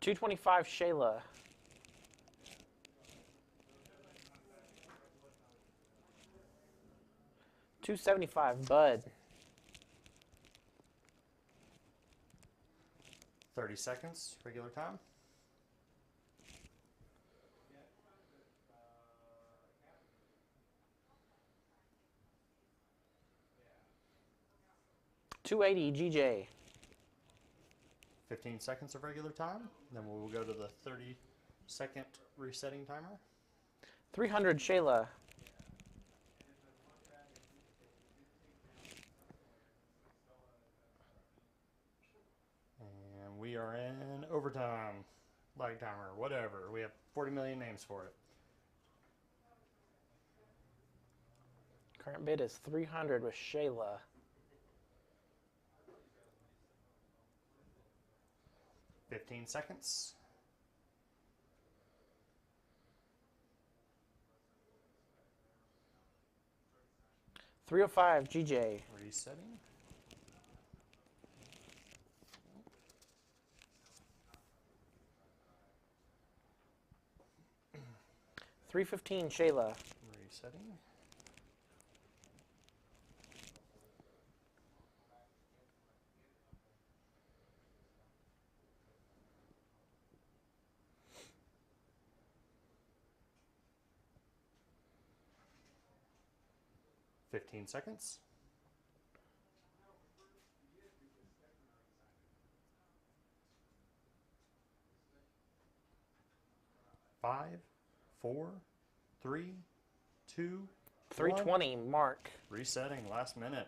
$2.25 Shayla. $2.75 Bud. 30 seconds, regular time. $2.80 GJ. 15 seconds of regular time. Then we'll go to the 30-second resetting timer. 300 Shayla. And we are in overtime, lag timer, whatever. We have 40 million names for it. Current bid is 300 with Shayla. $15 seconds. $3.05 GJ. Resetting. $3.15 Shayla. Resetting. $15 seconds. Five, four, three, two, 320 Mark. resetting last minute.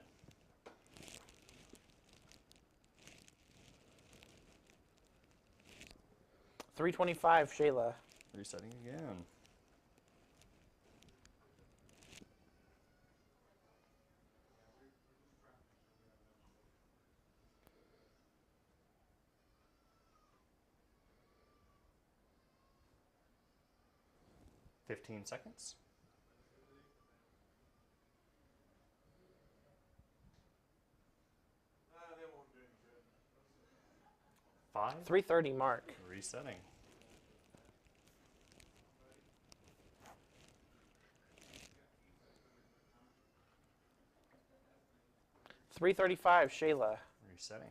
$3.25 Shayla. Resetting again. $15 seconds. They won't do any good. 5, 330 Mark. resetting. $335 Shayla. Resetting.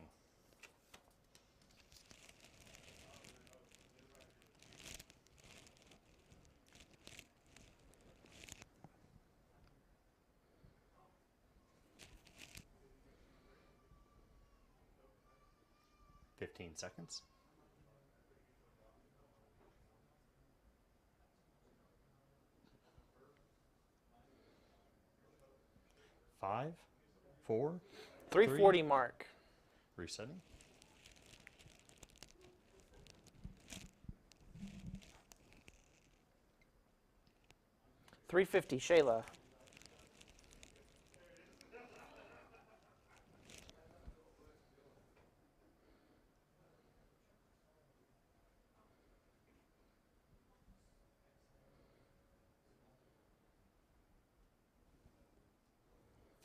$15 seconds. Five, four, 340 Mark. resetting. $350 Shayla.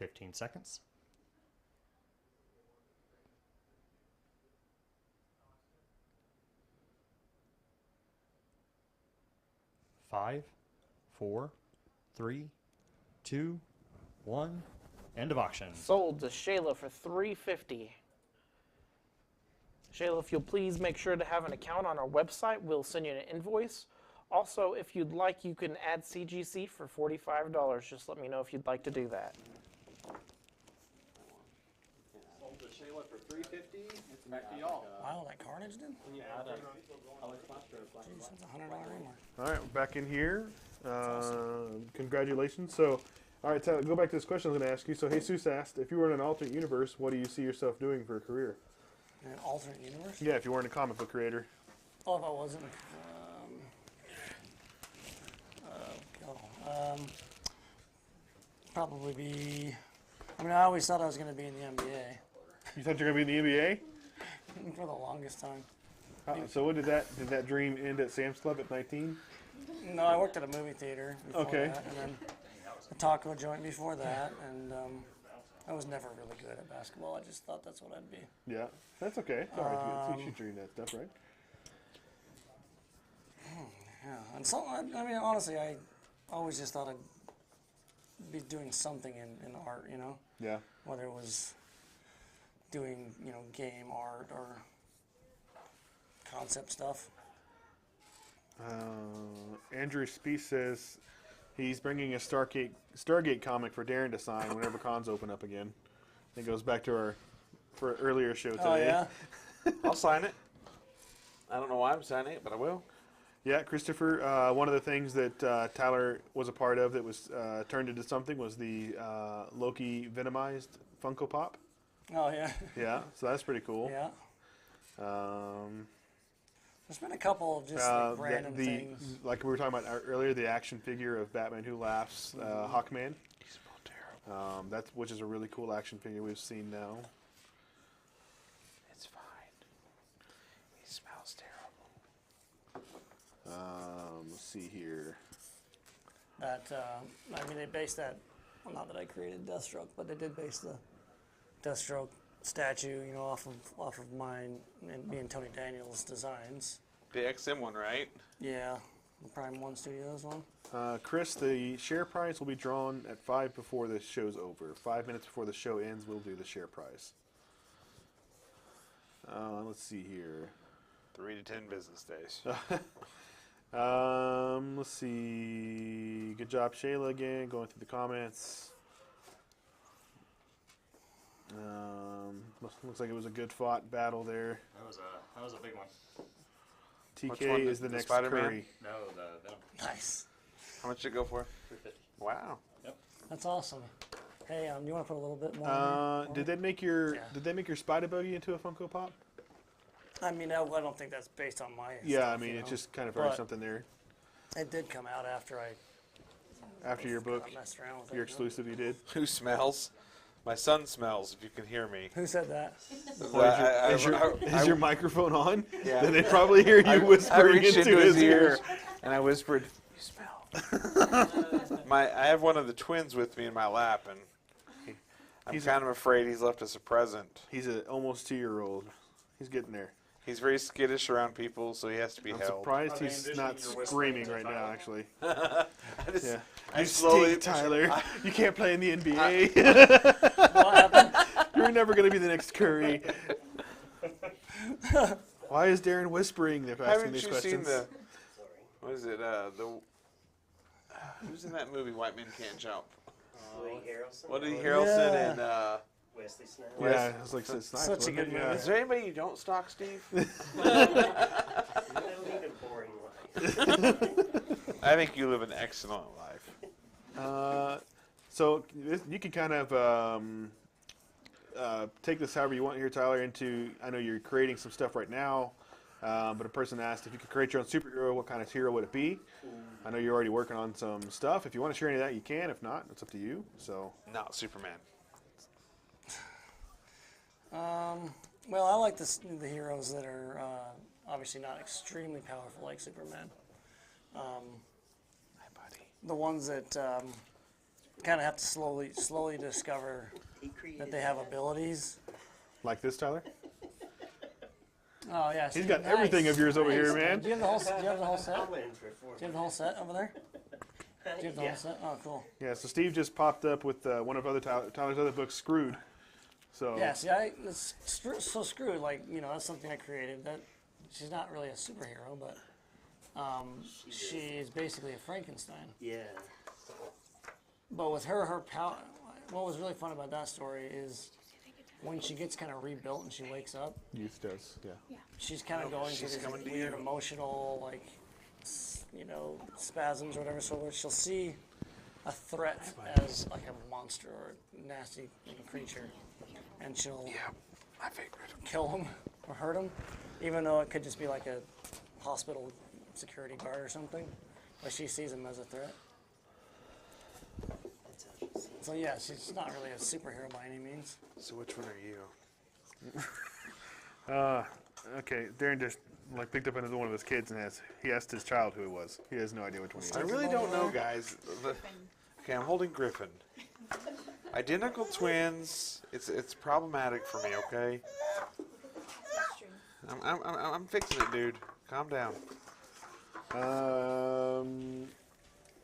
$15 seconds. Five, four, three, two, one. End of auction. Sold to Shayla for $350. Shayla, if you'll please make sure to have an account on our website, we'll send you an invoice. Also, if you'd like, you can add CGC for $45. Just let me know if you'd like to do that. Sold to Shayla what, for $350? It's Back to y'all. Wow, that Carnage did? When you add a color splash or a black and Jeez, white. that's $100 anymore. All right, we're back in here. Congratulations. So, all right, go back to this question I was going to ask you. So, Jesus asked, if you were in an alternate universe, what do you see yourself doing for a career? In an alternate universe? Yeah, if you weren't a comic book creator. Oh, if I wasn't. Probably be. I mean, I always thought I was going to be in the NBA You thought you were going to be in the NBA? for the longest time. So, what did that dream end at Sam's Club at 19? No, I worked at a movie theater before Okay. that, and then a taco joint before that, and I was never really good at basketball. I just thought that's what I'd be. Yeah, that's okay. It's all right. You should dream that stuff, right? Yeah, and so I mean, honestly, I always just thought I'd be doing something in art, you know, Yeah. whether it was doing, you know, game art or concept stuff. Andrew Spieth says he's bringing a Stargate comic for Darren to sign whenever cons open up again. It goes back to our earlier show today. Oh yeah. I'll sign it. I don't know why I'm signing it, but I will. Yeah, Christopher. One of the things that Tyler was a part of that was turned into something was the Loki Venomized Funko Pop. Oh yeah. Yeah, so that's pretty cool. Yeah. Um, There's been a couple of just like random things. like we were talking about earlier, the action figure of Batman Who Laughs, Hawkman. He smelled terrible. Which is a really cool action figure we've seen now. It's fine. He smells terrible. Let's see here. That I mean, they based that. Well, not that I created Deathstroke, but they did base the Deathstroke statue, you know, off of mine and me and Tony Daniels' designs. The XM one, right? Yeah, the Prime One Studios one. Chris, the share prize will be drawn at 5 before the show's over. 5 minutes before the show ends, we'll do the share prize. Let's see here. 3 to 10 business days. Let's see. Good job, Shayla, again, going through the comments. Looks like it was a good fought battle there. That was a big one. Which one? TK is the The next Spider-Man? Curry. No, the Venom. Nice. How much did it go for? 350. Wow. That's awesome. Hey, you want to put a little bit more? Did they make your Yeah. Spider Buggy into a Funko Pop? I mean, I don't think that's based on my. Yeah, stuff, I mean you it's know? just kind of already But something there. It did come out after After your book, I messed around with it. your exclusive you did. Who smells? My son smells, if you can hear me. Who said that? Is your microphone on? Yeah. Then they probably hear you I whispering reached into his ear. and I whispered, "You smell." I have one of the twins with me in my lap, and I'm kind of afraid he's left us a present. He's an almost 2-year-old. He's getting there. He's very skittish around people, so he has to be I'm held. surprised Are they he's envisioning not you're whispering screaming to right now. Tyler? Actually, Yeah. you I slowly, stink, Tyler. You can't play in the NBA. What happened? You're never gonna be the next Curry. Why is Darren whispering? They're asking haven't these you questions. seen the? What is it? Who's in that movie? White Men Can't Jump. Woody Harrelson. Woody Harrelson Yeah. and. Wesley Snipes. Yeah, it was like it's nice, Such a wasn't good it? movie. Yeah. Is there anybody you don't stalk, Steve? You don't need a boring life. I think you live an excellent life. So you can kind of take this however you want here, Tyler. Into I know you're creating some stuff right now, but a person asked if you could create your own superhero, what kind of hero would it be? I know you're already working on some stuff. If you want to share any of that, you can. If not, it's up to you. So Not Superman. Well, I like the heroes that are obviously not extremely powerful like Superman. Hi, buddy. The ones that kind of have to slowly discover He created that they have abilities. like this, Tyler. Oh yeah, He's got everything of yours over here, Nice. man. Do you have the whole set? Do you have the whole set? I Do went in for it for you have the whole set over there? Do you have the Yeah. whole set? Oh, cool. Yeah. So Steve just popped up with one of Tyler's other books, Screwed. So Yeah, see, it's so screwed. Like, you know, that's something I created. That she's not really a superhero, but she is basically a Frankenstein. Yeah. But with her power, what was really fun about that story is when she gets kind of rebuilt and she wakes up, Youth does, yeah. she's kind of going through she's these coming to weird you. emotional, like, spasms or whatever. So where she'll see a threat as like a monster or a nasty creature, and she'll My favorite. kill him or hurt him, even though it could just be like a hospital security guard or something. But she sees him as a threat. So yeah, she's not really a superhero by any means. So which one are you? Okay, Darren just picked up another one of his kids and he asked his child who it was. He has no idea which one he I is. really don't know, guys. Okay, I'm holding Griffin. Identical twins. It's problematic for me. Okay. That's true. I'm fixing it, dude. Calm down.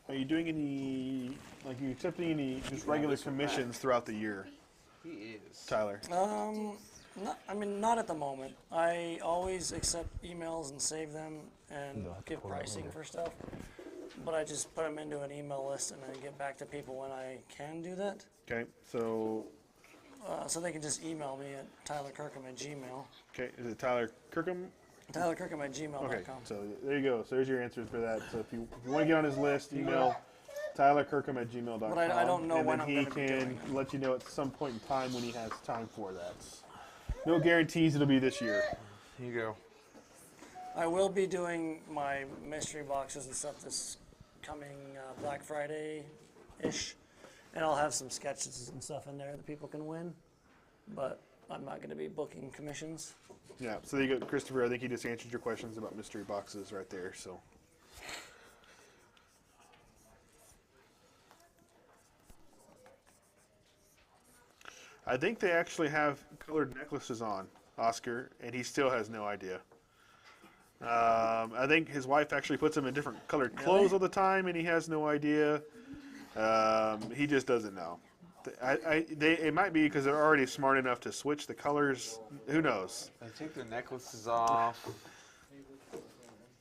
Are you doing any, are you accepting any just regular commissions throughout the year, He is. Tyler? Not at the moment. I always accept emails and save them and give pricing for stuff. But I just put them into an email list and then get back to people when I can do that. Okay, so, So they can just email me at tylerkirkham@gmail. okay, is it Tyler Kirkham? tylerkirkham@gmail.com. Okay, so there you go. So there's your answers for that. So if you want to get on his list, email tylerkirkham@gmail.com. But I don't know and when then I'm he gonna be doing can let you know at some point in time when he has time for that. No guarantees it'll be this year. Here you go. I will be doing my mystery boxes and stuff this coming Black Friday-ish. And I'll have some sketches and stuff in there that people can win. But I'm not going to be booking commissions. Yeah, so there you go, Christopher. I think he just answered your questions about mystery boxes right there. So, I think they actually have colored necklaces on Oscar, and he still has no idea. I think his wife actually puts him in different colored clothes all the time, and he has no idea. He just doesn't know. It might be because they're already smart enough to switch the colors. Who knows? They take their necklaces off.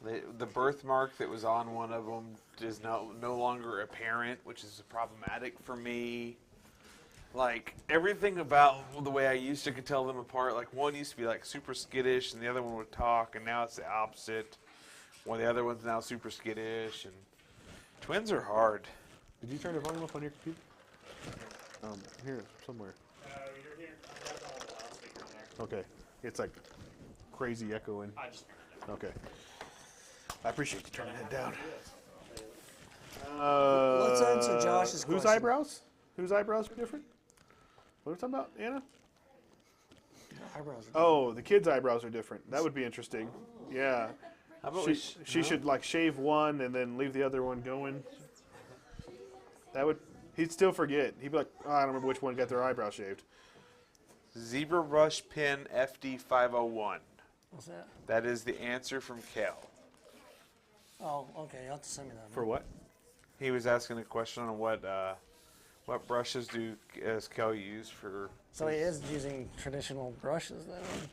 The birthmark that was on one of them is no longer apparent, which is problematic for me. Like, everything about the way I used to could tell them apart. Like, one used to be like super skittish, and the other one would talk, and now it's the opposite. One of the other one's now super skittish, and twins are hard. Did you turn the volume up on your computer? Here, somewhere. You're here. I got it on the loudspeaker in there. Okay. It's like crazy echoing. I just figured it out. Okay. I appreciate you turning that down. Let's answer Josh's Whose question. eyebrows? Whose eyebrows are different? What are we talking about, Anna? Eyebrows are Oh, the kid's eyebrows are different. That would be interesting. Yeah. How about She should like shave one and then leave the other one going. That would. He'd still forget. He'd be like, oh, I don't remember which one got their eyebrow shaved. Zebra Brush Pen FD501. What's that? That is the answer from Kel. Oh, okay. You'll have to send me that. For what? He was asking a question on what brushes does Kel use for. So he is using traditional brushes then?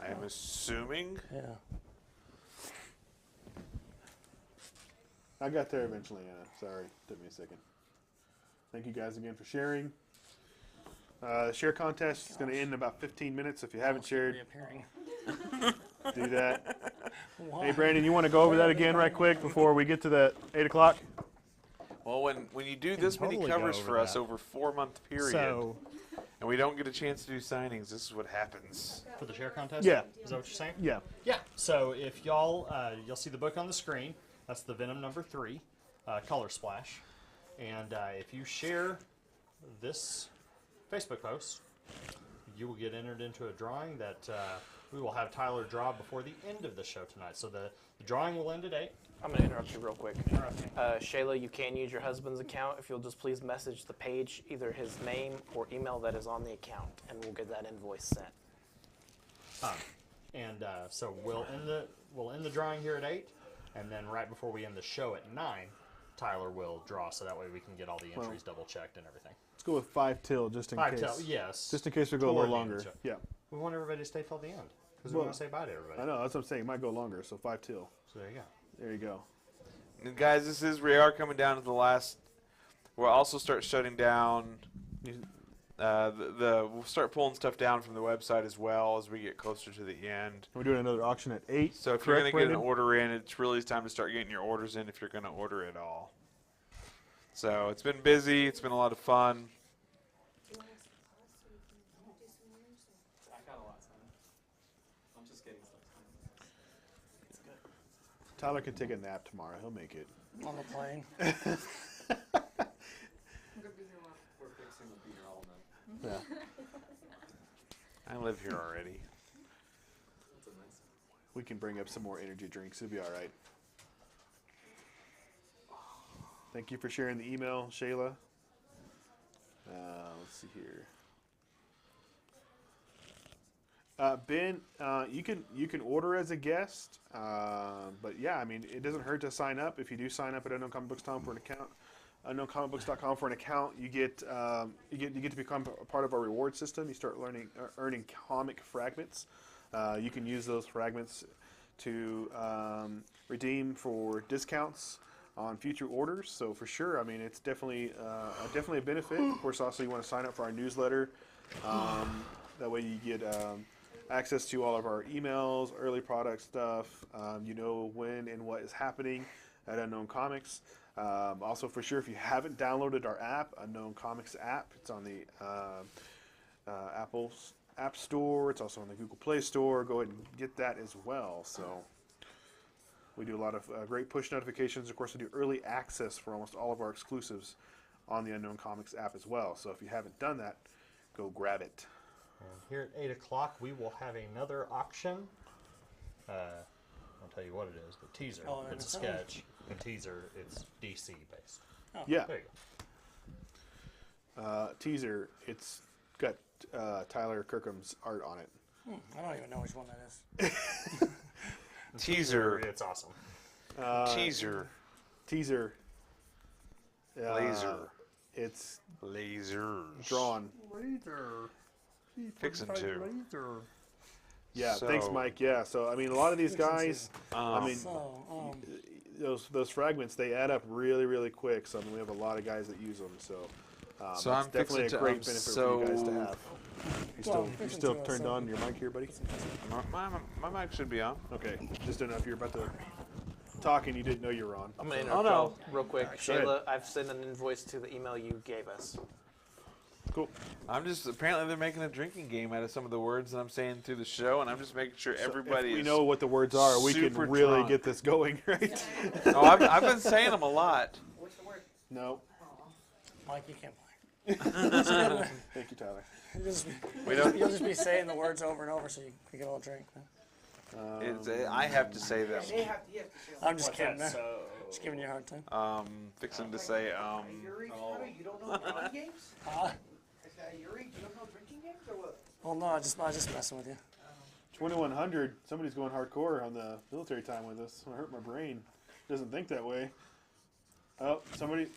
I am assuming. Yeah. I got there eventually, Anna. Sorry. Took me a second. Thank you guys again for sharing. Share contest is going to end in about 15 minutes. If you haven't shared, Reappearing. do that. Why? Hey, Brandon, you want to go over that again right quick before we get to that 8 o'clock? Well, when you do this many totally covers go for over us that. over a 4-month period, So, and we don't get a chance to do signings, this is what happens. for the share contest? Yeah. Is that what you're saying? Yeah. Yeah. So if y'all, you'll see the book on the screen. That's the Venom #3, Color Splash. And if you share this Facebook post, you will get entered into a drawing that we will have Tyler draw before the end of the show tonight. So the drawing will end at 8. I'm going to interrupt you real quick. Interrupt me. Shayla, you can use your husband's account if you'll just please message the page, either his name or email that is on the account, and we'll get that invoice sent. So we'll end the drawing here at 8, and then right before we end the show at 9, Tyler will draw, so that way we can get all the entries double checked and everything. Let's go with 5 till just in 5 case. till, yes. Just in case we go a Toward little the end longer. of the show. Yeah. We want everybody to stay till the end because we Well, want to say bye to everybody. I know. That's what I'm saying. It might go longer. So 5 till. So there you go. There you go. And guys, we are coming down to the last. We'll also start shutting down We'll start pulling stuff down from the website as well as we get closer to the end. We're doing another auction at 8. So if you're going correct, to get an Brandon? order in, it's really time to start getting your orders in if you're going to order it all. So it's been busy. It's been a lot of fun. Do you want us to pause so we can do some yours? Or? I got a lot signed. I'm just getting stuff signed. It's good. Tyler can take a nap tomorrow. He'll make it. On the plane. We're fixing to be here all night. Yeah. I live here already. That's a nice. We can bring up some more energy drinks. It'll be all right. Thank you for sharing the email, Shayla. Let's see here. Ben, you can order as a guest, but yeah, I mean, it doesn't hurt to sign up. If you do sign up at UnknownComicBooks.com for an account, UnknownComicBooks.com for an account, you get to become a part of our reward system. You start earning comic fragments. You can use those fragments to redeem for discounts on future orders. So for sure, I mean, it's definitely a benefit. Of course, also you want to sign up for our newsletter. That way you get access to all of our emails, early product stuff. You know when and what is happening at Unknown Comics. Also, for sure, if you haven't downloaded our app, Unknown Comics app, it's on the Apple's App Store. It's also on the Google Play Store. Go ahead and get that as well. So we do a lot of great push notifications. Of course, we do early access for almost all of our exclusives on the Unknown Comics app as well. So if you haven't done that, go grab it. And here at 8 o'clock, we will have another auction. I'll tell you what it is, but teaser. Oh, It's a and sketch. And teaser, it's DC based. Yeah. There you Teaser, it's got Tyler Kirkham's art on it. I don't even know which one that is. go. Teaser. It's awesome. Teaser. Teaser. Laser. It's Lasers. drawn. Fixing to. Yeah, So- thanks, Mike. Yeah, so I mean, a lot of these guys, I mean, So, those fragments, they add up really, really quick. So I mean, we have a lot of guys that use them. So, So it's I'm definitely a fixing to- great I'm benefit for you guys to so- have. You fixing still to, turned so- on your mic here, buddy? My mic should be on. Okay, just don't know if you're about to talk and you didn't know you were on. I'm gonna Oh, interrupt no. y'all real quick. Go ahead. Shayla, I've sent an invoice to the email you gave us. Cool. I'm just apparently they're making a drinking game out of some of the words that I'm saying through the show, and I'm just making sure everybody If we is. know what the words are, we can super really drunk. get this going, right? Oh, I've been saying them a lot. No. Mike, you can't play. Thank you, Tyler. You'll just be saying the words over and over so you get all drink. I have to say them. I'm just kidding. So, Just giving you a hard time. Fixing to say Yuri, you don't know drinking games? Huh? Is that Yuri? You don't know drinking games or what? Well, no, I just messing with you. 2100. Somebody's going hardcore on the military time with us. I hurt my brain. Doesn't think that way. Oh, somebody's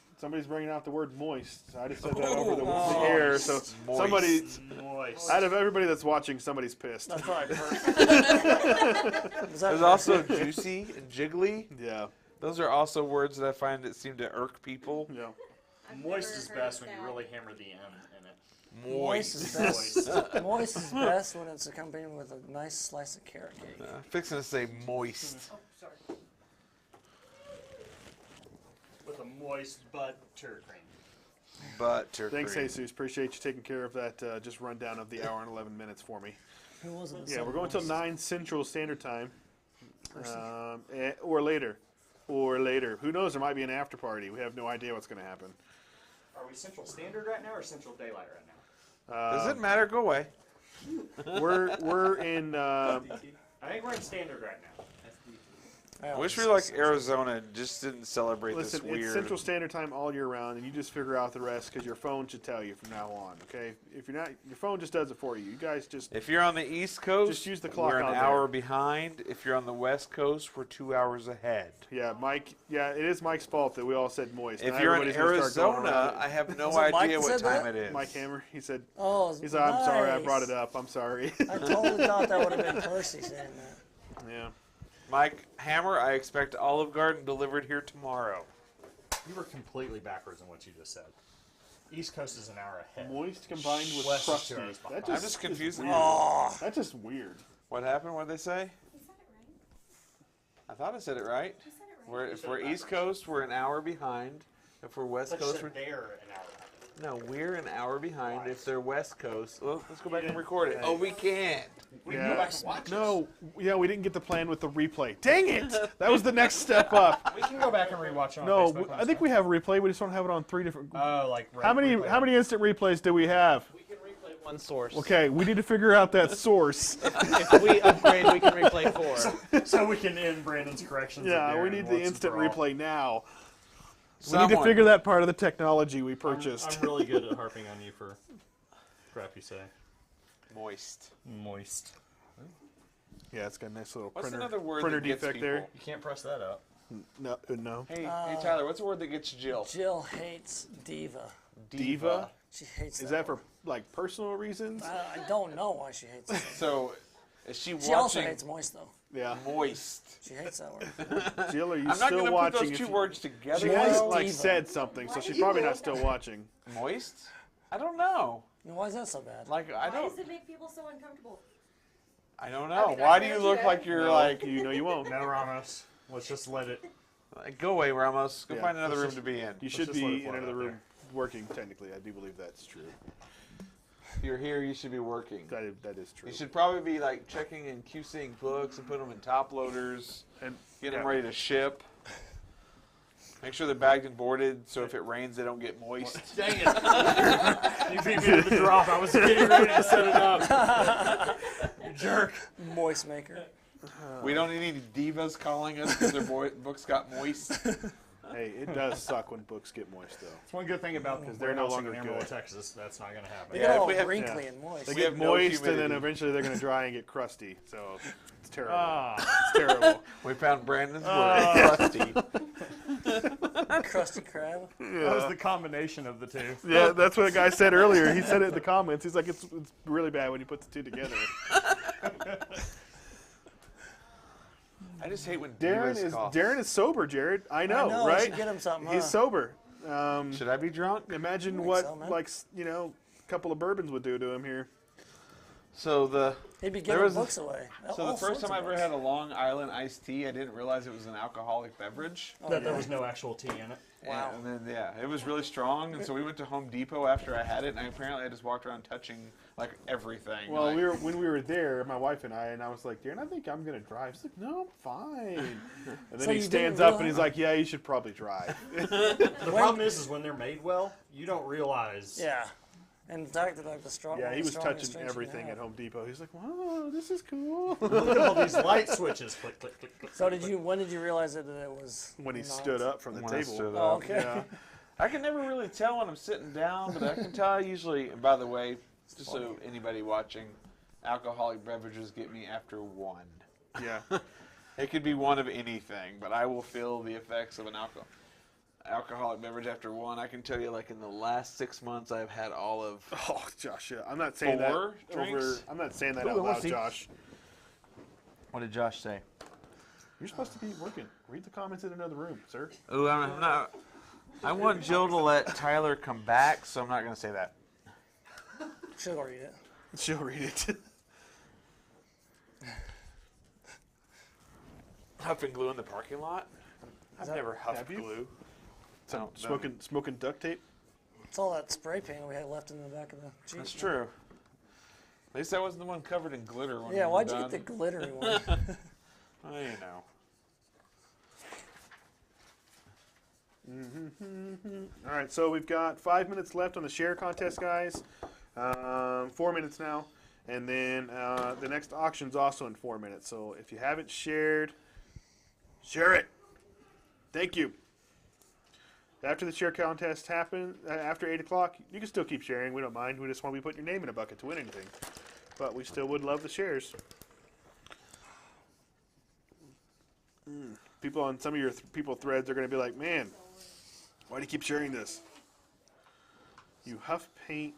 bringing out the word moist. I just said that over the air. So Moist. somebody, moist. out of everybody that's watching, somebody's pissed. That's probably perfect. There's also juicy and jiggly. Yeah. Those are also words that I find that seem to irk people. Yeah. Moist is best when you really hammer the M in it. Moist is best. Moist is best when it's accompanied with a nice slice of carrot cake. Fixing to say moist. Oh, sorry. With a moist butter cream. Butter Thanks, cream. Jesus. Appreciate you taking care of that just rundown of the hour and 11 minutes for me. Who wasn't Yeah, we're going till 9 Central Standard Time. Or later. Or later. Who knows? There might be an after party. We have no idea what's going to happen. Are we Central Standard right now or Central Daylight right now? Does it matter? Go away. We're in. I think we're in Standard right now. I wish we were like Arizona and just didn't celebrate Listen, this weird. it's Central Standard Time all year round, and you just figure out the rest because your phone should tell you from now on. Okay, if you're not, your phone just does it for you. You guys just. If you're on the East Coast, Just use the clock we're an out there. hour behind. If you're on the West Coast, we're 2 hours ahead. Yeah, Mike. Yeah, it is Mike's fault that we all said moist. If Now you're in everybody's gonna start going Arizona, around I have no Was it Mike idea that what said time that? it is. Mike Hammer. He said. Oh, He's like, I'm sorry, I nice. brought it up. I'm sorry. I totally thought that would have been Percy saying that. Yeah. Mike Hammer, I expect Olive Garden delivered here tomorrow. You were completely backwards in what you just said. East Coast is an hour ahead. Moist combined with West is crusty. 2 hours behind. That I'm just just is confused. weird. Oh, That's just weird. What happened? What did they say? He said it right. I thought I said it right. He said it right. If we're East Coast, we're an hour behind. If we're West Coast, we're there an hour ahead. no, we're an hour behind. If they're West Coast, well, let's go back and didn't- record it. Oh, we can't. We can go back and watch No, yeah, we didn't get the plan with the replay. Dang it! That was the next step up. this. We can go back and rewatch it on No, Facebook. I think we have a replay. We just don't have it on 3 different. Oh, like How many instant replays do we have? We can replay one source. Okay, we need to figure out that source. If we upgrade, we can replay 4. so we can end Brandon's corrections. Yeah, at we Darren need the once and instant for all. replay now. We Someone. need to figure that part of the technology we purchased. I'm really good at harping on you for crap you say. Moist. Moist. Yeah, it's got a nice little What's printer, another word printer that gets defect people? there. You can't press that up. No, no. Hey, Tyler, what's a word that gets Jill? Jill hates diva. Diva? She hates Is that that for word. like personal reasons? I don't know why she hates it. So, is she She also watching hates moist, though. Yeah. moist? She hates that word. Jill, are you I'm not still going to put watching? those If two you- words together. She has though. like Diva. said something, so she's probably not still watching. Moist? I don't know. Why is that so bad? Like I Why don't. does it make people so uncomfortable? I don't know. mean, Why I do you can't look do like that. you're No, like? you know you won't. No, Ramos. Let's just let it. Go away, Ramos. Go Yeah, find another let's room to be in. You should just let be it in float another out room working. Technically, I do believe that's true. If you're here, you should be working. That is true. You should probably be like checking and QCing books and putting them in top loaders, And getting them yeah. ready to ship. Make sure they're bagged and boarded, so if it rains, they don't get moist. Dang it! You beat me to the drop. I was getting ready to set it up. You jerk. Moist maker. We don't need any divas calling us because their books got moist. Hey, it does suck when books get moist, though. It's one good thing about Because they're no warehousing longer in Amarillo, good. Texas. That's not going to happen. They Yeah, get if all we have- wrinkly and moist. They We get have no moist, and then humidity. eventually they're going to dry and get crusty. So it's terrible. Ah. It's terrible. We found Brandon's word, crusty. Crusty crab. That was the combination of the two. Yeah, that's what a guy said earlier. He said it in the comments. He's like, it's really bad when you put the two together. I just hate when Darren divas cough. is sober, Jared. I know, I right? should get him something. He's huh? sober. Should I be drunk? Imagine think what, so, man. like, a couple of bourbons would do to him here. So the He'd be There giving was a- books away. so the first time I ever had a Long Island iced tea, I didn't realize it was an alcoholic beverage. That there was no actual tea in it. Wow. And then it was really strong, and so we went to Home Depot after I had it, and apparently I just walked around touching like everything. Well, like, when we were there, my wife and I was like, Darren, I think I'm gonna drive. He's like, no, I'm fine. And then So he you stands didn't up and he's like, yeah, you should probably drive. The problem is when they're made well, you don't realize. Yeah. In fact, they're like the strong. Yeah, he the was strongest touching drinks you can everything have. at Home Depot. He's like, wow, this is cool. Look at all these light switches. Click, click, click, click. So when did you realize that it was? When he not- stood up from the when I table. stood Oh, up. okay. Yeah. I can never really tell when I'm sitting down, but I can tell usually. And by the way, just so anybody watching, alcoholic beverages get me after one. Yeah. It could be one of anything, but I will feel the effects of an alcoholic beverage after one. I can tell you, like in the last 6 months, I've had all of. Oh, Josh, yeah. I'm not saying 4 that drinks? I'm not saying that Ooh, out we'll loud, see. Josh. What did Josh say? You're supposed to be working. Read the comments in another room, sir. Oh, I'm not. I want Jill to let Tyler come back, so I'm not going to say that. She'll read it. She'll read it. Huffing glue in the parking lot? I've never huffed have you? glue. Some No, smoking duct tape. It's all that spray paint we had left in the back of the Jeep. That's true. At least I wasn't the one covered in glitter when Yeah, we were why'd you done. get the glittery one? Oh, you know. All right, so we've got 5 minutes left on the share contest, guys. 4 minutes now. And then the next auction's also in 4 minutes. So if you haven't shared, share it. Thank you. After the share contest happens, after 8 o'clock, you can still keep sharing. We don't mind. We just want to be putting your name in a bucket to win anything. But we still would love the shares. People on some of your people threads are going to be like, man, why do you keep sharing this? You huff paint,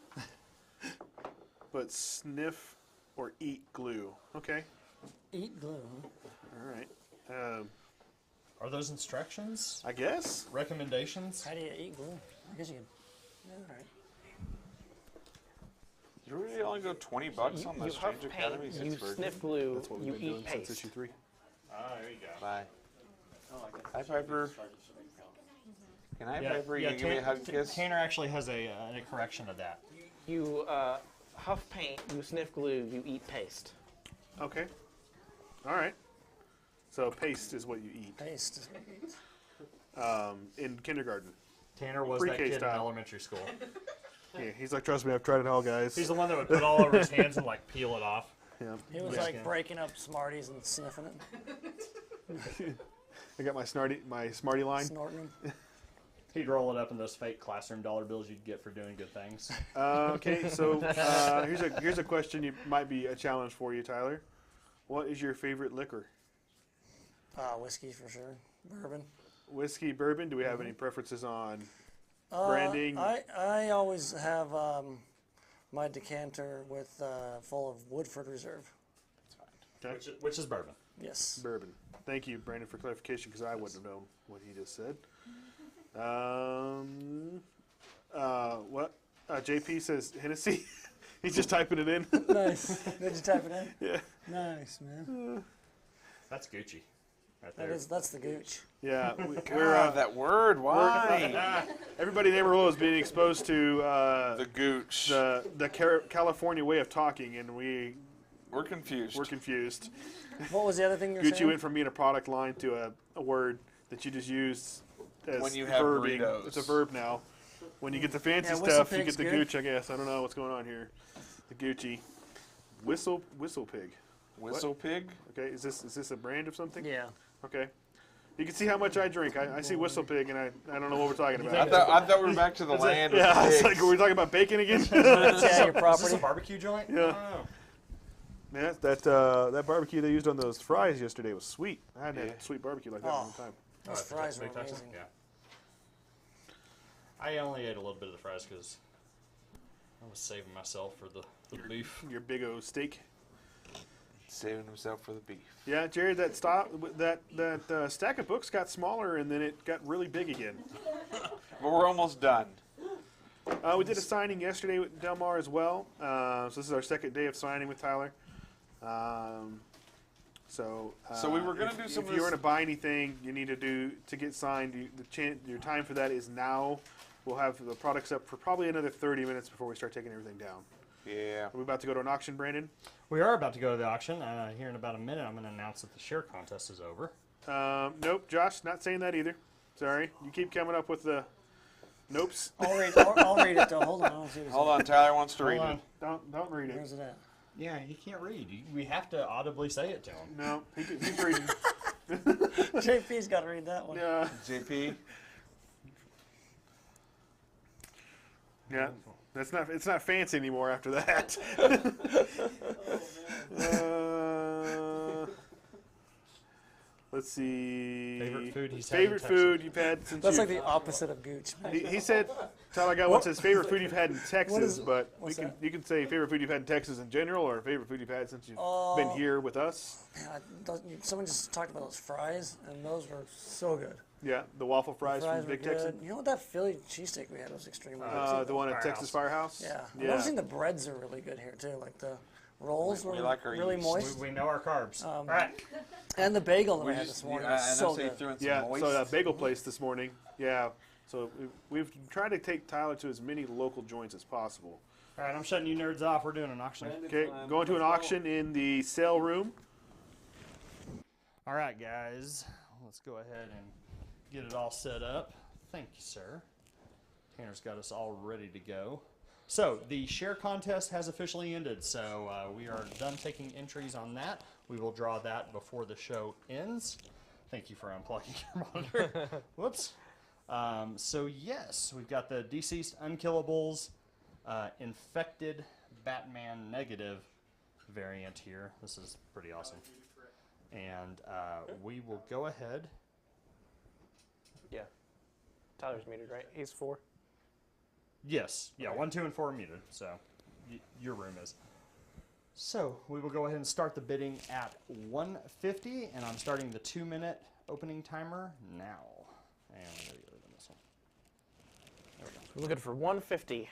but sniff or eat glue. Okay. Eat glue. All right. Are those instructions? I guess. Recommendations? How do you eat glue? I guess you can. Yeah, all right. only go $20 on the You Strange huff Academy paint, you 6th version? sniff glue, That's what we've you been eat doing since paste. issue 3. Ah, there you go. Bye. Oh, I guess Hi, Piper. Can I, Piper? You give me a hug and kiss? Tanner actually has a correction of that. You huff paint, you sniff glue, you eat paste. Okay. All right. So paste is what you eat Paste. in kindergarten. Tanner was Pre-K that kid in style. elementary school. Yeah, he's like, trust me, I've tried it all, guys. He's the one that would put all over his hands and like peel it off. Yeah. He was Yeah. like breaking up Smarties and sniffing it, I got my Smarty line. snorting them. He'd roll it up in those fake classroom dollar bills you'd get for doing good things. Okay, so here's a question. You might be a challenge for you, Tyler. What is your favorite liquor? Whiskey for sure. Bourbon. Whiskey, bourbon. Do we have any preferences on branding? I always have my decanter with full of Woodford Reserve. Okay. Which is bourbon. Yes. Bourbon. Thank you, Brandon, for clarification, because I wouldn't have known what he just said. What? JP says Hennessy. He's just typing it in. Nice. Did you type it in? Yeah. Nice, man. That's Gucci. Right That there. that's the gooch. Yeah. God, that word. Why? Everybody in Amarillo is being exposed to The gooch. the California way of talking, and we're confused. confused. What was the other thing you were Gucci saying? went from being a product line to a word that you just use as When you have verbing. burritos. It's a verb now. When you get the fancy Yeah, stuff, you Whistlepig's get the good. gooch, I guess. I don't know what's going on here. The Gucci. Whistle pig. Whistle pig? Okay, is this a brand of something? Yeah. Okay. You can see how much I drink. I see whistle pig, and I don't know what we're talking I about. thought we were back to the land with Yeah, the it's pigs. like, are we talking about bacon again? Yeah, your Is this property. a barbecue joint? Yeah. I don't know. Yeah, that barbecue they used on those fries yesterday was sweet. I hadn't Yeah. had sweet barbecue like that in a long Oh. time. Those it's a fries were big Texan? amazing. Yeah. I only ate a little bit of the fries because I was saving myself for the beef. Your big O steak. Saving himself for the beef. Yeah, Jared, that stack of books got smaller and then it got really big again. But we're almost done. We did a signing yesterday with Del Mar as well. So this is our second day of signing with Tyler. So we were gonna do some If of you were this- to buy anything, you need to get signed. Your time for that is now. We'll have the products up for probably another 30 minutes before we start taking everything down. Yeah. Are we about to go to an auction, Brandon? We are about to go to the auction. Here in about a minute, I'm going to announce that the share contest is over. Nope, Josh, not saying that either. Sorry, you keep coming up with the nopes. I'll read it though. Hold on. I'll see what it Hold on, Tyler wants to read Hold it. on. Don't read says. it. Where's it at? Yeah, he can't read. We have to audibly say it to him. No, he's reading. JP's got to read that one. Yeah, JP? yeah. It's not fancy anymore after that. Let's see. Favorite food he's had in Favorite Texas. food you've had since That's you. like the opposite of gooch. He said, Tyler got what's his favorite food you've had in Texas, is- but what's that? you can say favorite food you've had in Texas in general, or favorite food you've had since you've been here with us. Man, someone just talked about those fries, and those were so good. Yeah, the waffle fries, Fries from were Big good. Texan. You know what? That Philly cheesesteak we had was extremely good. The one at Texas Firehouse. Yeah. I've Yeah. noticing the breads are really good here too. Like the rolls We were like our really yeast. moist, We know our carbs. All right. and the bagel that We I had just- this morning I was know so they good. threw in some Yeah, moist. so that bagel place this morning. Yeah, so we've tried to take Tyler to as many local joints as possible. All right, I'm shutting you nerds off. We're doing an auction. Okay, going to an auction in the sale room. All right, guys. Let's go ahead and get it all set up. Thank you, sir. Tanner's got us all ready to go. So the share contest has officially ended. So we are done taking entries on that. We will draw that before the show ends. Thank you for unplugging your monitor. Whoops. So yes, we've got the deceased unkillables, infected Batman negative variant here. This is pretty awesome. And we will go ahead. Yeah. Tyler's muted, right? He's 4. Yes. Yeah, 1, 2, and 4 are muted. So your room is. So we will go ahead and start the bidding at 150, and I'm starting the 2-minute opening timer now. And I'm going to go to this one. There we go. We're looking for 150.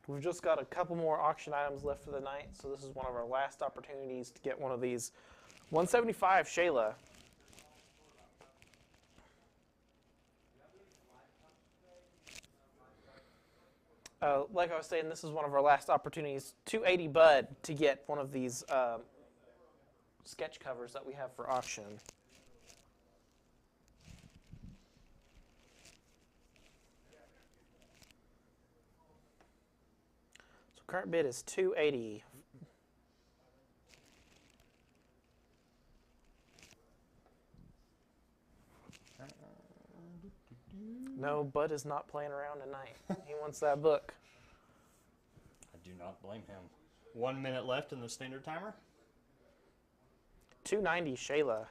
We've just got a couple more auction items left for the night, so this is one of our last opportunities to get one of these. 175 Shayla. Like I was saying, this is one of our last opportunities. 280 Bud to get one of these sketch covers that we have for auction. So current bid is 280. No, Bud is not playing around tonight. He wants that book. I do not blame him. 1 minute left in the standard timer. 290 Shayla.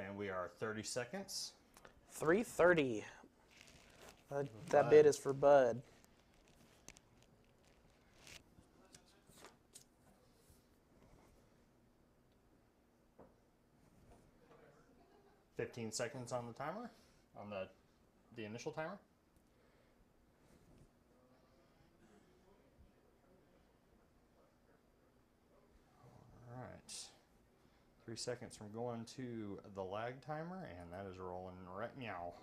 And we are 30 seconds. 330. That bid is for Bud. $15 seconds on the timer, on the initial timer. All right. 3 seconds from going to the lag timer, and that is rolling right now.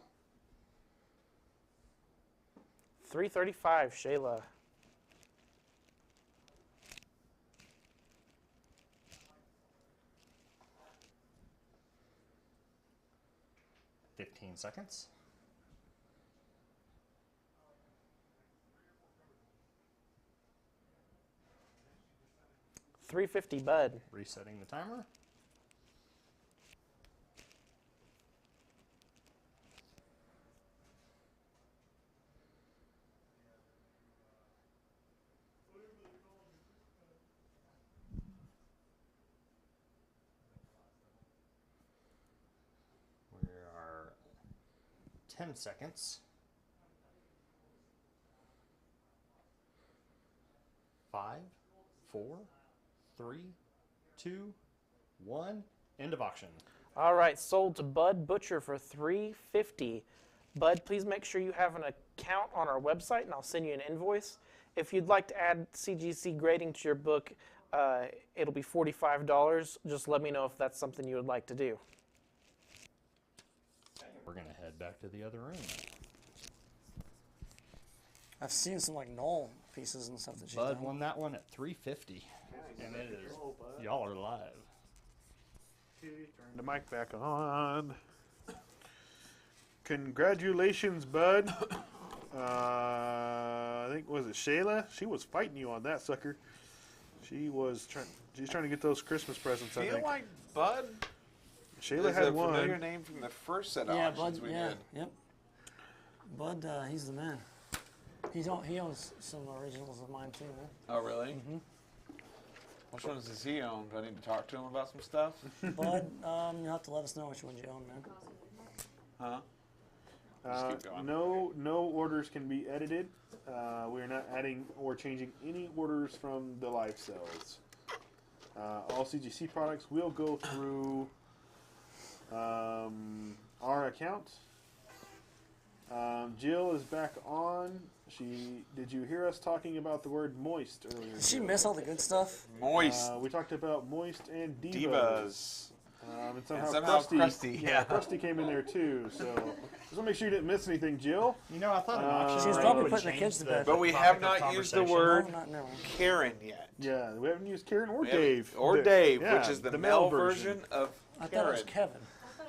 335 Shayla. $15 seconds. 350 Bud. Resetting the timer. We are 10 seconds. 5, 4, 3, 2, 1. End of auction. All right, sold to Bud Butcher for $350. Bud, please make sure you have an account on our website, and I'll send you an invoice. If you'd like to add CGC grading to your book, it'll be $45. Just let me know if that's something you would like to do. We're going to head back to the other room. I've seen some like Knoll pieces and stuff that she's Bud done. won that one at $350. And it is, y'all are live. Turn the mic back on. Congratulations, Bud. I think, was it Shayla? She was fighting you on that sucker. She's trying to get those Christmas presents, I feel think. like Bud Shayla is had a familiar one. name from the first set of Yeah, auctions Bud. we Yeah, did. yep. Bud, he owns some originals of mine too. Oh, really? Mm-hmm. Which ones does he own? Do I need to talk to him about some stuff? Bud, you'll have to let us know which ones you own, man. Huh? Just keep going. No orders can be edited. We are not adding or changing any orders from the live sales. All CGC products will go through our account. Jill is back on. Did you hear us talking about the word moist earlier? Did she Jill? miss all the good stuff? Moist. We talked about moist and divas. Divas. And somehow, somehow Krusty, Krusty, yeah. Krusty came in there too. So just want to make sure you didn't miss anything, Jill. You know, I thought an auction She's rate probably would putting the change kids to bed. But we topic have of not used the conversation. word No, never. Karen yet. Yeah, we haven't used Karen or We haven't- Dave. Or The- Dave, yeah, which is the male version of I thought it was Karen. Kevin.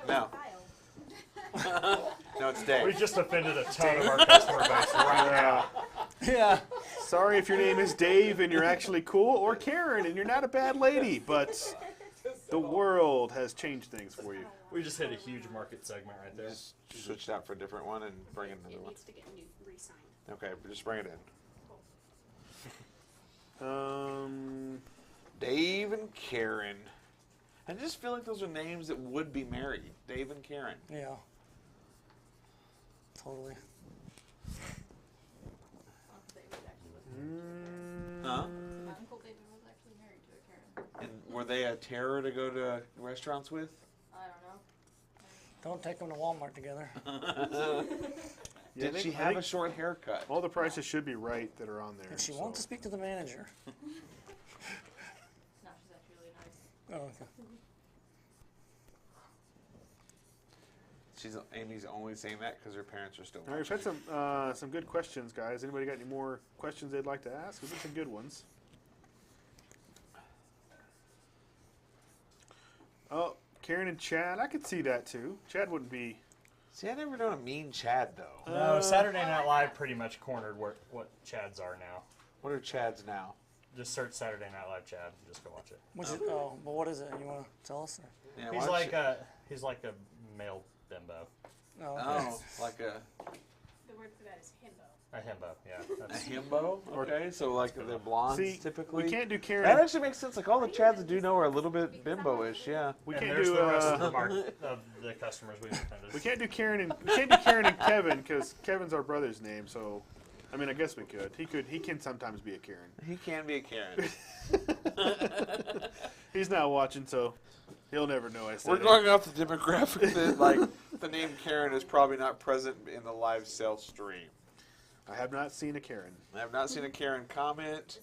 No. No, it's Dave. We just offended a ton of our customer base right now. Yeah. Sorry if your name is Dave and you're actually cool, or Karen and you're not a bad lady, but the world has changed things for you. We just hit a huge market segment right there. Just switch it out for a different one and bring in another It one. needs to get re-signed. Okay, just bring it in. Um, Dave and Karen. I just feel like those are names that would be married. Dave and Karen. Yeah. Totally. Uncle David actually was Huh? My Uncle David was actually married to a Karen. And were they a terror to go to restaurants with? I don't know. Don't take them to Walmart together. Yeah, I Did think- she I have think a short haircut? All the prices should be right that are on there. Did she so. want to speak to the manager? No, she's actually really nice. Oh, okay. Amy's only saying that because her parents are still All right, we've watching. had some good questions, guys. Anybody got any more questions they'd like to ask? We've got some good ones. Oh, Karen and Chad, I could see that too. Chad wouldn't be. See, I never known a mean Chad though. No, Saturday Night Live pretty much cornered what Chads are now. What are Chads now? Just search Saturday Night Live Chad and just go watch it. Which is, oh, but what is it? You want to tell us? Or? Yeah, He's why like don't a male bimbo. Oh, you- okay. Oh, like a The word for that is himbo. A himbo, yeah. a That's, himbo? Okay, so like they're blondes See, typically. we can't do That Karen. actually makes sense. Like all the Chads I do know are a little bit bimbo-ish. Yeah. We and can't there's do. the rest of the customers we've offended. We can't do Karen and Kevin because Kevin's our brother's name. So, I mean, I guess we could. He can sometimes be a Karen. He can be a Karen. He's not watching, so he'll never know I said We're it. going off the demographic that like the name Karen is probably not present in the live sale stream. I have not seen a Karen. I have not seen a Karen comment.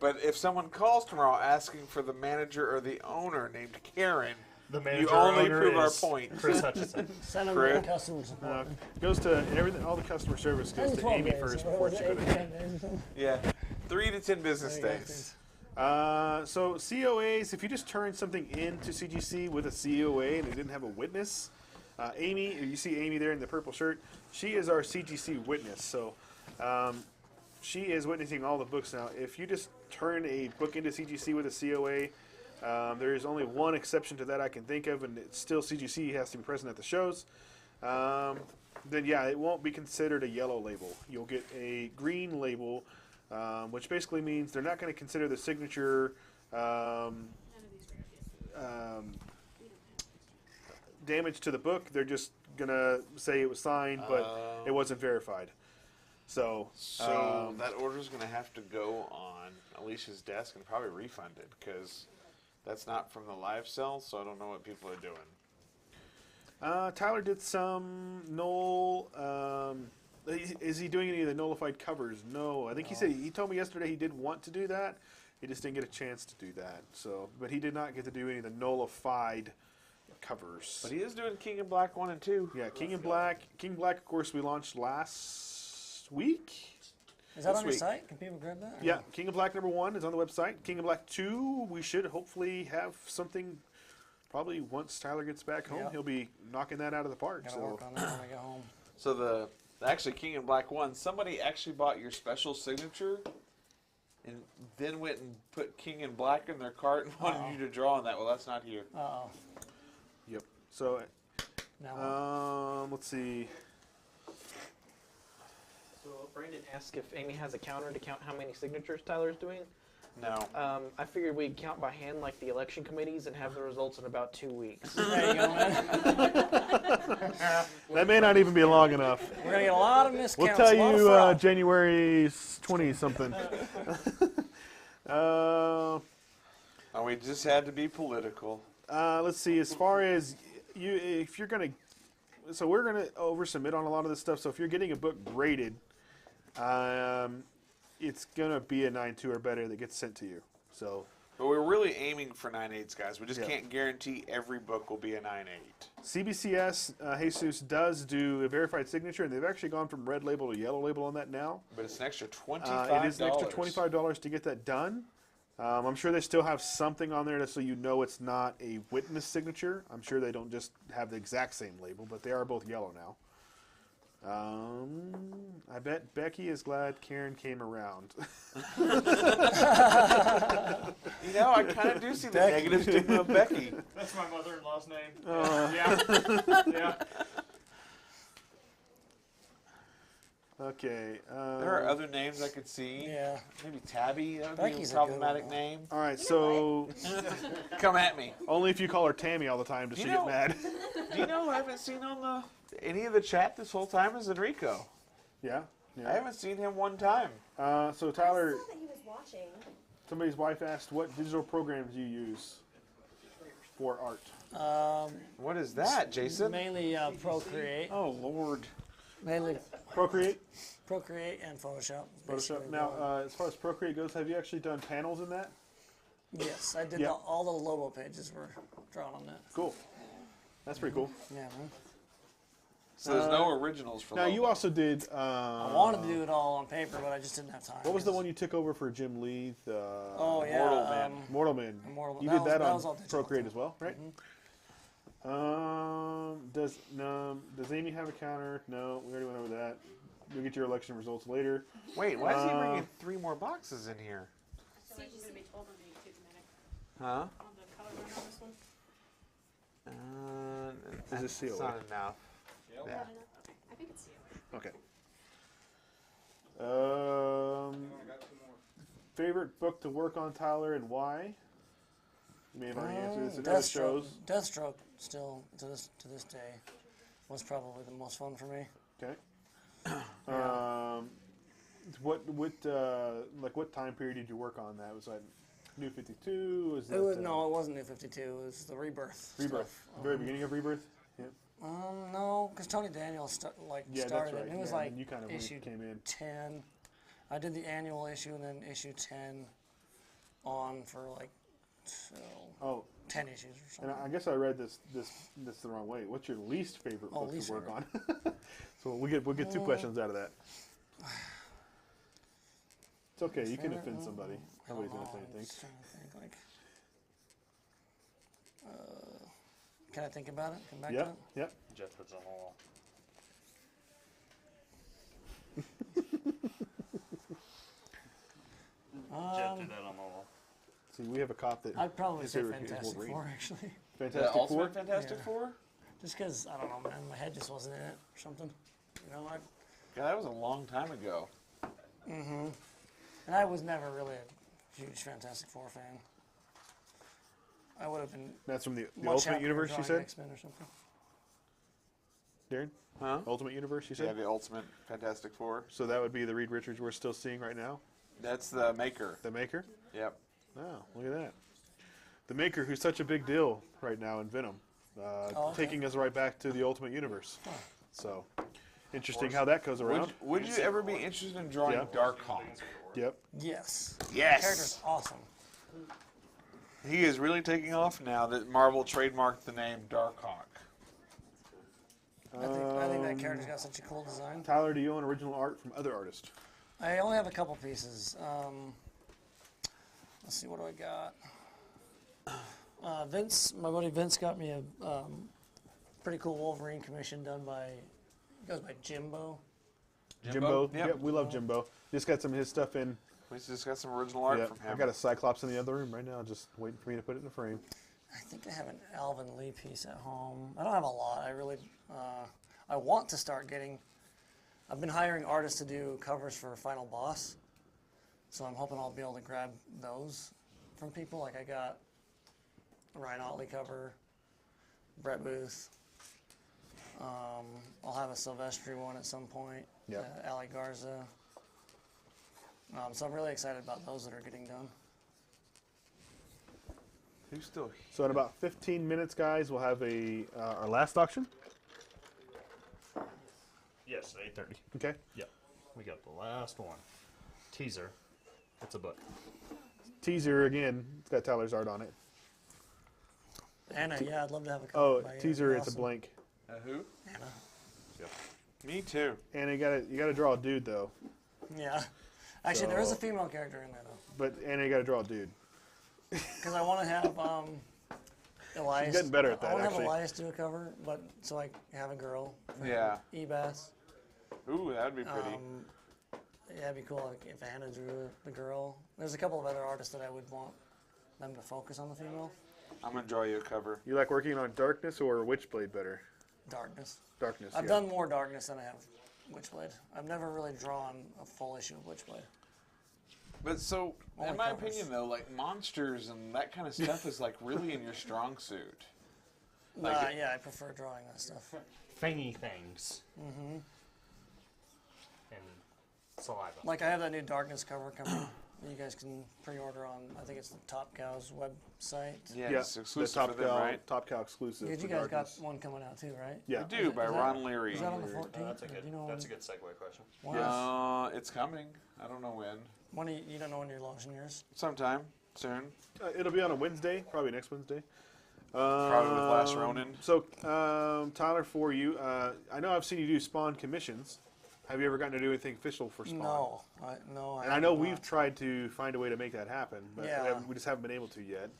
But if someone calls tomorrow asking for the manager or the owner named Karen, The you manager only owner prove our is point. Chris Hutchison. Send them Fred? to customer support. Goes to everything. All the customer service goes to Amy first before she goes to me. Yeah, 3 to 10 business There you go, days. So COAs, if you just turn something into CGC with a COA and it didn't have a witness, Amy, you see Amy there in the purple shirt, she is our CGC witness. So she is witnessing all the books now. If you just turn a book into CGC with a COA, there is only one exception to that I can think of, and it's still CGC has to be present at the shows. Then yeah, it won't be considered a yellow label. You'll get a green label, which basically means they're not going to consider the signature damage to the book. They're just going to say it was signed, but it wasn't verified. So That order's going to have to go on Alicia's desk and probably refunded because that's not from the live sale, so I don't know what people are doing. Tyler did some null. Is he doing any of the nullified covers? No, I think he told me yesterday he did want to do that. He just didn't get a chance to do that. So, but he did not get to do any of the nullified covers. But he is doing King and Black 1 and 2. Yeah, King and Black. King Black, of course, we launched last week. Is that This on your week. site? Can people grab that? or Yeah, no? King of Black #1 is on the website. King of Black 2, we should hopefully have something. Probably once Tyler gets back home, Yeah. he'll be knocking that out of the park. Gotta So work on that when I get home. So actually King and Black 1, somebody actually bought your special signature and then went and put King and Black in their cart and wanted you to draw on that. Well, that's not here. Uh-oh. yep. So Now let's see. So Brandon asked if Amy has a counter to count how many signatures Tyler's doing. No. I figured we'd count by hand like the election committees and have the results in about 2 weeks. there you go, man. That may not even be long enough. We're gonna get a lot of miscounts. We'll tell a lot of you fraud. January 20 something. Oh, we just had to be political. Let's see. As far as you, if you're gonna, so we're gonna oversubmit on a lot of this stuff. So if you're getting a book graded, it's gonna be a 9.2 or better that gets sent to you. So But we're really aiming for 9.8s, guys. We just Yeah. can't guarantee every book will be a 9.8. CBCS Jesus does do a verified signature, and they've actually gone from red label to yellow label on that now. But it's an extra $25. It is an extra $25 to get that done. I'm sure they still have something on there so you know it's not a witness signature. I'm sure they don't just have the exact same label, but they are both yellow now. I bet Becky is glad Karen came around. You know, I kind of do see the negative stigma of Becky. That's my mother-in-law's name. Uh. Yeah. Yeah. Okay. There are other names I could see. Yeah. Maybe Tabby. That would be Becky's a a good problematic one. name. All right. So Come at me. only if you call her Tammy all the time does You she know- get mad. Do you know who I haven't seen on any of the chat this whole time is Enrico. Yeah. I Yeah. haven't seen him one time. So Tyler, I saw that he was watching. somebody's wife asked what digital programs you use for art. What is that, Jason? Mainly Procreate. Oh Lord. Mainly Procreate. Procreate and Photoshop. Photoshop. basically. Now, as far as Procreate goes, have you actually done panels in that? Yes, I did. Yeah. All the logo pages were drawn on that. Cool. That's pretty cool. Yeah, man. So there's no originals for Now, you logo. also did. I wanted to do it all on paper, but I just didn't have time. What was the 'cause- one you took over for Jim Lee? The Oh yeah, Mortal Man. Mortal Man. Mortal- You that did was- that, that was all on digital, Procreate too. as well, right? Does Amy have a counter? No, we already went over that. You'll get your election results later. Wait, why is he bringing 3 more boxes in here? So I'm gonna be told or do you take a minute Huh? on the color run on this one? Is this That's COA? not enough. Yeah. Okay, I think it's COA. Okay. Favorite book to work on, Tyler, and why? You may have already answered this in other shows. Deathstroke still to this day was probably the most fun for me. Okay. What time period did you work on that? Was that New 52? Was that, No, it wasn't New 52. It was the Rebirth. Rebirth? stuff. The very beginning of Rebirth. Yeah. No, because Tony Daniels Yeah, started that's right. it. It was Yeah, like and you kind of when issue it came in. 10. I did the annual issue and then issue 10 on for like Oh, 10 issues or and something. I guess I read this the wrong way. What's your least favorite book least to work favorite. on? So we'll get 2 questions out of that. It's okay. You can offend somebody. Nobody's gonna say I'm anything. just trying to think, can I think about it? Come back to Yep. it? Yep. Jeff puts on the wall. Jeff did that on the wall. See, we have a cop that. I'd probably his say favorite is Fantastic Wolverine. Four, actually. The Fantastic Four. Ultimate Fantastic Yeah. Four? Just because, I don't know, man, my head just wasn't in it or something. You know, God, that was a long time ago. and I was never really a huge Fantastic Four fan. I would have been That's from the much Ultimate happier Universe. You drawing said, X-Men or something. Darren. Huh? Ultimate Universe. You said. Yeah, the Ultimate Fantastic Four. So that would be the Reed Richards we're still seeing right now. That's the maker. The Maker. Yep. Oh, look at that. The Maker, who's such a big deal right now in Venom, okay. taking us right back to the Ultimate Universe. So, interesting how that goes around. Would you ever be interested in drawing Yeah. Darkhawk? Yep. Yes. Yes. The character's awesome. He is really taking off now that Marvel trademarked the name Darkhawk. I think that character's got such a cool design. Tyler, do you own original art from other artists? I only have a couple pieces. Let's see, what do I got? Vince, my buddy Vince got me a pretty cool Wolverine commission done by, he goes by Jimbo. Jimbo. Yep. We love Jimbo. Just got some of his stuff in. We just got some original art Yeah, from him. I got a Cyclops in the other room right now, just waiting for me to put it in a frame. I think I have an Alvin Lee piece at home. I don't have a lot. I really, I want to start getting, I've been hiring artists to do covers for Final Boss. So I'm hoping I'll be able to grab those from people. Like I got a Ryan Otley cover, Brett Booth. I'll have a Silvestri one at some point. Yep. Ali Garza. So I'm really excited about those that are getting done. Who's still here? So in about 15 minutes, guys, we'll have our last auction. Yes, 8:30. Okay. Yep. We got the last one. Teaser. It's a book. Teaser again. It's got Tyler's art on it. Anna, yeah, I'd love to have a cover. Oh, by Anna. teaser. It's a Awesome. blank. Who? Anna. Me too. And you gotta draw a dude though. Yeah. Actually, there is a So- female character in there though. But you gotta draw a dude. Because I want to have Elias. She's getting better at that, I want to have actually. Elias do a cover, but so I have a girl. Yeah. Ebass. Ooh, that'd be pretty. Yeah, it'd be cool like, if Anna drew the girl. There's a couple of other artists that I would want them to focus on the female. I'm gonna draw you a cover. You like working on Darkness or Witchblade better? Darkness. Darkness. I've yeah. done more darkness than I have Witchblade. I've never really drawn a full issue of Witchblade. But so, Only in my covers. opinion, though, like monsters and that kind of stuff is like really in your strong suit. Like Yeah, I prefer drawing that stuff. Fangy things. Mm-hmm. And saliva. Like I have that new Darkness cover coming. That you guys can pre-order on. I think it's the Top Cow's website. Yeah, Yeah, it's the exclusive Top for them, Cow, right? Top Cow exclusive. Because you for guys Darkness. got one coming out too, right? Yeah. We do by Is that- Ron Leary. Is that on the 14th? That's a Or good. do you know That's a when- good segue question. when is- It's coming. I don't know when. When you don't know when you're launching yours? Sometime soon. It'll be on a Wednesday, probably next Wednesday. Probably with Last Ronin. So, Tyler, for you, I know I've seen you do Spawn commissions. Have you ever gotten to do anything official for Spawn? No, no. And I know have we've not. tried to find a way to make that happen, but Yeah. we just haven't been able to yet.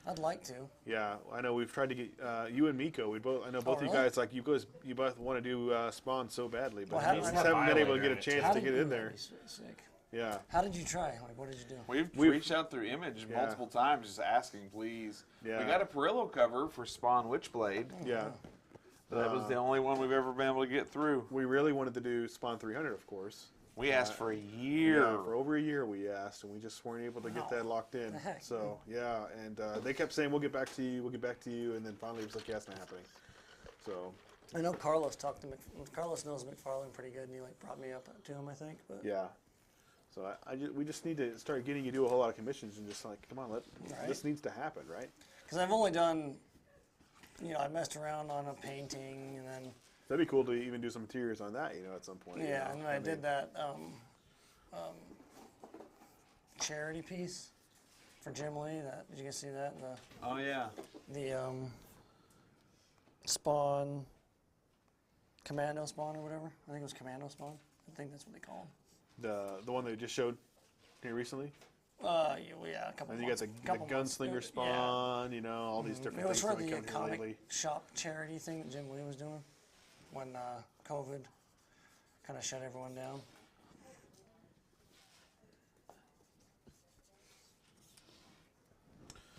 I'd like to. Yeah, I know we've tried to get you and Miko. We both, I know both of you really? guys, like you both want to do Spawn so badly, but Well, how we do just I- haven't been able to get a Violator in it, chance How to did get you- in there. that'd be sick. Yeah, How did you try? Like, what did you do? We've We've- reached out through Image Yeah. multiple times, just asking, please. Yeah. We got a Perillo cover for Spawn Witchblade. yeah. But that was the only one we've ever been able to get through. We really wanted to do Spawn 300, of course. We asked for a year. Yeah, for over a year we asked, and we just weren't able to get that locked in. The heck? So yeah, and they kept saying we'll get back to you, and then finally it was like, yeah, it's not happening. So I know Carlos talked to Carlos knows McFarlane pretty good, and he like brought me up to him, I think. But yeah, so we just need to start getting you to do a whole lot of commissions and just like, come on, Right. this needs to happen, right? because I've only done, I messed around on a painting, and then That'd be cool to even do some interiors on that, at some point. yeah, and then I did that charity piece for Jim Lee. Did you guys see that? Oh, yeah. The Spawn, Commando Spawn or whatever. I think it was Commando Spawn. I think that's what they call them. The one they just showed here recently. Yeah, a couple. And you got months, the couple months ago. gunslinger spawn, all these different It was things for that the have come comic lately. shop charity thing that Jim Lee was doing when COVID kind of shut everyone down.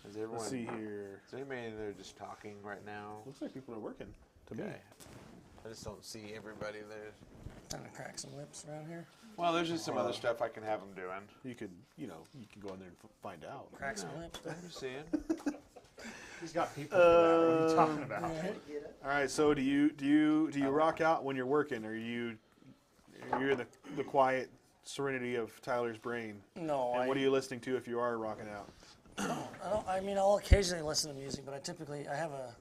Is everyone, Let's see here. Is anybody in there just talking right now? Looks like people are working. To me. Okay. I just don't see everybody there. Trying to crack some lips around here. Well, there's just some other stuff I can have them doing. You could, you can go in there and find out. Crack some lips. I'm just saying. He's got people for that. What are you talking about? All right. So do you rock out when you're working? Or are you in the quiet serenity of Tyler's brain? No, And what are you listening to if you are rocking out? I mean, I'll occasionally listen to music, but I have a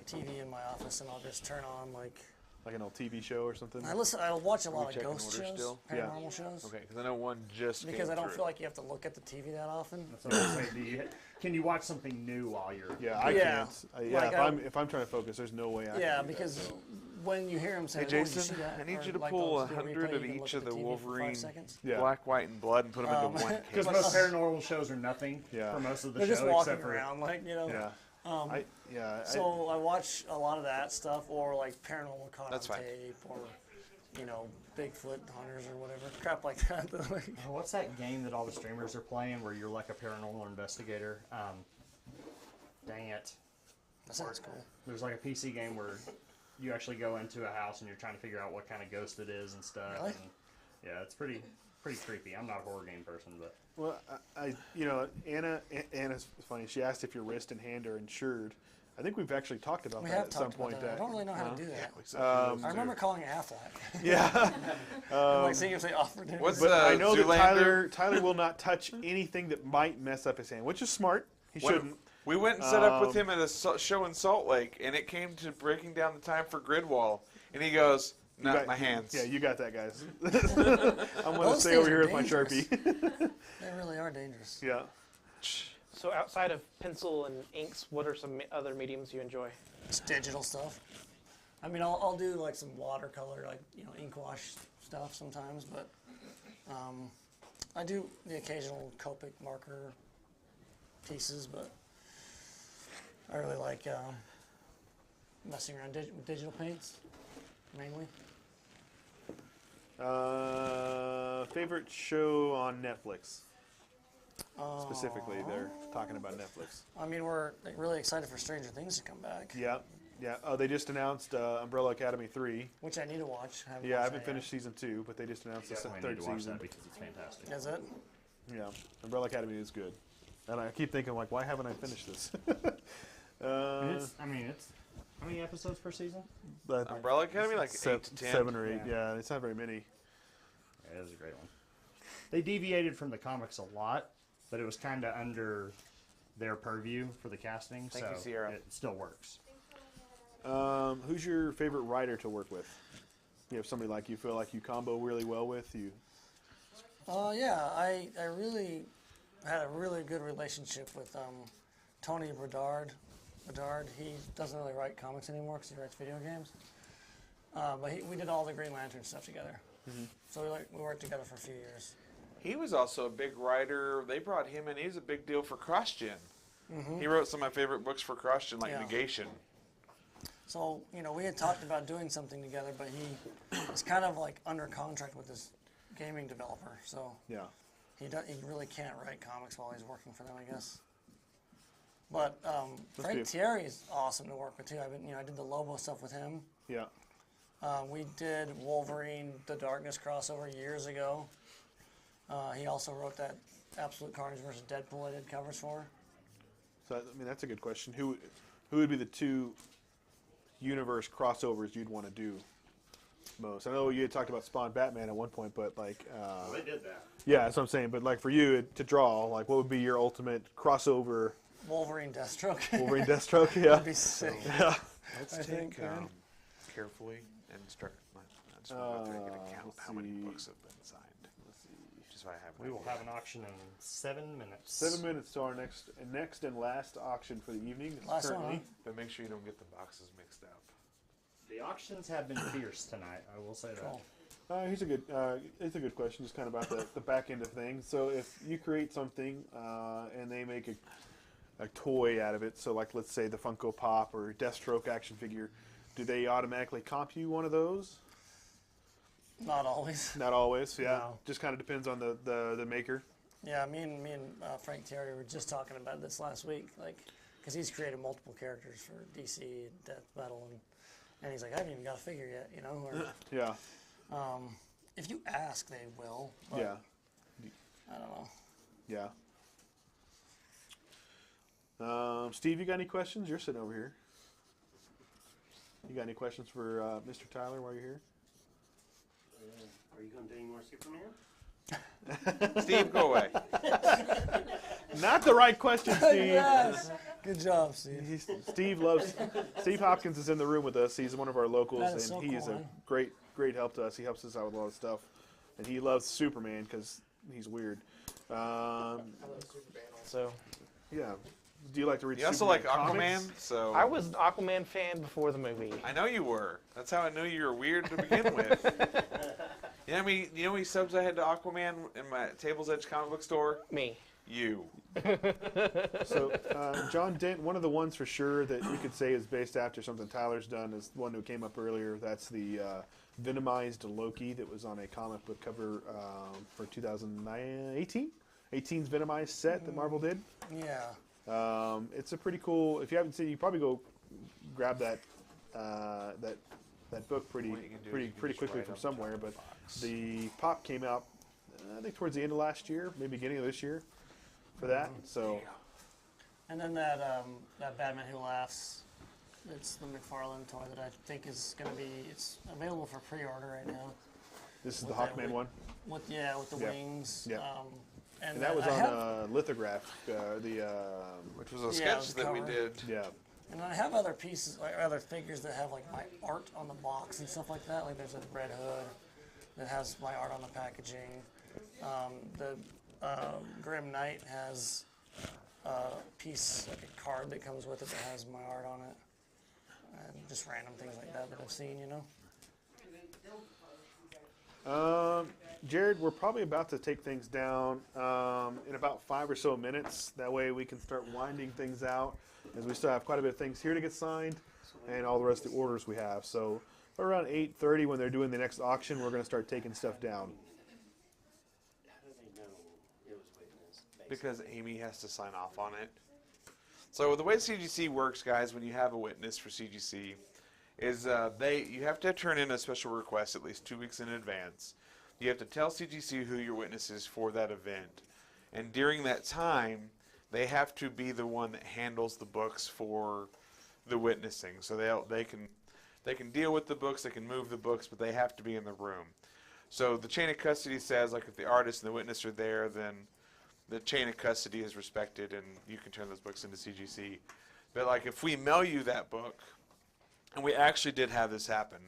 TV in my office, and I'll just turn on like Like an old TV show or something? I watch a lot of checking ghost order shows, still? Yeah. paranormal shows, Okay, because I know one just because came I don't through. feel like you have to look at the TV that often. So I was saying, can you watch something new while you're? Yeah, I Yeah. can't. Yeah, Like, if I'm trying to focus, there's no way I Yeah, can do because that, so. when you hear him say, Hey, "Oh, you Jason, see that?" I need or you to like pull they'll do a 100 replay, of you can each look of at the TV for 5 Wolverine seconds. Yeah. black, white, and blood and put them into one Because case. most paranormal shows are nothing Yeah. for most of the They're show, just walking except for around, like Yeah. So I watch a lot of that stuff, or like paranormal caught That's on fine. tape, or Bigfoot hunters or whatever crap like that. What's that game that all the streamers are playing where you're like a paranormal investigator? Dang it. That sounds cool. There's like a PC game where you actually go into a house and you're trying to figure out what kind of ghost it is and stuff. Really? And yeah, it's pretty creepy. I'm not a horror game person, but Well, Anna's funny. She asked if your wrist and hand are insured. I think we've actually talked about We that have at some talked about point. that. I don't really know how to do that. Um, I remember calling it Aflac. Yeah, and like seeing if they offered it. What's but I know that Zoolander? Tyler will not touch anything that might mess up his hand, which is smart. He When- shouldn't. We went and set up with him at a show in Salt Lake, and it came to breaking down the time for grid wall, and he goes, You "Not got- my hands." Yeah, you got that, guys. I'm gonna Those stay things over here are with my dangerous. Sharpie. They really are dangerous. Yeah. So outside of pencil and inks, what are some other mediums you enjoy? It's digital stuff. I mean, I'll do like some watercolor, like ink wash stuff sometimes, but I do the occasional Copic marker pieces, but I really like messing around with digital paints, mainly. Favorite show on Netflix? Specifically, they're talking about Netflix. I mean, we're like, really excited for Stranger Things to come back. Yeah. Yeah. Oh, they just announced Umbrella Academy 3. which I need to watch. Yeah, I watched haven't that finished season 2, but they just announced the Definitely need third to watch season. that because it's fantastic. yet. Is it? Yeah, Umbrella Academy is good. And I keep thinking, like, why haven't I finished this? It's how many episodes per season? But Umbrella Academy, like 8 to 10. 7 or 8. Yeah. Yeah, it's not very many. Yeah, it is a great one. They deviated from the comics a lot, but it was kind of under their purview for the casting, Thank so you, Sierra. it still works. Who's your favorite writer to work with? You have somebody like you feel like you combo really well with? Yeah, I really had a really good relationship with Tony Bedard. He doesn't really write comics anymore because he writes video games. But we did all the Green Lantern stuff together. So we worked together for a few years. He was also a big writer. They brought him in. He was a big deal for CrossGen. He wrote some of my favorite books for CrossGen, like Yeah. Negation. So, we had talked about doing something together, but he is kind of like under contract with this gaming developer. So Yeah. he really can't write comics while he's working for them, I guess. But Frank be- Thierry is awesome to work with too. I did the Lobo stuff with him. Yeah. We did Wolverine, the Darkness crossover years ago. He also wrote that Absolute Carnage versus Deadpool I did covers for. So, I mean, that's a good question. Who would be the two universe crossovers you'd want to do most? I know you had talked about Spawn Batman at one point, but like... They did that. yeah, that's what I'm saying. But like for you to draw, like what would be your ultimate crossover? Wolverine, Deathstroke. Wolverine, Deathstroke? Yeah. That'd be sick. Yeah. Let's I take think, man. carefully and start. I just want to go through and get a count let's how many see. books have been signed. Just so I have. We will have an auction in 7 minutes. 7 minutes to our next and last auction for the evening. Last one, currently. But make sure you don't get the boxes mixed up. The auctions have been fierce tonight. I will say Cool. that. Here's a good question, just kind of about the back end of things. So if you create something and they make a toy out of it, so like let's say the Funko Pop or Deathstroke action figure, do they automatically comp you one of those? Not always. Not always, yeah. No. Just kind of depends on the maker. Yeah, me and Frank Thierry were just talking about this last week, like, because he's created multiple characters for DC and Death Metal, and he's like, I haven't even got a figure yet, Or, Yeah, if you ask, they will. But yeah, I don't know. yeah. Steve, you got any questions? You're sitting over here. You got any questions for Mr. Tyler while you're here? Are you going to do any more Superman? Steve, go away. Not the right question, Steve. Yes. Good job, Steve. Steve Hopkins is in the room with us. He's one of our locals, That and is so he is cool, a man. great help to us. He helps us out with a lot of stuff, and he loves Superman because he's weird. So Yeah. Do you like to read? You also Superman like comics? Aquaman, so I was an Aquaman fan before the movie. I know you were. That's how I knew you were weird to begin with. You know how many subs I had to Aquaman in my Table's Edge comic book store? Me. You. So, John Dent, one of the ones for sure that we could say is based after something Tyler's done is one who came up earlier. That's the Venomized Loki that was on a comic book cover for 2018. 18's Venomized set that Marvel did. Yeah. It's a pretty cool. If you haven't seen, it, you probably go grab that book pretty What you can do is pretty you can pretty just quickly write from on top somewhere. of the But box. the pop came out, I think towards the end of last year, maybe beginning of this year, for that. So And then that Batman Who Laughs, it's the McFarlane toy that I think is going to be, it's available for pre-order right now. this is the With that Hawkman one, With the Yeah. wings. Yeah. And and that was I on have, lithograph. Which was a Yeah, sketch the that we cover. did. Yeah. and I have other pieces, like other figures that have like my art on the box and stuff like that. Like there's a Red Hood that has my art on the packaging. The Grim Knight has a piece, like a card that comes with it that has my art on it. And just random things like that I've seen, Jared, we're probably about to take things down in about 5 or so minutes. That way we can start winding things out, as we still have quite a bit of things here to get signed and all the rest of the orders we have. So around 8:30 when they're doing the next auction, we're going to start taking stuff down. How do they know it was witnessed? Because Amy has to sign off on it. So the way CGC works, guys, when you have a witness for CGC, is you have to turn in a special request at least 2 weeks in advance. You have to tell CGC who your witness is for that event, and during that time, they have to be the one that handles the books for the witnessing. So they can deal with the books, they can move the books, but they have to be in the room. So the chain of custody says, like, if the artist and the witness are there, then the chain of custody is respected, and you can turn those books into CGC. But like, if we mail you that book, and we actually did have this happen.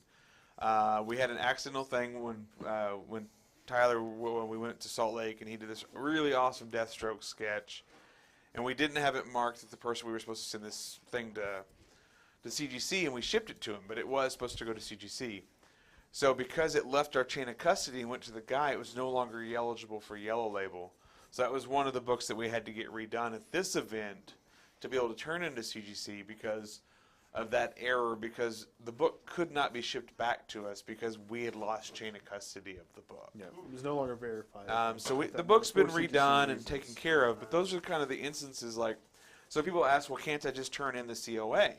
We had an accidental thing when Tyler, when we went to Salt Lake, and he did this really awesome Deathstroke sketch, and we didn't have it marked that the person we were supposed to send this thing to CGC, and we shipped it to him, but it was supposed to go to CGC. So because it left our chain of custody and went to the guy, it was no longer eligible for Yellow Label. So that was one of the books that we had to get redone at this event to be able to turn into CGC because of that error, because the book could not be shipped back to us because we had lost chain of custody of the book. Yeah, it was no longer verified. So the book's been redone and taken care of, but those are kind of the instances like, so people ask, well, can't I just turn in the COA?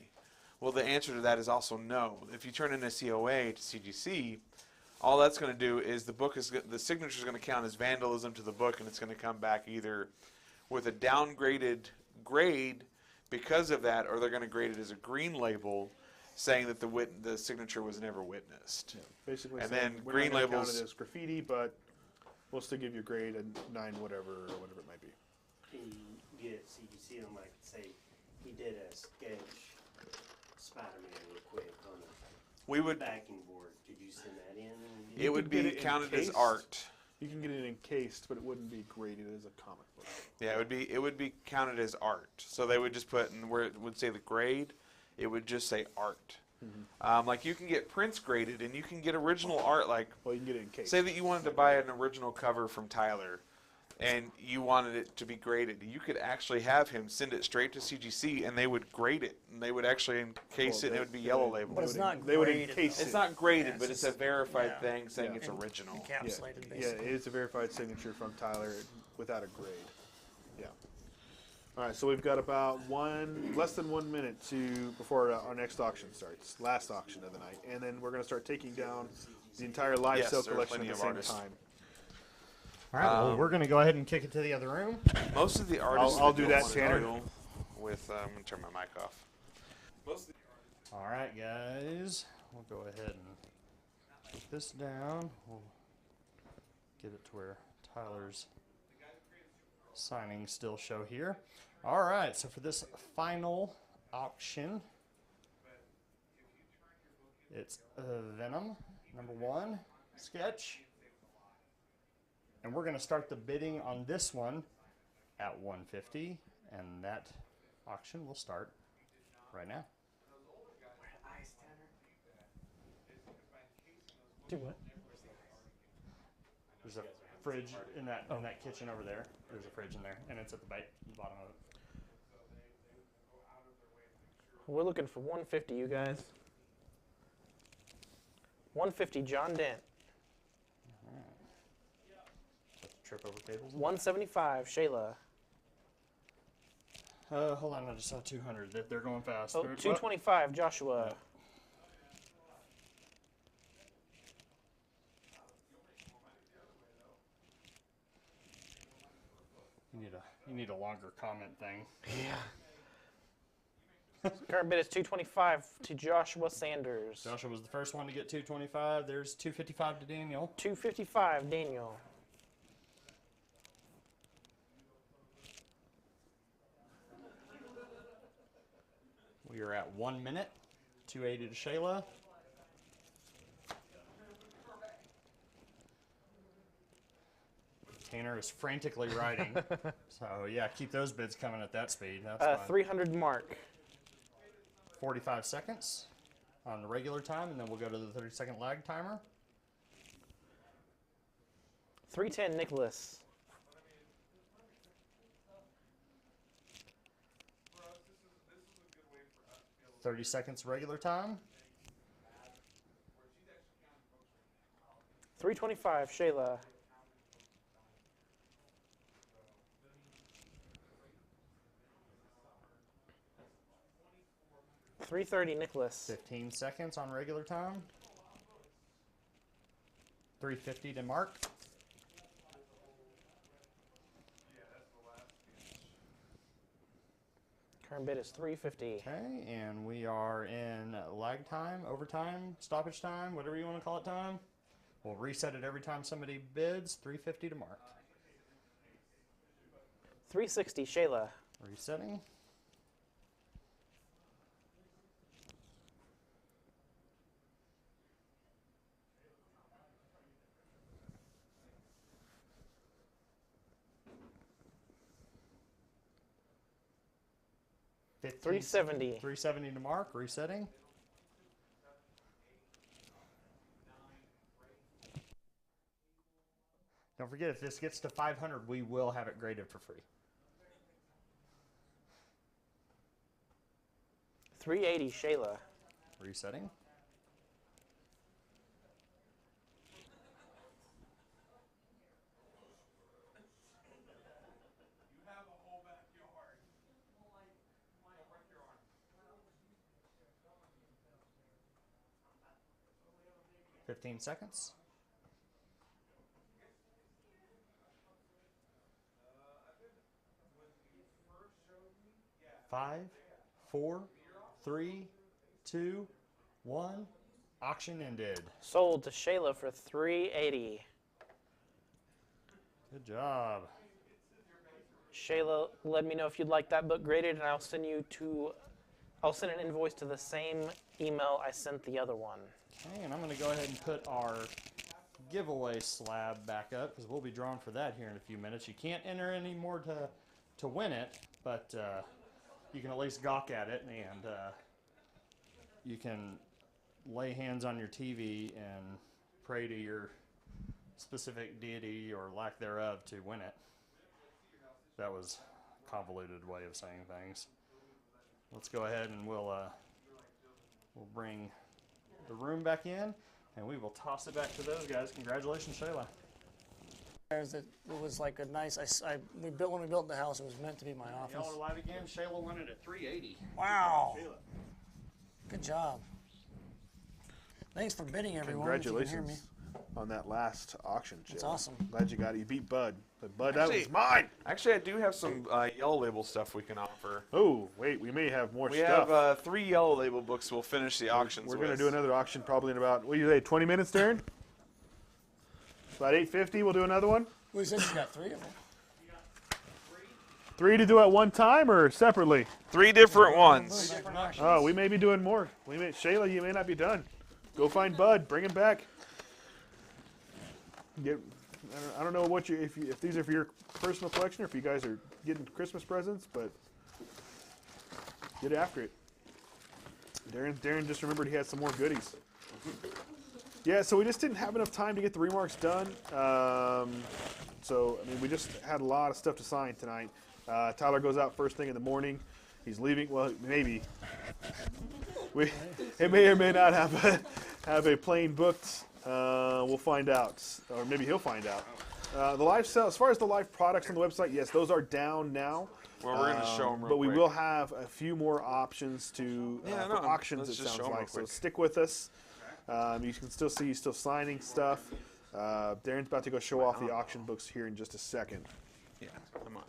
Well, the answer to that is also no. If you turn in a COA to CGC, all that's going to do is the signature is going to count as vandalism to the book, and it's going to come back either with a downgraded grade because of that, or they're going to grade it as a green label, saying that the signature was never witnessed. Yeah, basically, and saying then we're green not gonna labels count it as graffiti, but we'll still give you a grade a 9, whatever, or whatever it might be. Can you get CGC on, like, say, he did a sketch Spider-Man real quick on a backing board. Could you send that in? It would be counted as art. You can get it encased, but it wouldn't be graded as a comic book. Yeah, it would be counted as art. So they would just put, and where it would say the grade, it would just say art. Like you can get prints graded, and you can get original art. Like, well, you can get it encased. Say that you wanted to buy an original cover from Tyler, and you wanted it to be graded. You could actually have him send it straight to CGC, and they would grade it, and they would actually encase it, and it would be Yellow Label. But it's not They would graded, encase though. It's not graded, Yeah, but it's a verified thing saying Yeah. it's original. Encapsulated, Yeah, basically. it is a verified signature from Tyler without a grade. Yeah. All right, so we've got about less than 1 minute before our next auction starts, last auction of the night, and then we're going to start taking down the entire live Yes, sale there are collection plenty at the of same artists. time. All right, well, we're going to go ahead and kick it to the other room. Most of the artists. I'll do don't that, want to Tanner. deal With I'm gonna turn my mic off. Most of the All right, guys, we'll go ahead and put this down. We'll get it to where Tyler's signings still show here. All right, so for this final auction, it's Venom #1 sketch. And we're going to start the bidding on this one at $150, and that auction will start right now. Do what? There's a fridge in that kitchen over there. There's a fridge in there, and it's at the bottom of it. We're looking for 150, you guys. 150, John Dent. Trip over tables. 175, Shayla. Hold on, I just saw 200. They're going fast. Oh, 225, Joshua. You need a longer comment thing. Yeah. Current bid is 225 to Joshua Sanders. Joshua was the first one to get 225. There's 255 to Daniel. 255, Daniel. We are at 1 minute. 280 to Shayla. Tanner is frantically writing. So yeah, keep those bids coming at that speed. That's fine. 300, Mark. 45 seconds on the regular time, and then we'll go to the 30-second lag timer. 310, Nicholas. 30 seconds regular time. 325, Shayla. 330 Nicholas. 15 seconds on regular time. 350 to Mark. Current bid is 350. Okay, and we are in lag time, overtime, stoppage time, whatever you want to call it time. We'll reset it every time somebody bids. 350 to Mark. 360 Shayla. Resetting. $15 370. 370 to Mark. Resetting. Don't forget, if this gets to 500, we will have it graded for free. 380 Shayla. Resetting. $15 seconds. 5, 4, 3, 2, 1. Auction ended. Sold to Shayla for 380. Good job. Shayla, let me know if you'd like that book graded, and I'll send an invoice to the same email I sent the other one. Okay, and I'm going to go ahead and put our giveaway slab back up because we'll be drawn for that here in a few minutes. You can't enter any more to win it, but you can at least gawk at it, and you can lay hands on your TV and pray to your specific deity or lack thereof to win it. That was a convoluted way of saying things. Let's go ahead and we'll bring the room back in, and we will toss it back to those guys. Congratulations, Shayla. It was like a nice. When we built the house, it was meant to be my office. Y'all are live again. Shayla won it at 380. Wow. Good job. Thanks for bidding, everyone. if you can hear me. Congratulations on that last auction, Jay. That's awesome. Glad you got it. You beat Bud. But Bud, that Actually- was mine. Actually, I do have some yellow label stuff we can offer. Oh, wait, we may have more We stuff. have 3 yellow label books we'll finish the auctions We're with. going to do another auction probably in about, what do you say, 20 minutes, Darren? About 8:50, we'll do another one. We said you got 3 of them. 3 to do at one time or separately? 3 different ones. Oh, we may be doing more. Shayla, you may not be done. Go find Bud. Bring him back. I don't know what if these are for your personal collection or if you guys are getting Christmas presents, but get after it. Darren just remembered he had some more goodies. Yeah, so we just didn't have enough time to get the remarks done. We just had a lot of stuff to sign tonight. Tyler goes out first thing in the morning. He's leaving. Well, maybe. It may or may not have a plane booked. We'll find out, or maybe he'll find out. The live sale, as far as the live products on the website, yes, those are down now. Well, we're going to show them real But we quick. will have a few more options for auctions. let's It just show sounds 'em real like. So quick. stick with us. You can still see he's still signing stuff. Darren's about to go show off the auction books here in just a second. Yeah, come on.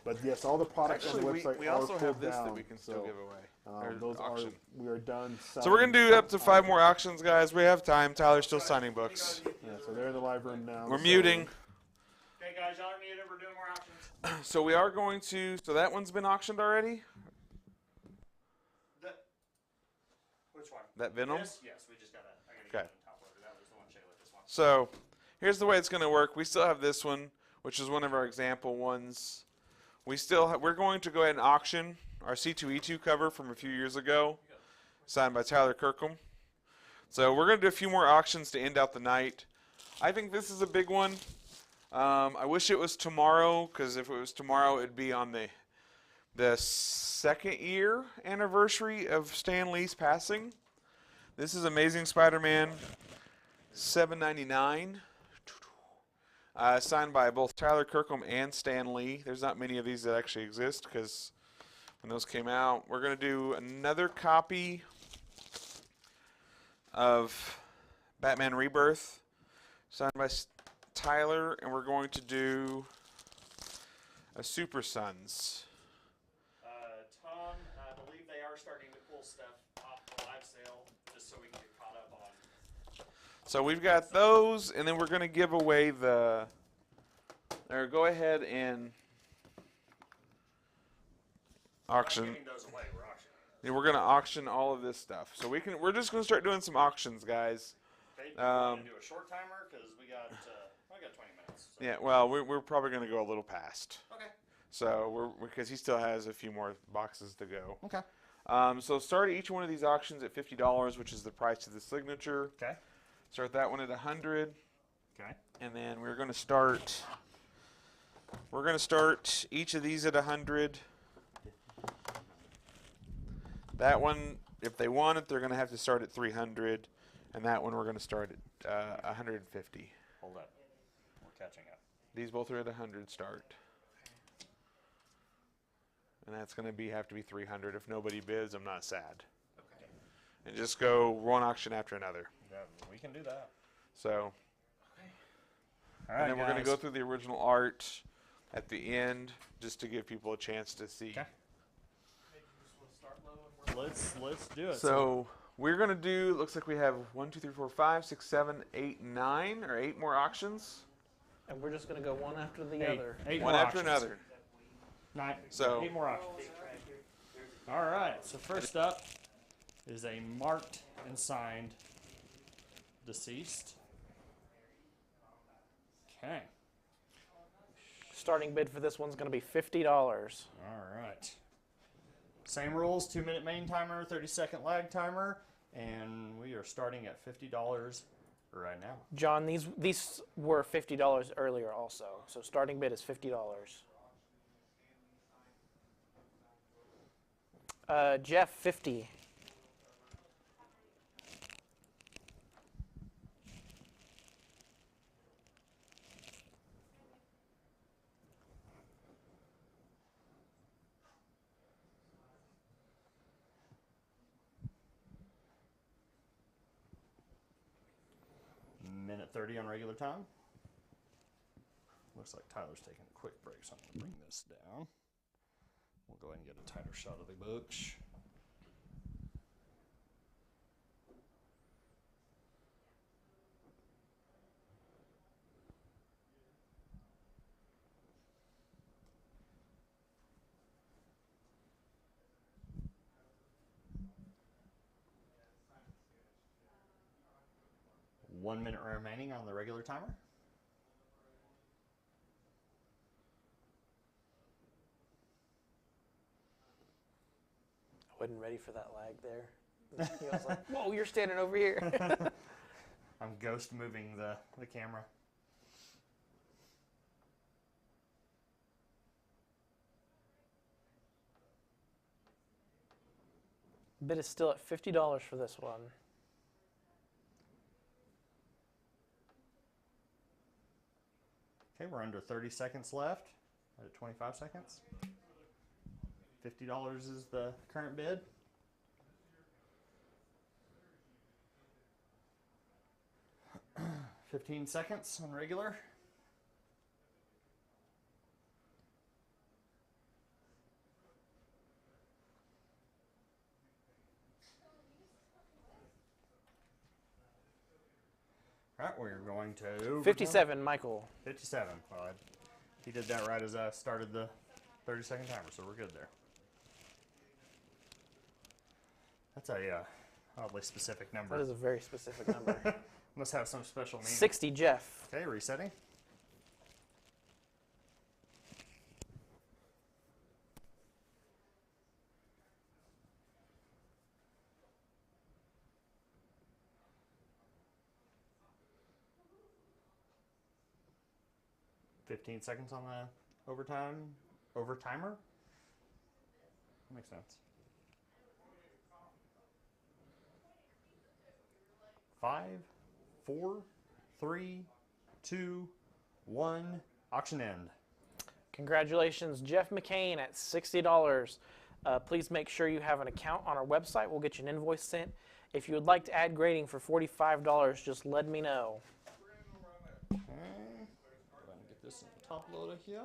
But yes, all the products Actually, on the website we are also have pulled this down, that we can still give away. Or Those auction. we are done. So we're going to do up to 5 more auctions, guys. We have time. Tyler's still signing books. Yeah, so they're in the live room now. We're so- muting. Okay, guys, y'all are muted. We're doing more options. So we are going to, so that one's been auctioned already? Which one? That Venom? Yes, we just got to. Okay. Top loader. That was the one Shayla just wanted. So here's the way it's going to work. We still have this one, which is one of our example ones. We're going to go ahead and auction our C2E2 cover from a few years ago, signed by Tyler Kirkham. So we're going to do a few more auctions to end out the night. I think this is a big one. I wish it was tomorrow, because if it was tomorrow, it'd be on the second year anniversary of Stan Lee's passing. This is Amazing Spider-Man $7.99. Signed by both Tyler Kirkham and Stan Lee. There's not many of these that actually exist because when those came out. We're going to do another copy of Batman Rebirth, signed by Tyler, and we're going to do a Super Sons. Tom, I believe they are starting to pull stuff off the live sale, just so we can get caught up on. So we've got those, and then we're going to give away the. Or go ahead and auction. Giving those away, we're auctioning. Yeah, we're going to auction all of this stuff. So we're just going to start doing some auctions, guys. Okay, do you want to do a short timer? Because we got 20 minutes. So. Yeah, well, we're probably going to go a little past. Okay. So because he still has a few more boxes to go. Okay. So start each one of these auctions at $50, which is the price of the signature. Okay. Start that one at $100, Okay. and then we're going to start. We're going to start each of these at $100. That one, if they want it, they're going to have to start at $300, and that one we're going to start at $150. Hold up. We're catching up. These both are at $100 start. And that's going to have to be $300. If nobody bids, I'm not sad. Okay. And just go one auction after another. Yeah, we can do that. So, All right, and then we're going to guys. go through the original art at the end, just to give people a chance to see. Okay. Let's do it. So we're going to do. Looks like we have 1, 2, 3, 4, 5, 6, 7, 8, 9, or 8 more auctions. And we're just going to go one after the Eight. other. Eight One more after auctions. another. So So 8 more auctions. All right. So first up is a marked and signed deceased. Okay. Starting bid for this one's going to be $50. All right. Same rules: 2-minute main timer, 30-second lag timer, and we are starting at $50 right now. John, these were $50 earlier also. So starting bid is $50. Jeff, 50. Minute 30 on regular time. Looks like Tyler's taking a quick break, so I'm going to bring this down. We'll go ahead and get a tighter shot of the books. One minute remaining on the regular timer. I wasn't ready for that lag there. He was like, whoa, you're standing over here. I'm ghost moving the camera. Bid is still at $50 for this one. Okay, we're under 30 seconds left. At 25 seconds. $50 is the current bid. $15 seconds on regular. All right, we're going to 57, Michael. 57. Well, he did that right as I started the 30-second timer, so we're good there. That's a oddly specific number. That is a very specific number. Must have some special meaning. 60, Jeff. Okay, resetting. $15 seconds on the overtimer. Makes sense. 5, 4, 3, 2, 1. Auction end. Congratulations, Jeff McCain at $60. Please make sure you have an account on our website. We'll get you an invoice sent. If you would like to add grading for $45, just let me know. Okay. Go ahead and get this in the top loader here.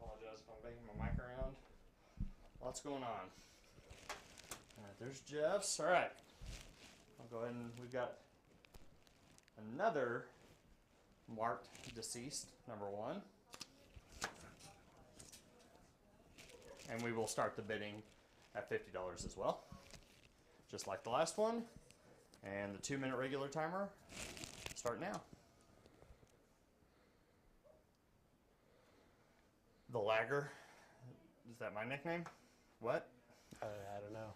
Apologize if I'm banging my mic around. Lots going on. All right, there's Jeff's. All right. I'll go ahead and we've got another marked deceased, number 1. And we will start the bidding at $50 as well, just like the last one. And the 2-minute regular timer, start now. The Lagger, is that my nickname? What? I don't know.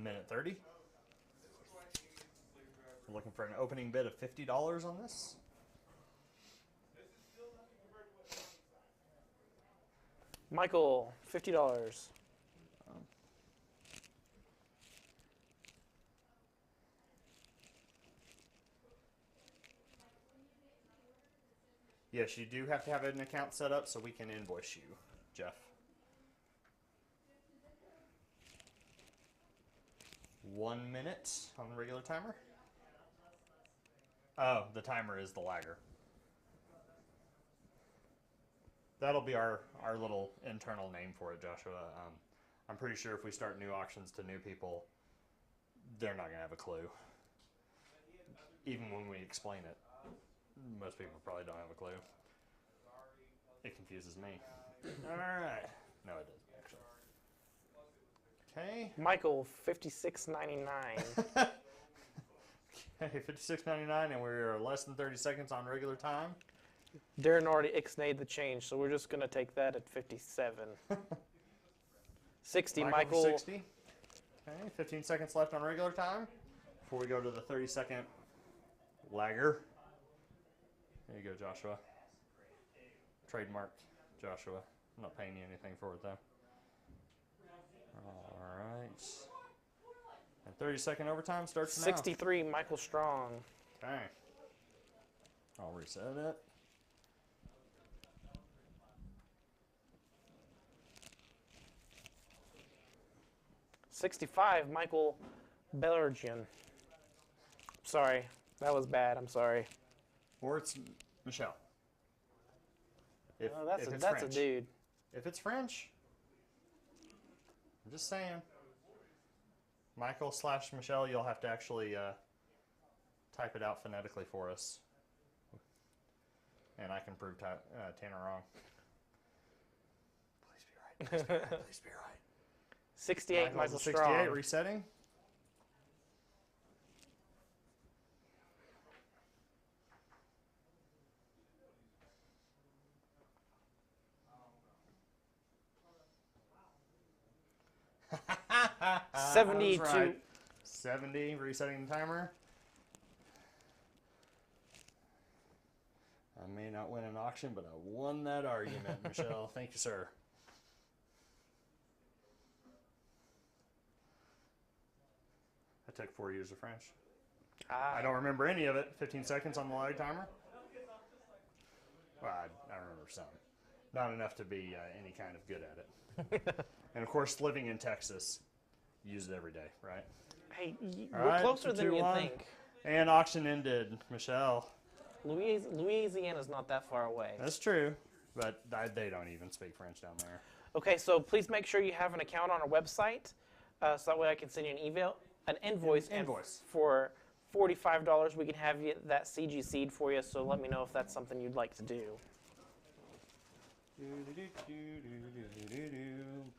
Minute 30. We're looking for an opening bid of $50 on this. Michael, $50. Yes, you do have to have an account set up so we can invoice you, Jeff. 1 minute on the regular timer. Oh, the timer is the Lagger. That'll be our little internal name for it, Joshua. I'm pretty sure if we start new auctions to new people, they're not going to have a clue. Even when we explain it, most people probably don't have a clue. It confuses me. All right. No, it doesn't, actually. Okay. Michael, $56.99. Okay, $56.99, and we're less than 30 seconds on regular time. Darren already ixnayed the change, so we're just going to take that at 57. 60, Michael. 60. Okay, 15 seconds left on regular time before we go to the 30-second Lagger. There you go, Joshua. Trademark, Joshua. I'm not paying you anything for it, though. All right. And 30-second overtime starts now. 63, Michael Strong. Okay. I'll reset it. $65, Michael Bellergian. Sorry, that was bad. I'm sorry. Or it's Michelle. If, Oh, that's if a, it's that's French. a dude. If it's French, I'm just saying. Michael / Michelle, you'll have to actually type it out phonetically for us. And I can prove Tanner wrong. Please be right. Please be right. Please be right. 68, Michael 68, Strong. resetting. I was 72. right. 70, resetting the timer. I may not win an auction, but I won that argument, Michelle. Thank you, sir. I took 4 years of French. I don't remember any of it. 15 seconds on the live timer. Well, I remember some. Not enough to be any kind of good at it. And of course, living in Texas, use it every day, right? Hey, All we're right, closer than you 2-1. think. And auction ended. Michelle. Louisiana's not that far away. That's true, but they don't even speak French down there. Okay, so please make sure you have an account on our website, so that way I can send you an invoice. Invoice. And for $45, we can have you that CG seed for you. So let me know if that's something you'd like to do.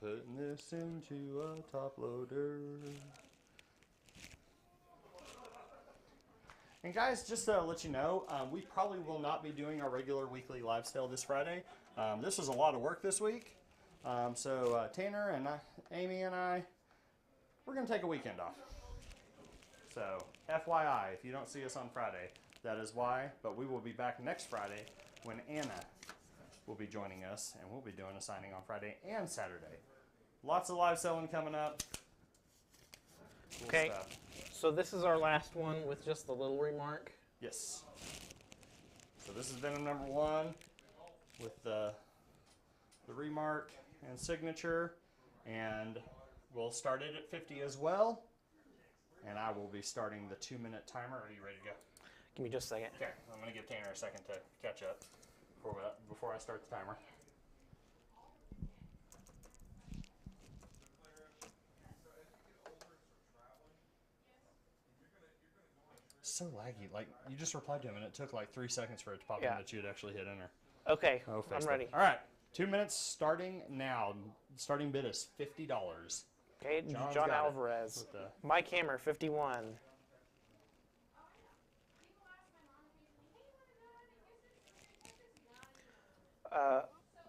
Putting this into a top loader. And guys, just to let you know, we probably will not be doing our regular weekly live sale this Friday. This was a lot of work this week. So Tanner and Amy and I, we're going to take a weekend off. So FYI, if you don't see us on Friday, that is why. But we will be back next Friday when Anna will be joining us, and we'll be doing a signing on Friday and Saturday. Lots of live selling coming up. Cool Okay. stuff. So this is our last one with just the little remark. Yes. So this is Venom number 1 with the remark and signature, and we'll start it at 50 as well. And I will be starting the 2-minute timer. Are you ready to go? Give me just a second. Okay, I'm going to give Tanner a second to catch up before I start the timer. So laggy. Like, you just replied to him, and it took like 3 seconds for it to pop in that you had actually hit enter. Okay, Oh, I'm Facebook. ready. All right, 2 minutes starting now. Starting bid is $50. Okay, John's John got it Alvarez. with the- Mike Hammer, 51.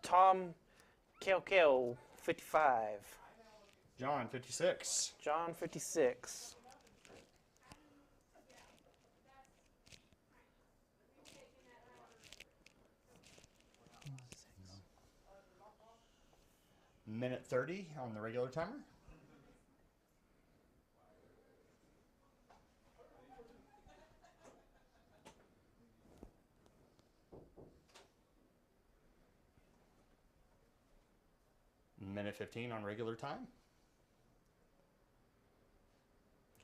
Tom Kale, 55. John, 56. John, 56. Minute 30 on the regular timer. Minute 15 on regular time.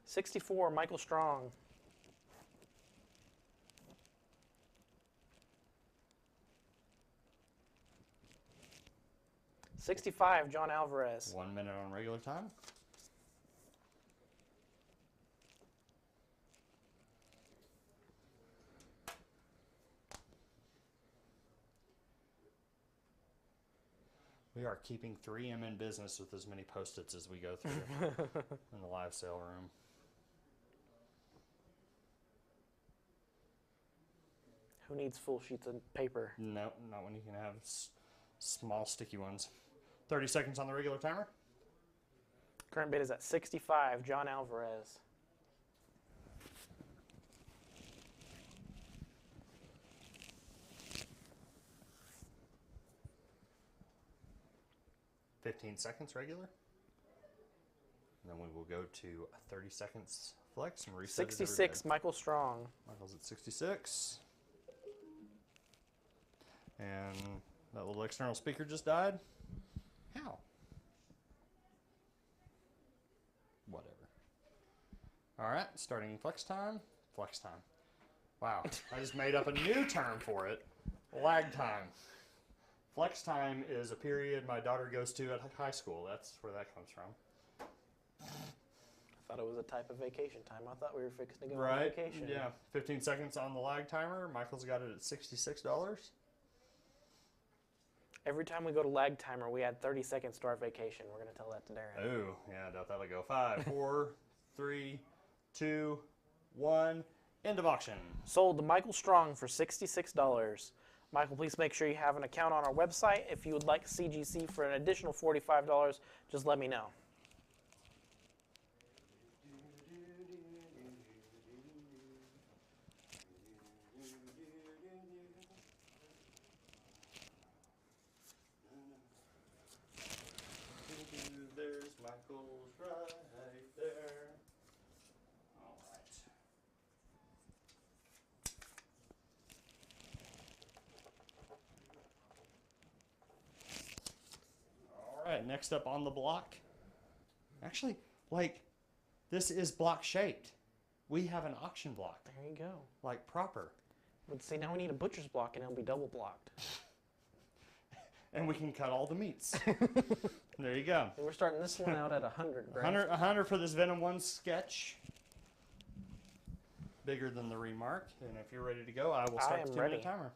64, Michael Strong. $65, John Alvarez. 1 minute on regular time. We are keeping 3M in business with as many Post-its as we go through in the live sale room. Who needs full sheets of paper? No, not when you can have small sticky ones. 30 seconds on the regular timer. Current bid is at 65, John Alvarez. $15 seconds regular. And then we will go to 30 seconds flex and reset. 66, Michael Strong. Michael's at 66. And that little external speaker just died. How? Whatever. All right, starting flex time. Flex time. Wow, I just made up a new term for it. Lag time. Flex time is a period my daughter goes to at high school. That's where that comes from. I thought it was a type of vacation time. I thought we were fixing to go on Right? vacation. Yeah. 15 seconds on the lag timer. Michael's got it at $66. Every time we go to lag timer, we add 30 seconds to our vacation. We're going to tell that to Darren. Oh, yeah, I doubt that'll go. 5, 4, 3, 2, 1. End of auction. Sold to Michael Strong for $66. Michael, please make sure you have an account on our website. If you would like CGC for an additional $45, just let me know. There's Michael's right there. All right. All right, next up on the block. Actually, like, this is block shaped. We have an auction block, There you go. like proper. But see, now we need a butcher's block, and it'll be double blocked. And we can cut all the meats. There you go. And we're starting this one out at 100, Brad. 100 for this Venom 1 sketch. Bigger than the remark. And if you're ready to go, I will start I the am 2-minute ready. timer.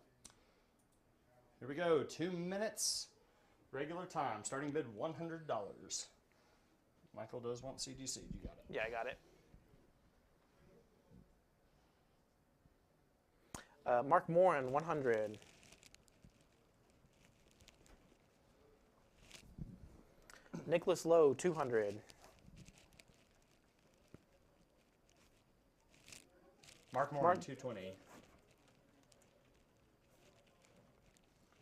Here we go. 2 minutes. Regular time. Starting bid $100. Michael does want CGC. You got it. Yeah, I got it. Mark Morin, 100. Nicholas Lowe, 200. Mark Moore, Mark- 220.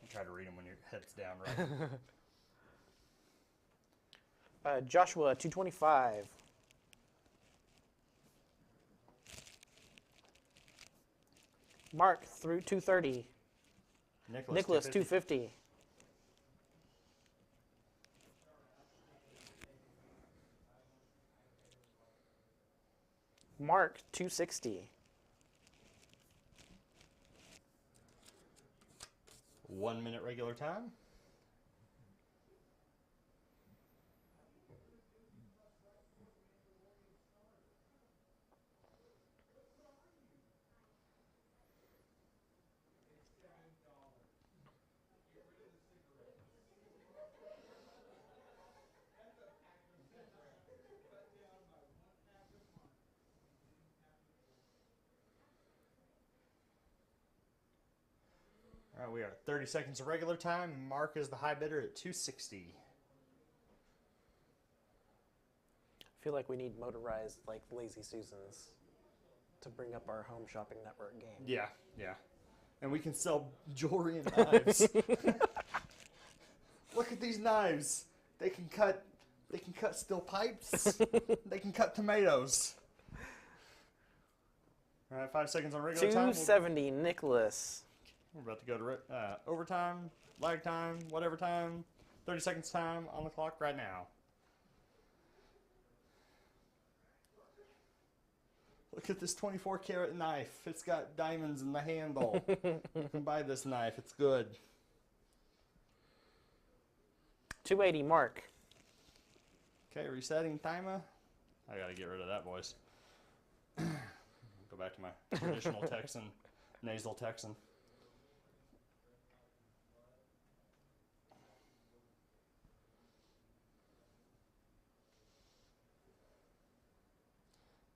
Try to read them when your head's down, right? Joshua, 225. Mark, through 230. Nicholas, 250. Mark, 260. 1 minute regular time. All right, we are at 30 seconds of regular time. Mark is the high bidder at 260. I feel like we need motorized, like Lazy Susans, to bring up our Home Shopping Network game. Yeah, yeah. And we can sell jewelry and knives. Look at these knives. They can cut steel pipes. They can cut tomatoes. All right, 5 seconds on regular time. 270, Nicholas. We're about to go to overtime, lag time, whatever time. 30 seconds time on the clock right now. Look at this 24 karat knife. It's got diamonds in the handle. You can buy this knife. It's good. 280, Mark. Okay, resetting timer. I gotta get rid of that voice. Go back to my traditional Texan, nasal Texan.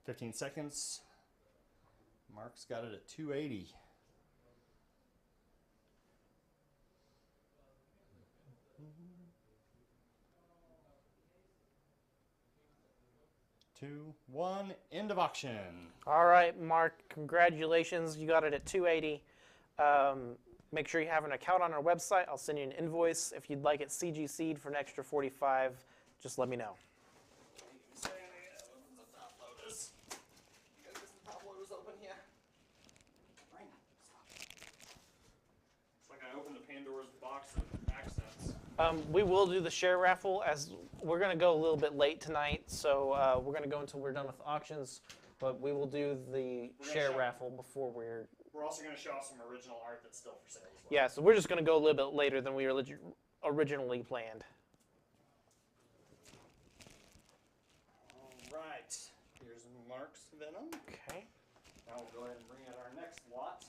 "15 seconds. Mark's got it at 280. Two, one, end of auction. All right, Mark, congratulations. You got it at 280. Make sure you have an account on our website. I'll send you an invoice. If you'd like it CGC'd for an extra 45, just let me know. It's like I opened the Pandora's box of accents. We will do the share raffle as we're going to go a little bit late tonight, so we're going to go until we're done with auctions. But we will do the share raffle before we're. We're also going to show off some original art that's still for sale as well. Yeah, so we're just going to go a little bit later than we originally planned. All right. Here's Mark's Venom. Okay. Now we'll go ahead and bring out our next lot.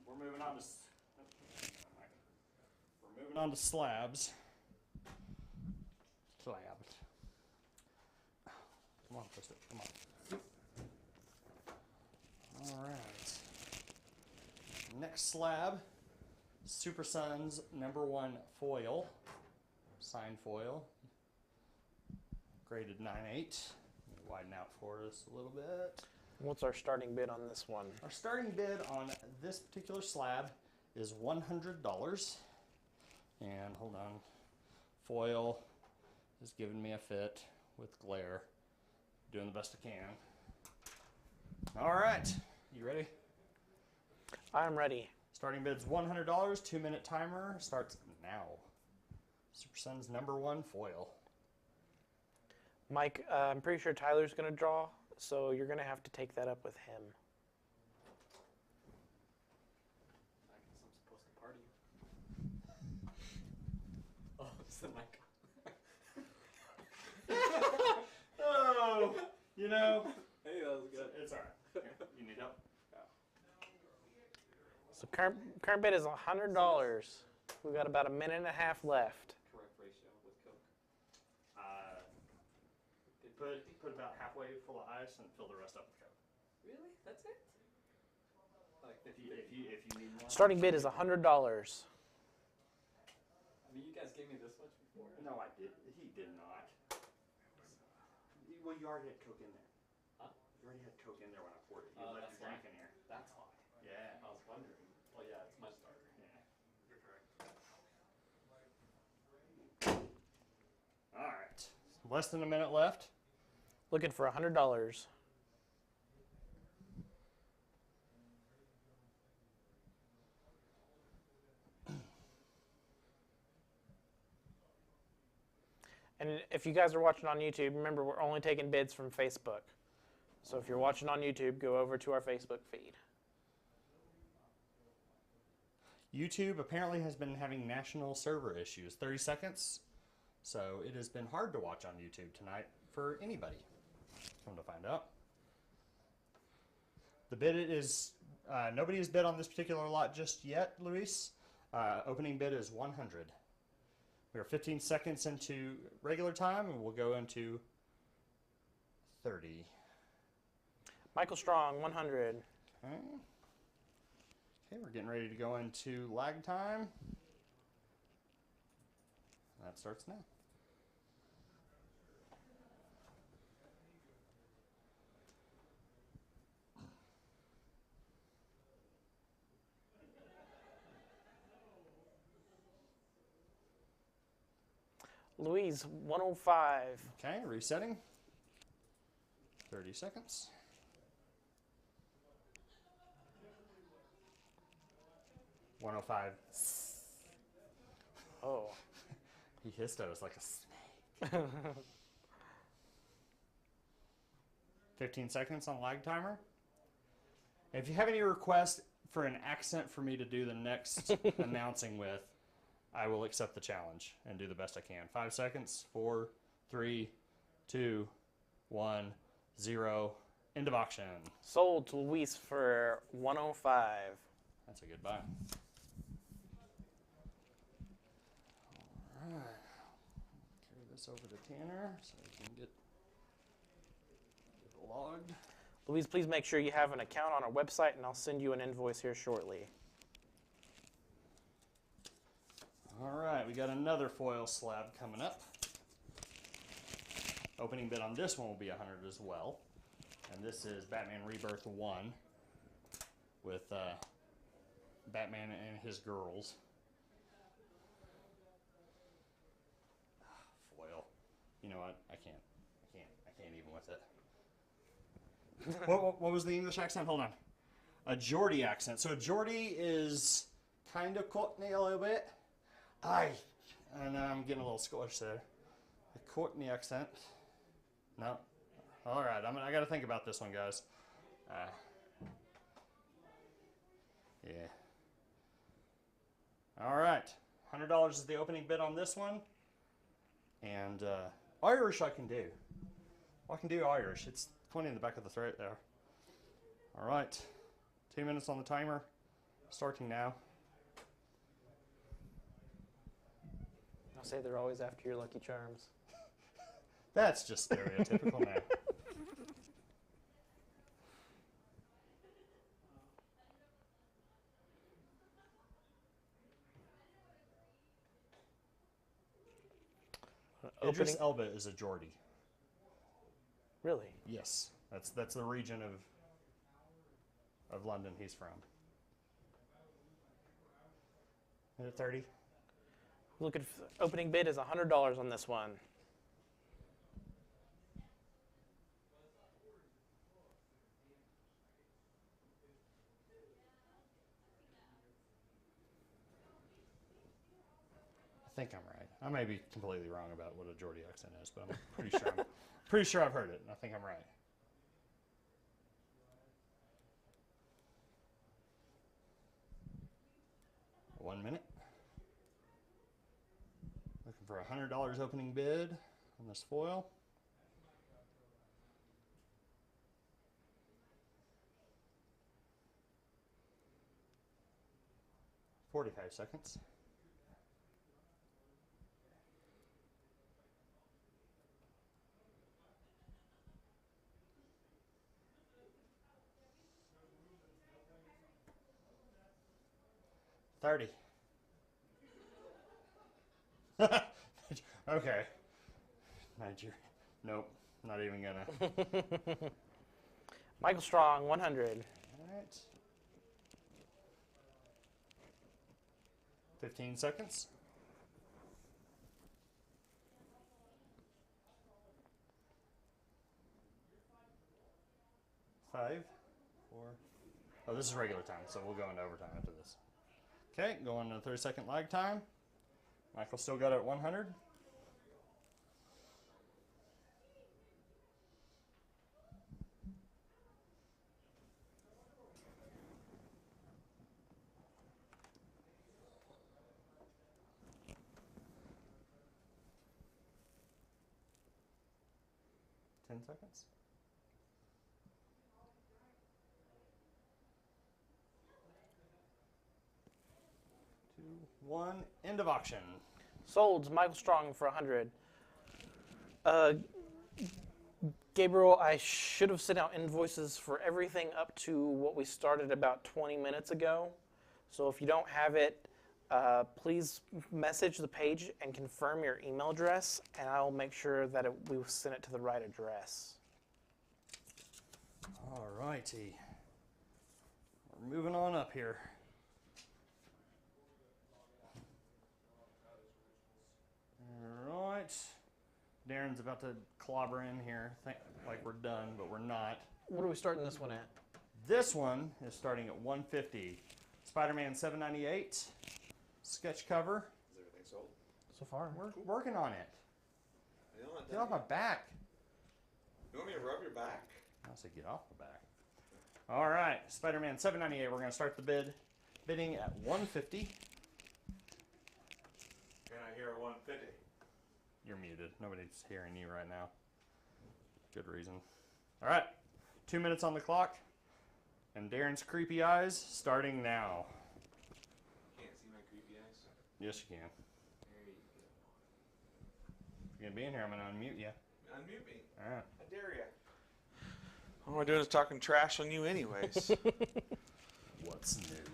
We're moving on to. We're moving on to slabs. Slabs. Come on, Krista. Come on. All right. Next slab, Super Sons #1 foil, signed foil, graded 9/8. Widen out for us a little bit. What's our starting bid on this one? Our starting bid on this particular slab is $100. And hold on, foil is giving me a fit with glare. Doing the best I can. All right, you ready? I'm ready. Starting bid's $100. 2-minute timer starts now. Super Sons #1 foil. Mike, I'm pretty sure Tyler's going to draw, so you're going to have to take that up with him. I guess I'm supposed to party. Oh, it's the mic. Oh, you know. Hey, that was good. It's all right. Here, you need help? So current bid is $100. We've got about a minute and a half left. Correct ratio with Coke. Put about halfway full of ice and fill the rest up with Coke. Really? That's it? Like If you need more. Starting bid is $100. I mean, you guys gave me this much before. No, I did. He did not. Well, you already had Coke in there. Huh? You already had Coke. Coke in there when I poured it. You Oh, left that's your drink why. in here. That's why. Yeah. I was wondering. Well, yeah, it's much darker. Yeah. You're correct. All right. Less than a minute left. Looking for $100. And if you guys are watching on YouTube, remember we're only taking bids from Facebook. So if you're watching on YouTube, go over to our Facebook feed. YouTube apparently has been having national server issues. 30 seconds. So it has been hard to watch on YouTube tonight for anybody. Come to find out. The bid is, nobody has bid on this particular lot just yet, Luis. Opening bid is 100. We are 15 seconds into regular time and we'll go into 30. Michael Strong, 100. Okay. Okay, we're getting ready to go into lag time. That starts now. Louise, 105. Okay, resetting. 30 seconds. $105. Oh. He hissed at us like a snake. 15 seconds on lag timer. If you have any requests for an accent for me to do the next announcing with, I will accept the challenge and do the best I can. 5 seconds. 4, 3, 2, 1, 0. End of auction. Sold to Luis for 105. That's a good buy. All right. Carry this over to Tanner so he can get logged. Louise, please make sure you have an account on our website, and I'll send you an invoice here shortly. All right, we got another foil slab coming up. Opening bid on this one will be 100 as well. And this is Batman Rebirth 1 with Batman and his girls. Foil. You know what? I can't even with it. What was the English accent? Hold on. A Geordie accent. So a Geordie is kind of Cockney a little bit. Aye. And I'm getting a little Scottish there. A Cockney accent. No. All right. I got to think about this one, guys. Yeah. All right. $100 is the opening bid on this one. And Irish I can do. I can do Irish. It's pointing in the back of the throat there. All right. 2 minutes on the timer. Starting now. I'll say they're always after your Lucky Charms. That's just stereotypical now. Idris Elba is a Geordie. Really? Yes, that's the region of London he's from. Minute 30. Look at opening bid is $100 on this one. I think I'm right. I may be completely wrong about what a Geordie accent is, but I'm pretty sure I've heard it, and I think I'm right. One minute. Looking for $100 opening bid on this foil. $45 seconds. $30. Okay. Nigeria. Nope. Not even gonna. Michael Strong, 100. All right. 15 seconds. 5, 4. Oh, this is regular time, so we'll go into overtime after this. Okay, going to 30-second lag time. Michael still got it at 100. 10 seconds. 2, 1. End of auction. Sold Michael Strong for 100. Gabriel, I should have sent out invoices for everything up to what we started about 20 minutes ago. So if you don't have it, please message the page and confirm your email address, and I'll make sure that we send it to the right address. All righty. We're moving on up here. All right. Darren's about to clobber in here, like we're done, but we're not. What are we starting this one at? This one is starting at 150. Spider-Man 798 sketch cover. Is everything sold? So far. We're working on it. I Get off my back. You want me to rub your back? I said get off the back. All right, Spider-Man 798. We're going to start the bidding at 150. Can I hear a 150? You're muted. Nobody's hearing you right now. Good reason. All right, 2 minutes on the clock. And Darren's creepy eyes starting now. Can't see my creepy eyes. Yes, you can. There you go. If you're going to be in here, I'm going to unmute you. Unmute me. All right. I dare you. All we're doing is talking trash on you anyways. What's new?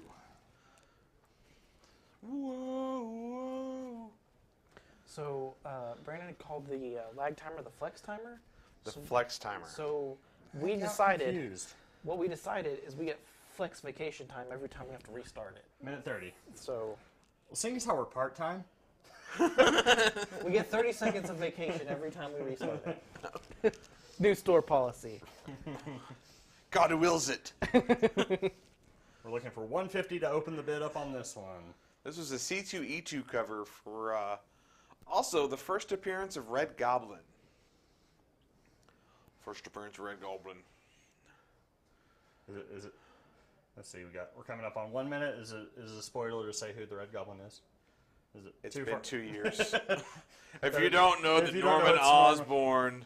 Whoa, whoa. So Brandon called the lag timer the flex timer. The flex timer. So we I got decided, confused. what we decided is we get flex vacation time every time we have to restart it. Minute 30. So Well, seeing as how we're part-time, we get 30 seconds of vacation every time we restart it. New store policy. God who wills it. we're looking for 150 to open the bid up on this one. This was a C2E2 cover for also the first appearance of Red Goblin. First appearance of Red Goblin. Is it? Let's see. We're coming up on 1 minute. Is it a spoiler to say who the Red Goblin is? Is it? It's too been far? 2 years. If you don't know If that you don't know Norman it's Norman. Osborn,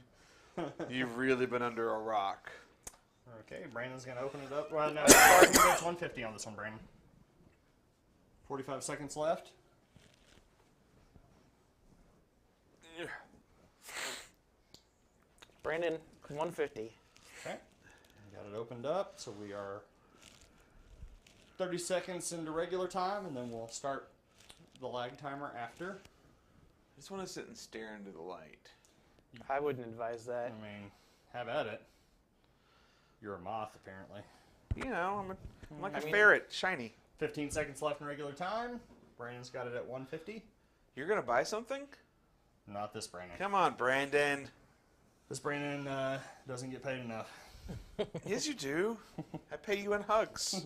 you've really been under a rock. Okay, Brandon's gonna open it up. Well, no, starting bids 150 on this one, Brandon. 45 seconds left. Brandon, 150. Okay, got it opened up. So we are 30 seconds into regular time, and then we'll start the lag timer after. I just want to sit and stare into the light. I wouldn't advise that. I mean, have at it. You're a moth, apparently. You know, I'm like I a mean- ferret, shiny. 15 seconds left in regular time. Brandon's got it at 150. You're going to buy something? Not this Brandon. Come on, Brandon. This Brandon doesn't get paid enough. Yes, you do. I pay you in hugs.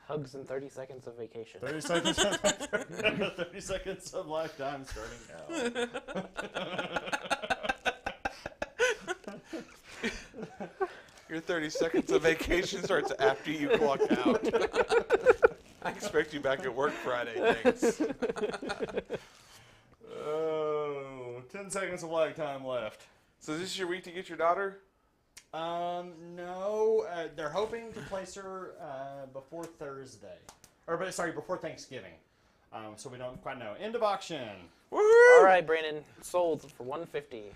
Hugs and 30 seconds of vacation. 30 seconds. 30 seconds of lifetime starting now. Your 30 seconds of vacation starts after you clock out. I expect you back at work Friday, thanks. Oh, 10 seconds of lag time left. So is this your week to get your daughter? No, they're hoping to place her before Thursday, before Thanksgiving. So we don't quite know. End of auction. Woohoo! All right, Brandon, sold for 150.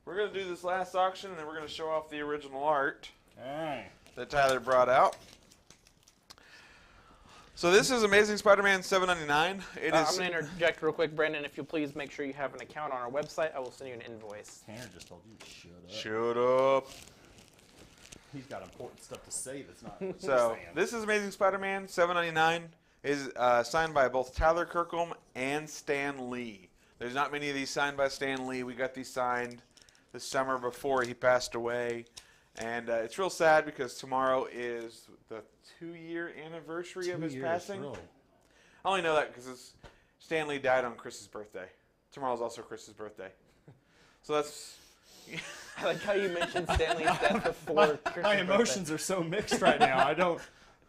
We're going to do this last auction, and then we're going to show off the original art All right. that Tyler brought out. So this is Amazing Spider-Man 799. It I'm is. going to interject real quick, Brandon. If you'll please make sure you have an account on our website, I will send you an invoice. Tanner just told you to shut up. Shut up. He's got important stuff to say that's not. So saying. this is Amazing Spider-Man $7.99 is signed by both Tyler Kirkham and Stan Lee. There's not many of these signed by Stan Lee. We got these signed the summer before he passed away, and it's real sad because tomorrow is the 2-year anniversary of his passing. Really? I only know that because Stan Lee died on Chris's birthday. Tomorrow's also Chris's birthday, so that's. I like how you mentioned Stanley's death before. Chris's My emotions are so mixed right now. I don't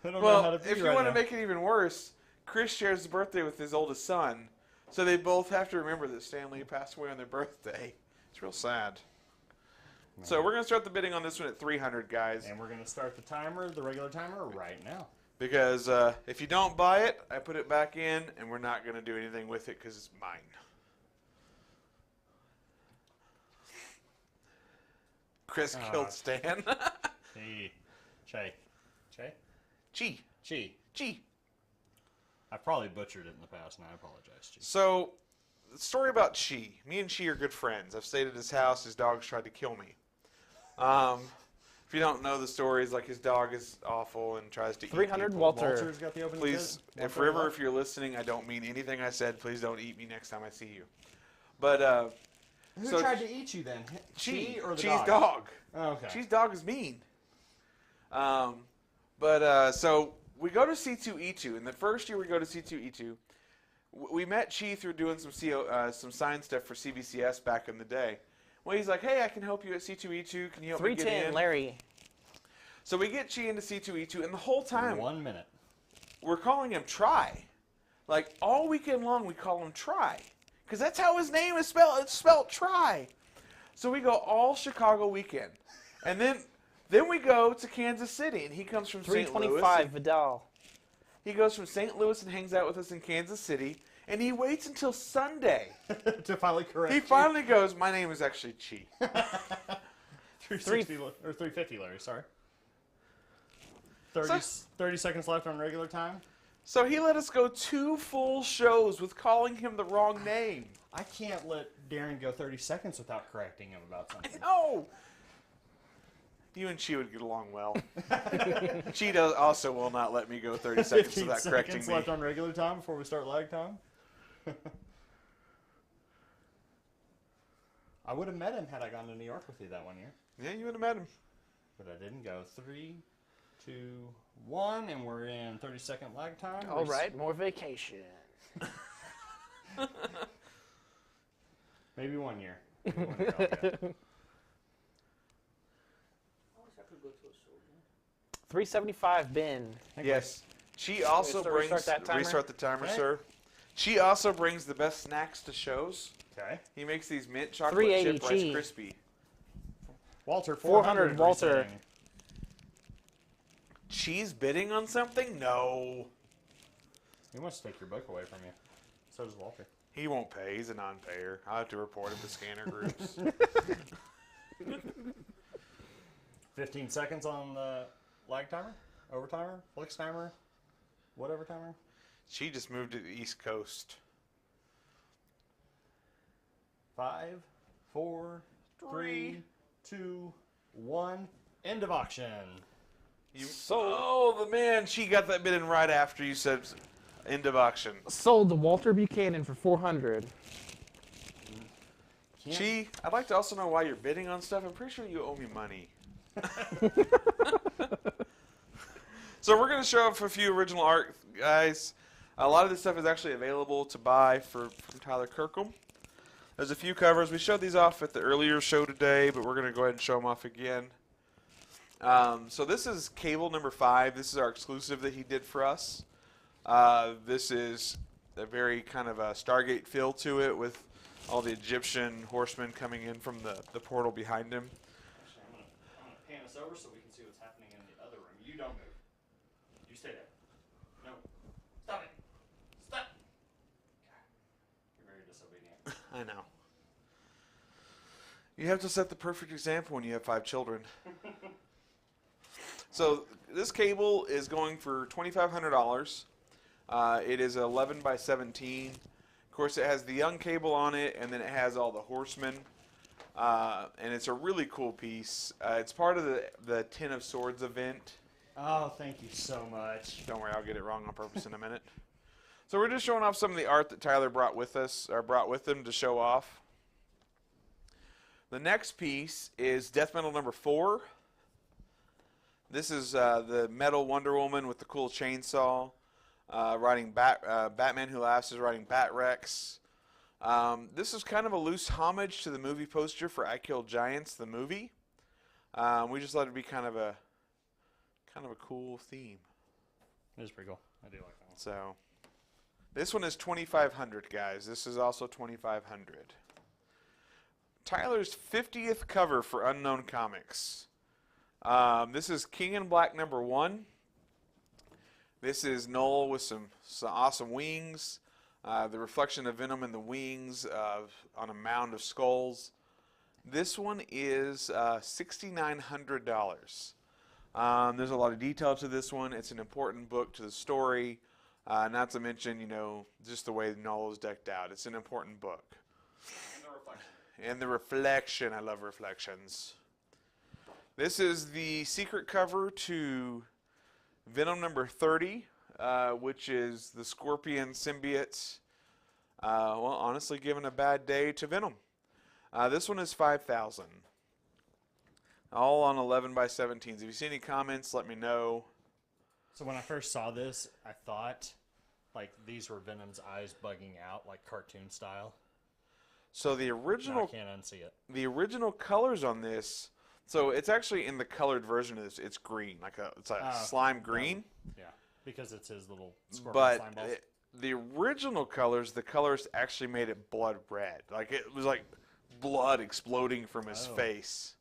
know how Well, to be if you right want to now. make it even worse, Chris shares the birthday with his oldest son, so they both have to remember that Stan Lee passed away on their birthday. It's real sad. So we're going to start the bidding on this one at 300, guys, And we're going to start the timer, the regular timer, right now. because if you don't buy it, I put it back in, and we're not going to do anything with it because it's mine. Chris killed Stan. Hey, Che. Gee. Chi. I probably butchered it in the past, and I apologize, Chi. So, the story about Chi. Me and Chi are good friends. I've stayed at his house. His dogs tried to kill me. If you don't know the stories, like his dog is awful and tries to eat 300 people. Walter. Walter's got the opening Please, bid. if Walter River, left. if you're listening, I don't mean anything I said. Please don't eat me next time I see you. But Who so tried to eat you then? Chi or the Chi's dog? dog. Oh, okay. Chi's dog is mean. So we go to C2E2, and the first year we go to C2E2, we met Chi through doing some sign stuff for CBCS back in the day. Well, he's like, hey, I can help you at C2E2. Can you help me get 310, in? Larry. So we get Chi into C2E2, and the whole time 1 minute. we're calling him Try. Like, all weekend long we call him Try. Because that's how his name is spelled. It's spelled Try. So we go all Chicago weekend. And then we go to Kansas City, and he comes from St. Louis. 325, Vidal. He goes from St. Louis and hangs out with us in Kansas City, and he waits until Sunday. To finally correct He you. finally goes, my name is actually Chi. 360 or 350, Larry. Sorry. 30 seconds left on regular time. So he let us go 2 full shows with calling him the wrong name. I can't let Darren go 30 seconds without correcting him about something. No! You and Chi would get along well. Chi also will not let me go 30 seconds 15 without correcting seconds me. left on regular time before we start lag time. I would have met him had I gone to New York with you that one year. Yeah, you would have met him. But I didn't go. 3, 2, 1, and we're in 30-second lag time. All right, more vacation. Maybe 1 year. Maybe 1 year, I'll get. 375, Ben. Yes. Chi also So brings... restart that timer? Restart the timer, Okay. sir. Chi also brings the best snacks to shows. Okay. He makes these mint chocolate 380 chip Rice Chi. Krispie. Walter, 400, Walter. resetting. Chi's bidding on something? No. He wants to take your book away from you. So does Walter. He won't pay. He's a non-payer. I'll have to report him to scanner groups. 15 seconds on the lag timer, over timer, flex timer, whatever timer. Chi just moved to the East Coast. 5, 4, 3, 2, 1. End of auction. Oh, the man. Chi got that bid in right after you said end of auction. Sold to Walter Buchanan for 400. Chi, I'd like to also know why you're bidding on stuff. I'm pretty sure you owe me money. So we're going to show off a few original art, guys. A lot of this stuff is actually available to buy from Tyler Kirkham. There's a few covers. We showed these off at the earlier show today, but we're going to go ahead and show them off again. So this is Cable number 5. This is our exclusive that he did for us. This is a very kind of a Stargate feel to it with all the Egyptian horsemen coming in from the portal behind him. Actually, I'm gonna pan us over so we can see what's happening in the other room. You don't move. You stay there. No. Stop it. Stop. You're very disobedient. I know. You have to set the perfect example when you have 5 children. So this cable is going for $2,500. It is 11 by 17. Of course, it has the young cable on it, and then it has all the horsemen. and it's a really cool piece. It's part of the Ten of Swords event. Oh, thank you so much. Don't worry, I'll get it wrong on purpose in a minute. So we're just showing off some of the art that Tyler brought with us, or brought with him to show off. The next piece is Death Metal number 4. This is the metal Wonder Woman with the cool chainsaw. Riding Batman Who Laughs is riding Bat Rex. This is kind of a loose homage to the movie poster for I Killed Giants, the movie. We just let it be kind of a cool theme. It is pretty cool. I do like that one. So this one is 2,500, guys. This is also 2,500. Tyler's 50th cover for Unknown Comics. This is King in Black number 1. This is Null with some awesome wings. The reflection of Venom in the wings on a mound of skulls. This one is $6,900. There's a lot of detail to this one. It's an important book to the story. Not to mention, just the way Null is decked out. It's an important book. And the reflection. I love reflections. This is the secret cover to Venom number 30, which is the Scorpion symbiote, honestly giving a bad day to Venom. This one is $5,000. All on 11 by 17s. If you see any comments, let me know. So when I first saw this, I thought like these were Venom's eyes bugging out, like cartoon style. So the original, I can't unsee it. The original colors on this. So it's actually in the colored version of this. It's green, it's a slime green. Yeah, because it's his little scorpion slime But balls. the original colors, the colors actually made it blood red. Like it was like blood exploding from his face.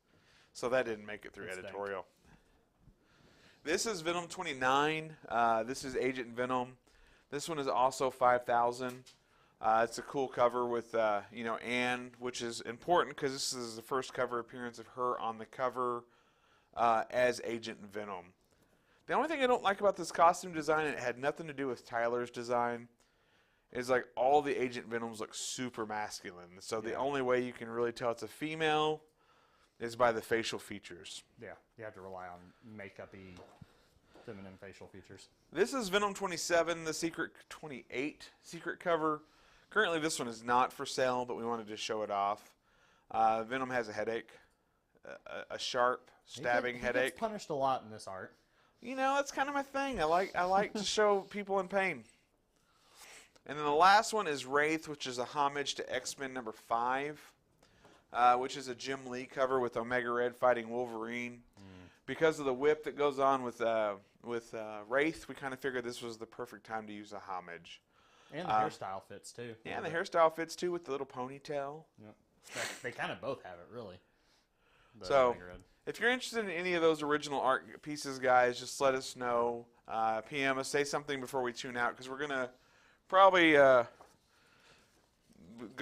So that didn't make it through editorial. This is Venom 29. This is Agent Venom. This one is also $5,000. It's a cool cover with, Anne, which is important because this is the first cover appearance of her on the cover as Agent Venom. The only thing I don't like about this costume design, and it had nothing to do with Tyler's design, is like all the Agent Venoms look super masculine. So the only way you can really tell it's a female is by the facial features. Yeah, you have to rely on makeup-y feminine facial features. This is Venom 27, the Secret 28 secret cover. Currently, this one is not for sale, but we wanted to show it off. Venom has a headache, a sharp, stabbing headache. He gets punished a lot in this art. That's kind of my thing. I like to show people in pain. And then the last one is Wraith, which is a homage to X-Men number 5, which is a Jim Lee cover with Omega Red fighting Wolverine. Because of the whip that goes on with Wraith, we kind of figured this was the perfect time to use a homage. And the hairstyle fits too. Yeah, and the hairstyle fits too with the little ponytail. Yep. They kind of both have it, really. So, if you're interested in any of those original art pieces, guys, just let us know. PM us, say something before we tune out, because we're going to probably go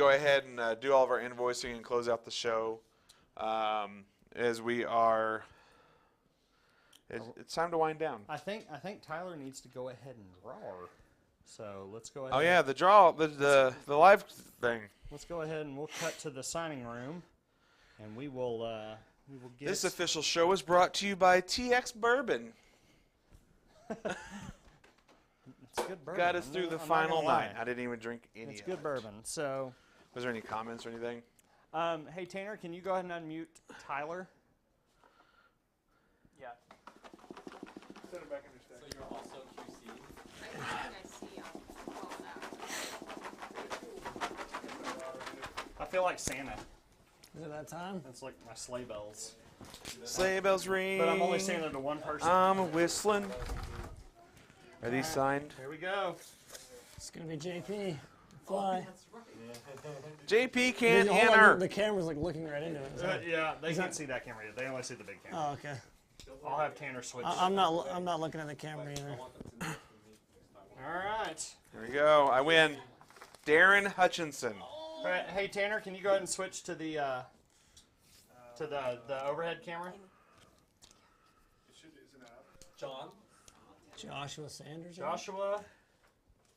ahead and do all of our invoicing and close out the show as we are... It's time to wind down. I think Tyler needs to go ahead and draw. So let's go ahead. Oh yeah, the draw, the live thing. Let's go ahead and we'll cut to the signing room, and we will get. This official show is brought to you by TX Bourbon. It's good bourbon. Got us through the final night. I didn't even drink any. It's good bourbon. So. Was there any comments or anything? Hey Tanner, can you go ahead and unmute Tyler? Yeah. Set it back in your stack. So you're also QC. I feel like Santa. Is it that time? It's like my sleigh bells. Sleigh bells ring. But I'm only Santa to one person. I'm whistling. Are these signed? Here we go. It's gonna be JP. Fly. JP can't Hold on, enter. the camera's like looking right into it. So. Yeah, they can't see that camera yet. They only see the big camera. Oh, okay. I'll have Tanner switch. I'm not looking at the camera either. All right. Here we go. I win. Darren Hutchinson. All right. Hey Tanner, can you go ahead and switch to the overhead camera? John. Joshua Sanders. Joshua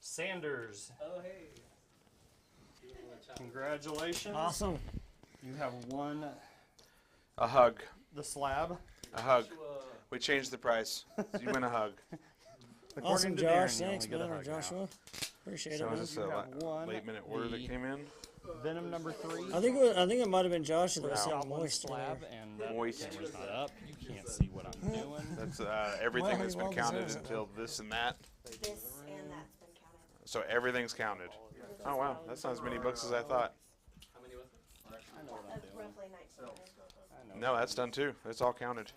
Sanders. Oh hey. Congratulations. Awesome. You have won A hug. the slab. A hug. We changed the price. You win a hug. Awesome, According to Josh. Darren, you Thanks, only get a man, or hug now. Joshua. Appreciate So it, is man. this You a have won late minute order that the came in? Venom number 3. I think it might have been Josh that was saying Goblin moist slab, earlier. and that Moist. camera's not up. You can't see what I'm doing. That's everything Well, that's been well counted deserves it, until this and that. This and that's been counted. So everything's counted. Oh wow, that's not as many books as I thought. How many was it? I know what I'm doing. Roughly 1900. I know No, that's done too. It's all counted.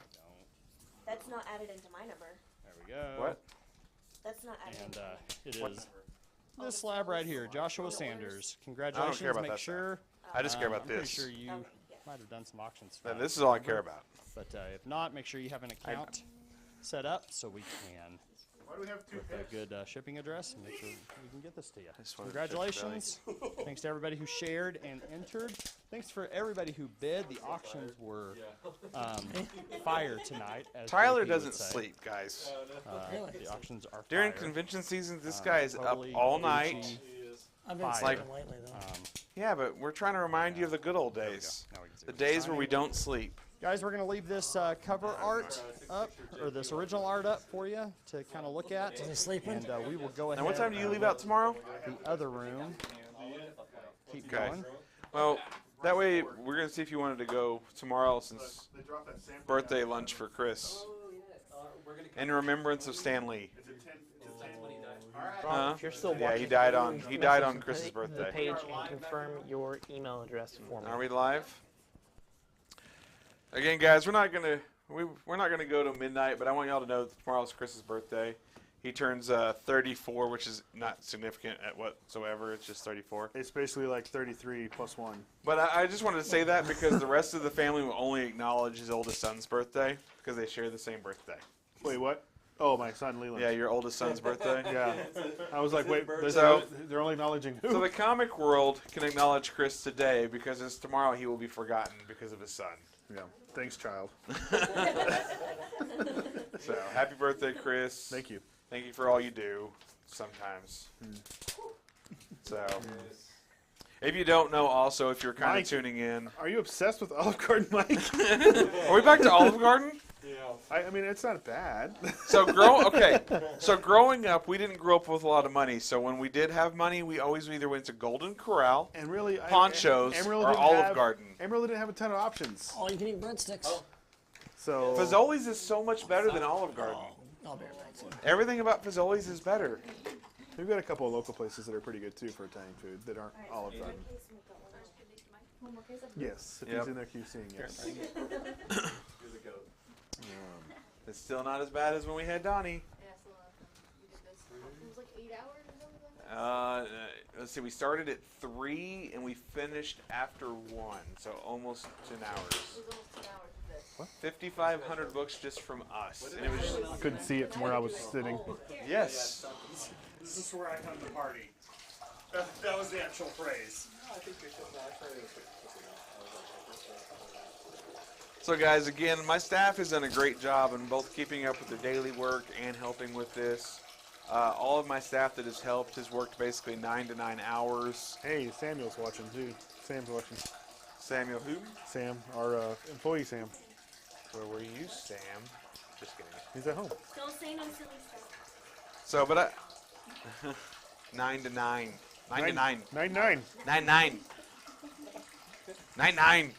That's not added into my number. There we go. What? That's not added And into it is this slab right here, Joshua Sanders. Congratulations. about Make that sure. I just care about I'm this. pretty sure you Okay, yeah. might have done some auctions. And this is all I care about. But if not, make sure you have an account set up so we can, Why do we have two with a good shipping address, and make sure we can get this to you. just wanted to check the value. Congratulations. Thanks to everybody who shared and entered. Thanks for everybody who bid. The auctions were fire tonight. As Tyler JP would doesn't say. sleep, guys. Really? The auctions are During fire. convention season, this guy is Totally up all Gucci. night. I've been Fire. sleeping lately, though. Yeah, but we're trying to remind you of the good old days. Now we can see The what's days where signing. we don't sleep. Guys, we're going to leave this cover art up, or this original art up for you to kind of look at. Is he sleeping? And we will go ahead. Now, what time do you and leave out tomorrow? The other room. Keep Okay. going. Well, that way we're gonna see if you wanted to go tomorrow since They dropped that sample. birthday lunch for Chris in remembrance of Stan Lee. Huh? If you're still Yeah, watching, he died on message Chris's the birthday. page and confirm your email address for me. Are we live? Again, guys, we're not gonna go to midnight, but I want y'all to know that tomorrow's Chris's birthday. He turns 34, which is not significant at whatsoever. It's just 34. It's basically like 33 plus 1. But I just wanted to say that because the rest of the family will only acknowledge his oldest son's birthday because they share the same birthday. Wait, what? Oh, my son Leland. Yeah, your oldest son's birthday. Yeah. I was like, wait, So- they're only acknowledging who? So the comic world can acknowledge Chris today because it's tomorrow he will be forgotten because of his son. Yeah. Thanks, child. So happy birthday, Chris. Thank you. Thank you for all you do sometimes. So if you don't know also, if you're kind of Mike. tuning in. Are you obsessed with Olive Garden, Mike? Are we back to Olive Garden? I mean, it's not bad. So growing up, we didn't grow up with a lot of money. So when we did have money, we always either went to Golden Corral, And really, Ponchos, Amarillo or didn't Olive have- Garden. Amarillo didn't have a ton of options. All you can eat breadsticks. So Fazoli's is so much better than Olive Garden. I'll be right back. Soon. Everything about Fazoli's is better. we've got a couple of local places that are pretty good too for Italian food that aren't Olive Garden. Yes, if Yep. he's in there QCing, yes. It's still not as bad as when we had Donnie. Yeah, so we did this. It was like 8 hours or something like that. Let's see, we started at 3 and we finished after 1, so almost 10 hours. It was almost 10 hours of this. 5,500 books just from us. And it was I couldn't see it from where I was sitting. yes. This is where I come to party. That was the actual phrase. So guys, again, my staff has done a great job in both keeping up with their daily work and helping with this. All of my staff that has helped has worked basically 9 to 9 hours. Hey, Samuel's watching too. Sam's watching. Samuel, who? Sam, our employee Sam. Where were you, Sam? Just kidding. He's at home. Don't say no silly stuff. So, but 9 to 9. 9 to 9. 9-9. 9-9. 9-9.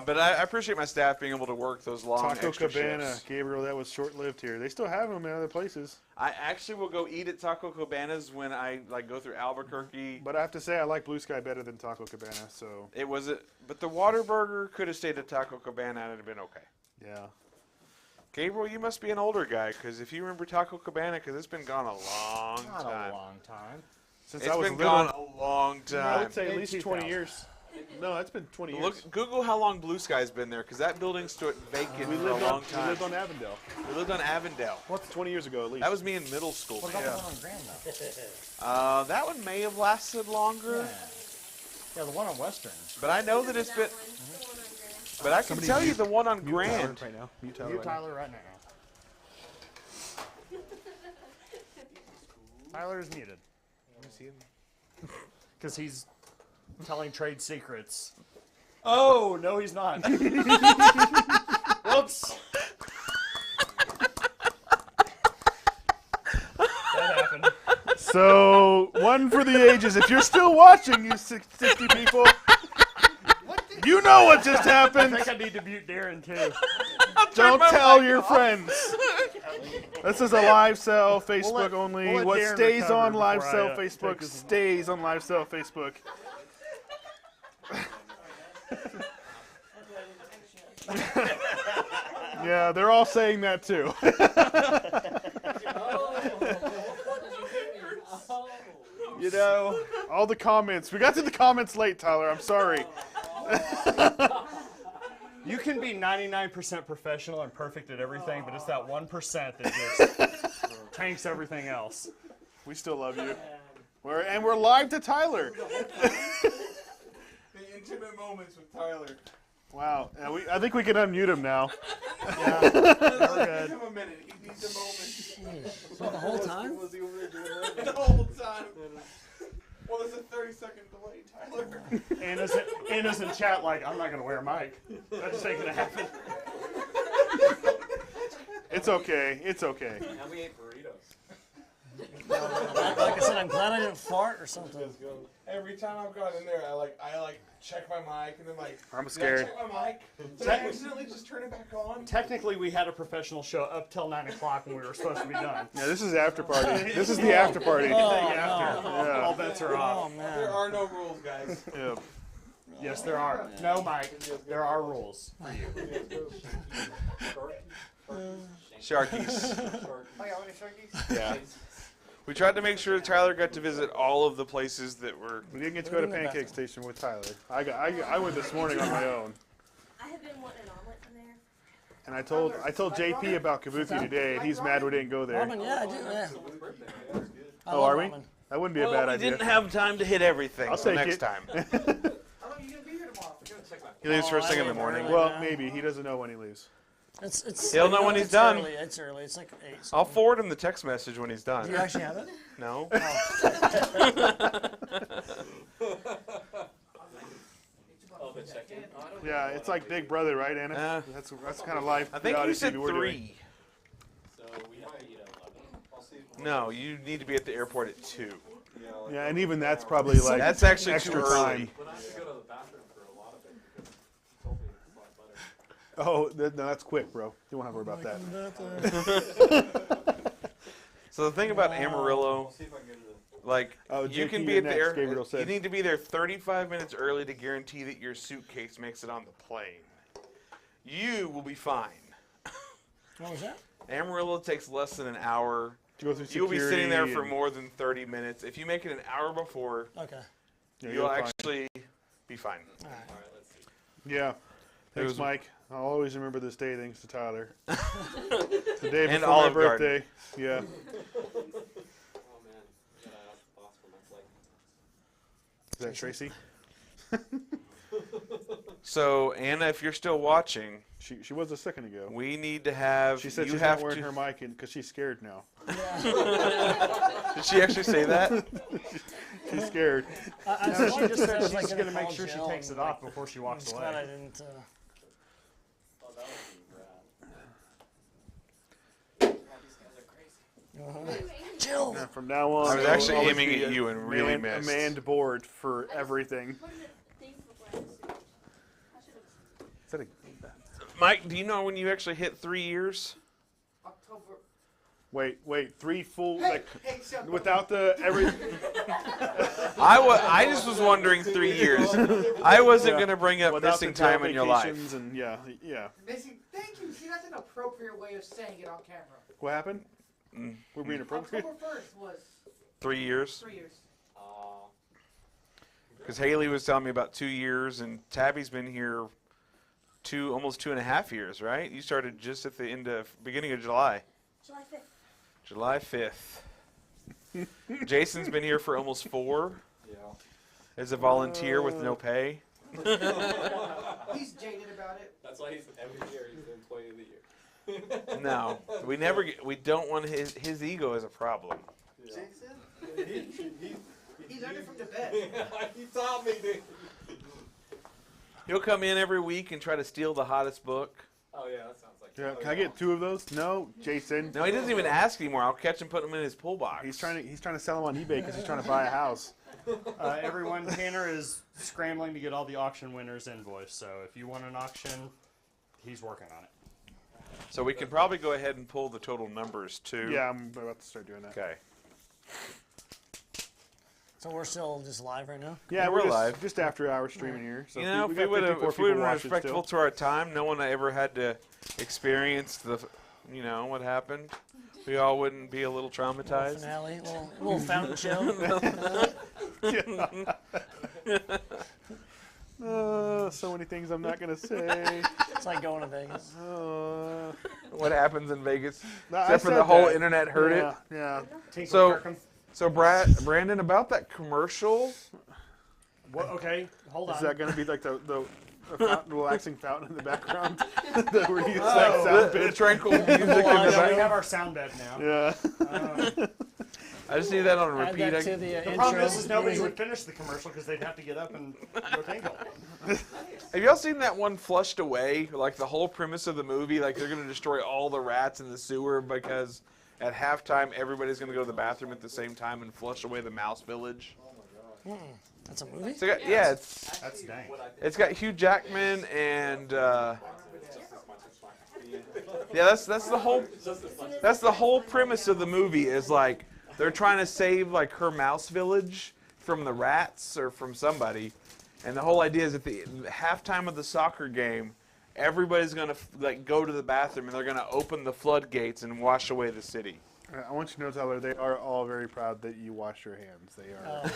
But I appreciate my staff being able to work those long Taco extra Cabana, shifts. Gabriel, that was short-lived here. They still have them in other places. I actually will go eat at Taco Cabana's when I go through Albuquerque. But I have to say, I like Blue Sky better than Taco Cabana, so It was but the Whataburger could have stayed at Taco Cabana and it'd have been okay. yeah. Gabriel, you must be an older guy because if you remember Taco Cabana, because it's been gone a long Not time. a long time. Since It's I was been little, gone a long I time. would say at least 20 2000. years. No, it's been 20 years. Look, Google how long Blue Sky's been there because that building stood vacant we for a lived long on time. we lived on Avondale. We lived on Avondale. What's 20 years ago at least? That was me in middle school. What about Yeah. the one on Grand though? That one may have lasted longer, Yeah, the one on Western. but I know that it's been. But I can tell you the one on Mute Tyler Grand. right now. Mute Tyler You right now. Tyler right now. Tyler is muted. Let me see him. Because he's telling trade secrets. Oh, no, he's not. Whoops. That happened. So, one for the ages. If you're still watching, you 60 people, you know what just I happened. think I need to mute Darren, too. Don't tell your friends. This is a live sell, Facebook only. we'll let What Darren stays recover on live before sell I, Facebook take this- stays on live sell Facebook. Yeah, they're all saying that too. You know, all the comments. We got to the comments late, Tyler. I'm sorry. You can be 99% professional and perfect at everything, but it's that 1% that just tanks everything else. We still love you. We're live to Tyler. The intimate moments with Tyler. Wow. I think we can unmute him now. Yeah, we're good. Give him a minute. He needs a moment. So the whole time? The whole time. Well, there's a 30-second delay, Tyler. Anna's in chat like, I'm not going to wear a mic. That just ain't going to happen. It's okay. It's okay. And we ate burritos. Like I said, I'm glad I didn't fart or something. Every time I've gone in there, I check my mic and then I'm did scared. I check my mic? Did I accidentally just turn it back on? Technically, we had a professional show up till 9 o'clock when we were supposed to be done. Yeah, this is after party. This is the after party. Day after. Yeah. All bets are off. Oh, man. There are no rules, guys. Yeah. Yes, there are. No, Mike, there are rules for you. Sharkies. Oh, yeah, any sharkies? Yeah. We tried to make sure Tyler got to visit all of the places that were. We didn't get to go to Pancake Station with Tyler. I went this morning on my own. I have been wanting an omelet from there. And I told JP about Kabuki today, and he's mad we didn't go there. Ramen, yeah, I do, yeah. I Oh, love are we? ramen. That wouldn't be a bad we idea. didn't have time to hit everything. I'll So take next it. time. How long are you gonna be here tomorrow? He leaves first thing in the morning. Well, maybe. He doesn't know when he leaves. It's He'll know when he's it's done. Early. It's early. It's like 8. I'll forward him the text message when he's done. Do you actually have it? No. Oh, the check-in? Yeah, it's like Big Brother, right, Anna? That's kind of life. I think you reality said TV we're doing. 3. So we have to eat at 11. No, you need to be at the airport at 2. Yeah, and even that's probably like That's actually extra too early. time. But I have to go to the bathroom for a lot of it because he told me it's a lot better. Oh, no, that's quick, bro. You won't have to worry about that. So the thing about Amarillo, See if I can get it. like, Oh, you JP, can be you're at the next, airport. Gabriel said. You need to be there 35 minutes early to guarantee that your suitcase makes it on the plane. You will be fine. What was that? Amarillo takes less than an hour. To go through You'll be sitting there security for and- more than 30 minutes. If you make it an hour before, Okay. Yeah, you'll you're fine. actually be fine. All right. All right, let's see. Yeah. Thanks, was- Mike. I'll always remember this day thanks to Tyler. The day And before my Olive Garden. birthday. Yeah. Oh, man. You gotta ask the boss for my flight. Is that Tracy? So, Anna, if you're still watching, She was a second ago. we need to have. She said you she's have not wearing to, her mic because she's scared now. Did she actually say that? She's scared. I No, thought she just said it was she's like going to in a make cold sure she gel takes and, it off like, before she I'm walks just glad I away. didn't. Oh, that would be rad. God, these guys are crazy. Jill. Yeah, from now on, I was it'll actually always aiming be at a you and really man- missed. A manned board for everything. What are the things before I have a suit? I should have. Is that a- Mike, do you know when you actually hit 3 years? October. Wait, 3 full Hey, like hey, Sam, without the every. I just was wondering 3 years. I wasn't Yeah. going to bring up without missing the jail time in your life. vacations And yeah. Missing. Thank you. See, that's an appropriate way of saying it on camera. What happened? We're being appropriate. October 1st was 3 years? 3 years. Because Haley was telling me about 2 years, and Tabby's been here almost 2.5 years, right? You started just at the beginning of July. July 5th. July 5th. Jason's been here for almost 4 Yeah. as a volunteer with no pay. He's jaded about it. That's why he's every year he's the employee of the year. No, we don't want his ego as a problem. Yeah. Jason? He learned it from the bed. He taught me, dude. He'll come in every week and try to steal the hottest book. Oh yeah, that sounds like. Yeah, can I get 2 of those? No, Jason. No, he doesn't even ask anymore. I'll catch him, put them in his pool box. He's trying to sell them on eBay because he's trying to buy a house. Everyone, Tanner is scrambling to get all the auction winners invoiced. So if you want an auction, he's working on it. So we can probably go ahead and pull the total numbers too. Yeah, I'm about to start doing that. Okay. So we're still just live right now? Yeah, we're we're live. Just after hours streaming here. So You know, we if we got would 54 have been people watching respectful still. to our time, no one ever had to experience what happened. We all wouldn't be a little traumatized. Finale, little fountain show. So many things I'm not gonna say. It's like going to Vegas. What happens in Vegas? I Except for said the whole that. internet heard it. Yeah. So Brandon, about that commercial. What? Okay, hold on. Is that gonna be like the fountain, relaxing fountain in the background? Where you sound The bit. tranquil music in the We back. have our sound bed now. Yeah. I just need that on Add repeat. that to the The intro. problem is nobody music. would finish the commercial because they'd have to get up and go tangle. Have y'all seen that one Flushed Away? Like the whole premise of the movie, like they're going to destroy all the rats in the sewer because at halftime everybody's going to go to the bathroom at the same time and flush away the mouse village. That's a movie? So it's That's dang. it's got Hugh Jackman and yeah, that's the whole premise of the movie is like they're trying to save like her mouse village from the rats or from somebody. And the whole idea is at the halftime of the soccer game, everybody's gonna like go to the bathroom and they're gonna open the floodgates and wash away the city. I want you to know, Tyler, they are all very proud that you wash your hands. They are.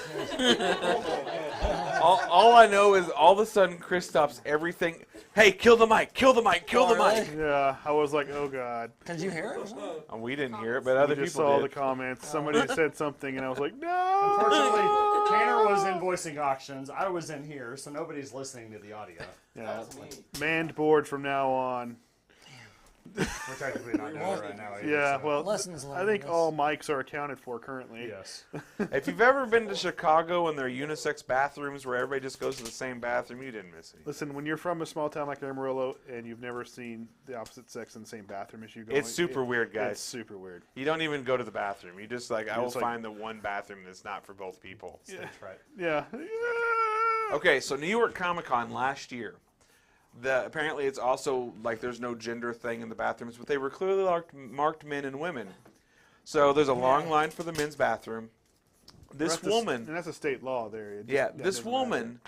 All I know is all of a sudden Chris stops everything. Hey, kill the mic! Kill the mic! Kill the mic! Yeah, I was like, oh god. Did you hear it? We didn't hear it, but other I just people saw did. the comments. Somebody said something, and I was like, no. Unfortunately, Tanner was invoicing auctions. I was in here, so nobody's listening to the audio. Yeah, manned board from now on. We're technically not doing it right now either. Yeah, so. well, Lessons I learned, think yes. all mics are accounted for currently. Yes. If you've ever been to Chicago and there are unisex bathrooms where everybody just goes to the same bathroom, you didn't miss it. Listen, when you're from a small town like Amarillo and you've never seen the opposite sex in the same bathroom as you go, It's super weird, guys. It's super weird. You don't even go to the bathroom. You just like, I will just like- find the one bathroom that's not for both people. That's right. Yeah. Okay, so New York Comic Con last year. Apparently it's also like there's no gender thing in the bathrooms, but they were clearly marked men and women. So there's a long line for the men's bathroom. This woman, and that's a state law there. It just- yeah, that this doesn't woman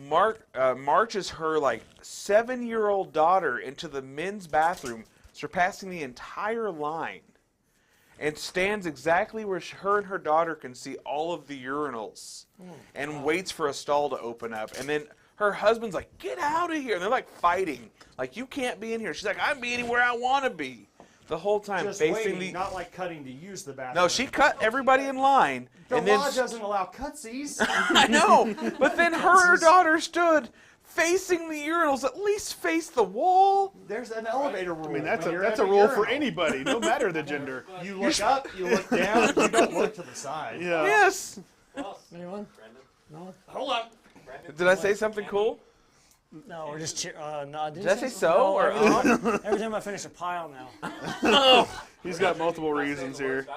marches her like 7-year-old daughter into the men's bathroom, surpassing the entire line, and stands exactly where her and her daughter can see all of the urinals, and waits for a stall to open up, and then her husband's like, "Get out of here!" And they're like fighting, like, "You can't be in here." She's like, "I'm be anywhere I want to be." The whole time Just facing waiting, not like cutting to use the bathroom. No, she cut everybody in line, The and then law doesn't allow cutsies. I know, but then her and her daughter stood facing the urinals. At least face the wall. There's an elevator rule. I mean, that's when a you're that's at a the rule for urinal. anybody, no matter the gender. You look up, you look down, you don't look to the side. Yeah. Yes. Anyone? No? Hold on. Did I say something cool? No, we're just cheer. No, Did I say so no, or every time I finish a pile now. He's got multiple reasons here.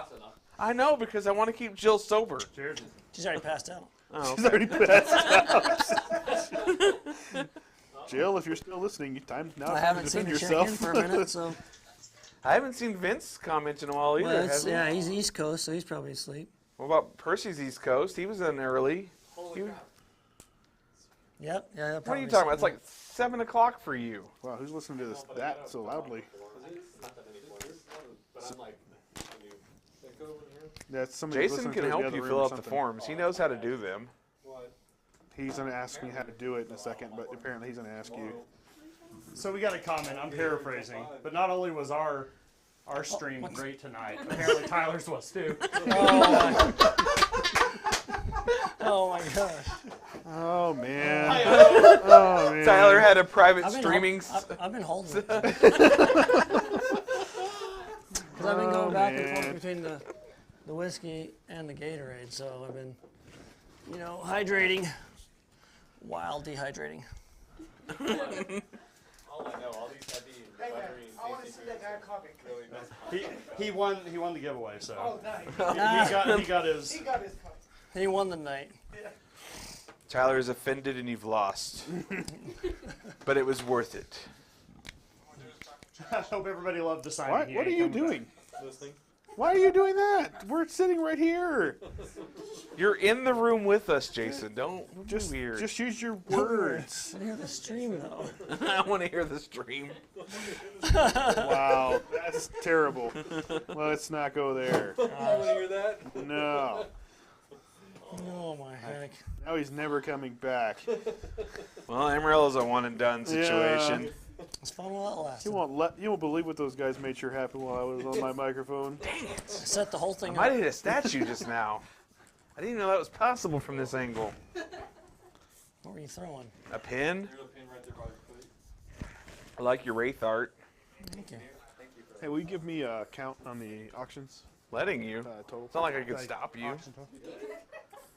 I know because I want to keep Jill sober. Cheers. She's already passed out. Oh, He's already passed out. Jill, if you're still listening, time now I to haven't seen defend her check in yourself. for a minute, so. I haven't seen Vince comment in a while either. Well, have you? yeah, he's East Coast, so he's probably asleep. What about Percy's East Coast? He was in early. Yep, yeah. What are you talking about? It's like 7 o'clock for you. Wow, who's listening to this that so loudly? That's somebody Jason listening can to the help other you room fill or out the something. forms. He knows how to do them. He's gonna ask me how to do it in a second, but apparently he's gonna ask you. So we got a comment. I'm paraphrasing, but not only was our stream great tonight, apparently Tyler's was too. Oh my gosh. Oh man. Oh man. Tyler had a private I've been streaming. I've been holding it. Because I've been going back and man. forth between the whiskey and the Gatorade, so I've been you know, hydrating while dehydrating. All I know, all these heavy and Hey man, buttery and I want to tasty see that guy foods comic. really mess He won the giveaway, so Oh, nice. he got his. He got his comic. He won the night. Tyler is offended and you've lost. But it was worth it. I hope everybody loved the sign. What are you doing? listening. Why are you doing that? We're sitting right here. You're in the room with us, Jason. Don't be Just weird. just use your words. I hear the stream though. I want to hear the stream. Wow, that's terrible. Let's not go there. You want to hear that? No. Oh my heck. Now he's never coming back. Well, Amarillo's a one and done situation. It's fun while it lasted. You won't believe what those guys made sure happened while I was on my microphone. I set the whole I thing might up. have hit a statue just now. I didn't even know that was possible from this angle. What were you throwing? A pin? You're the pin right there by your foot. I like your Wraith art. Thank you. Thank you for Hey, will you give me a count on the auctions? Letting you. Total. It's not like I could stop you.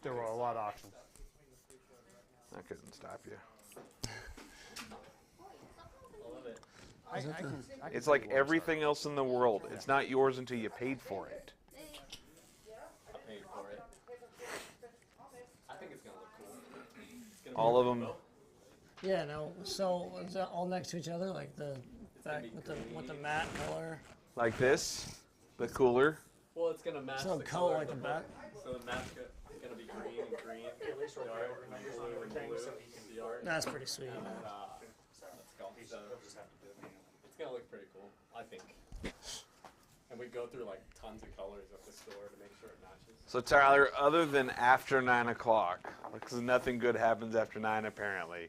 There were a lot of auctions. I couldn't stop you. I love it. It's like everything else in the world. It's not yours until you paid for it. I paid for it. I think it's going to look cool. It's gonna be All of them. Yeah, no. So is that all next to each other, like the back with the matte color? Like this, but cooler. Well, it's going to match So the color color. like the back. So the match going to be green and green. At least blue and blue. The art. That's pretty sweet. Let's go. So it's going to look pretty cool, I think. And we go through like tons of colors at the store to make sure it matches. So Tyler, other than after 9 o'clock, because nothing good happens after 9 apparently,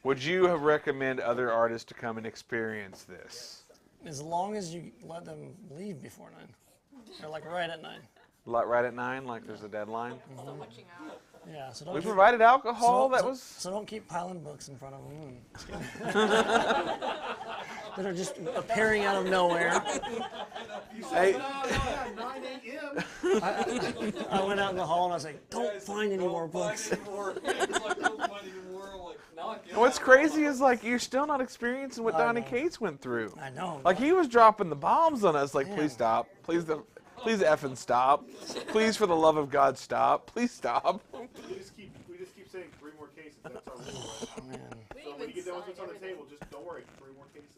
would you recommend other artists to come and experience this? As long as you let them leave before 9. Or like right at 9. Right at 9, like there's a deadline? Still witching out. Yeah, so don't We keep- provided alcohol. That was. so don't keep piling books in front of them. That are just appearing out of nowhere. Hey, 9 a.m. I went out in the hall and I was like, don't find any more books. what's crazy is like you're still not experiencing what I Donnie know. Cates went through. I know. Like he was dropping the bombs on us. Like, Man. please stop. Please effing stop. Please, for the love of God, stop. Please stop. We just keep saying 3 more cases. That's our rule. Right? Man. We So when you get done with what's on the table, just don't worry. 3 more cases.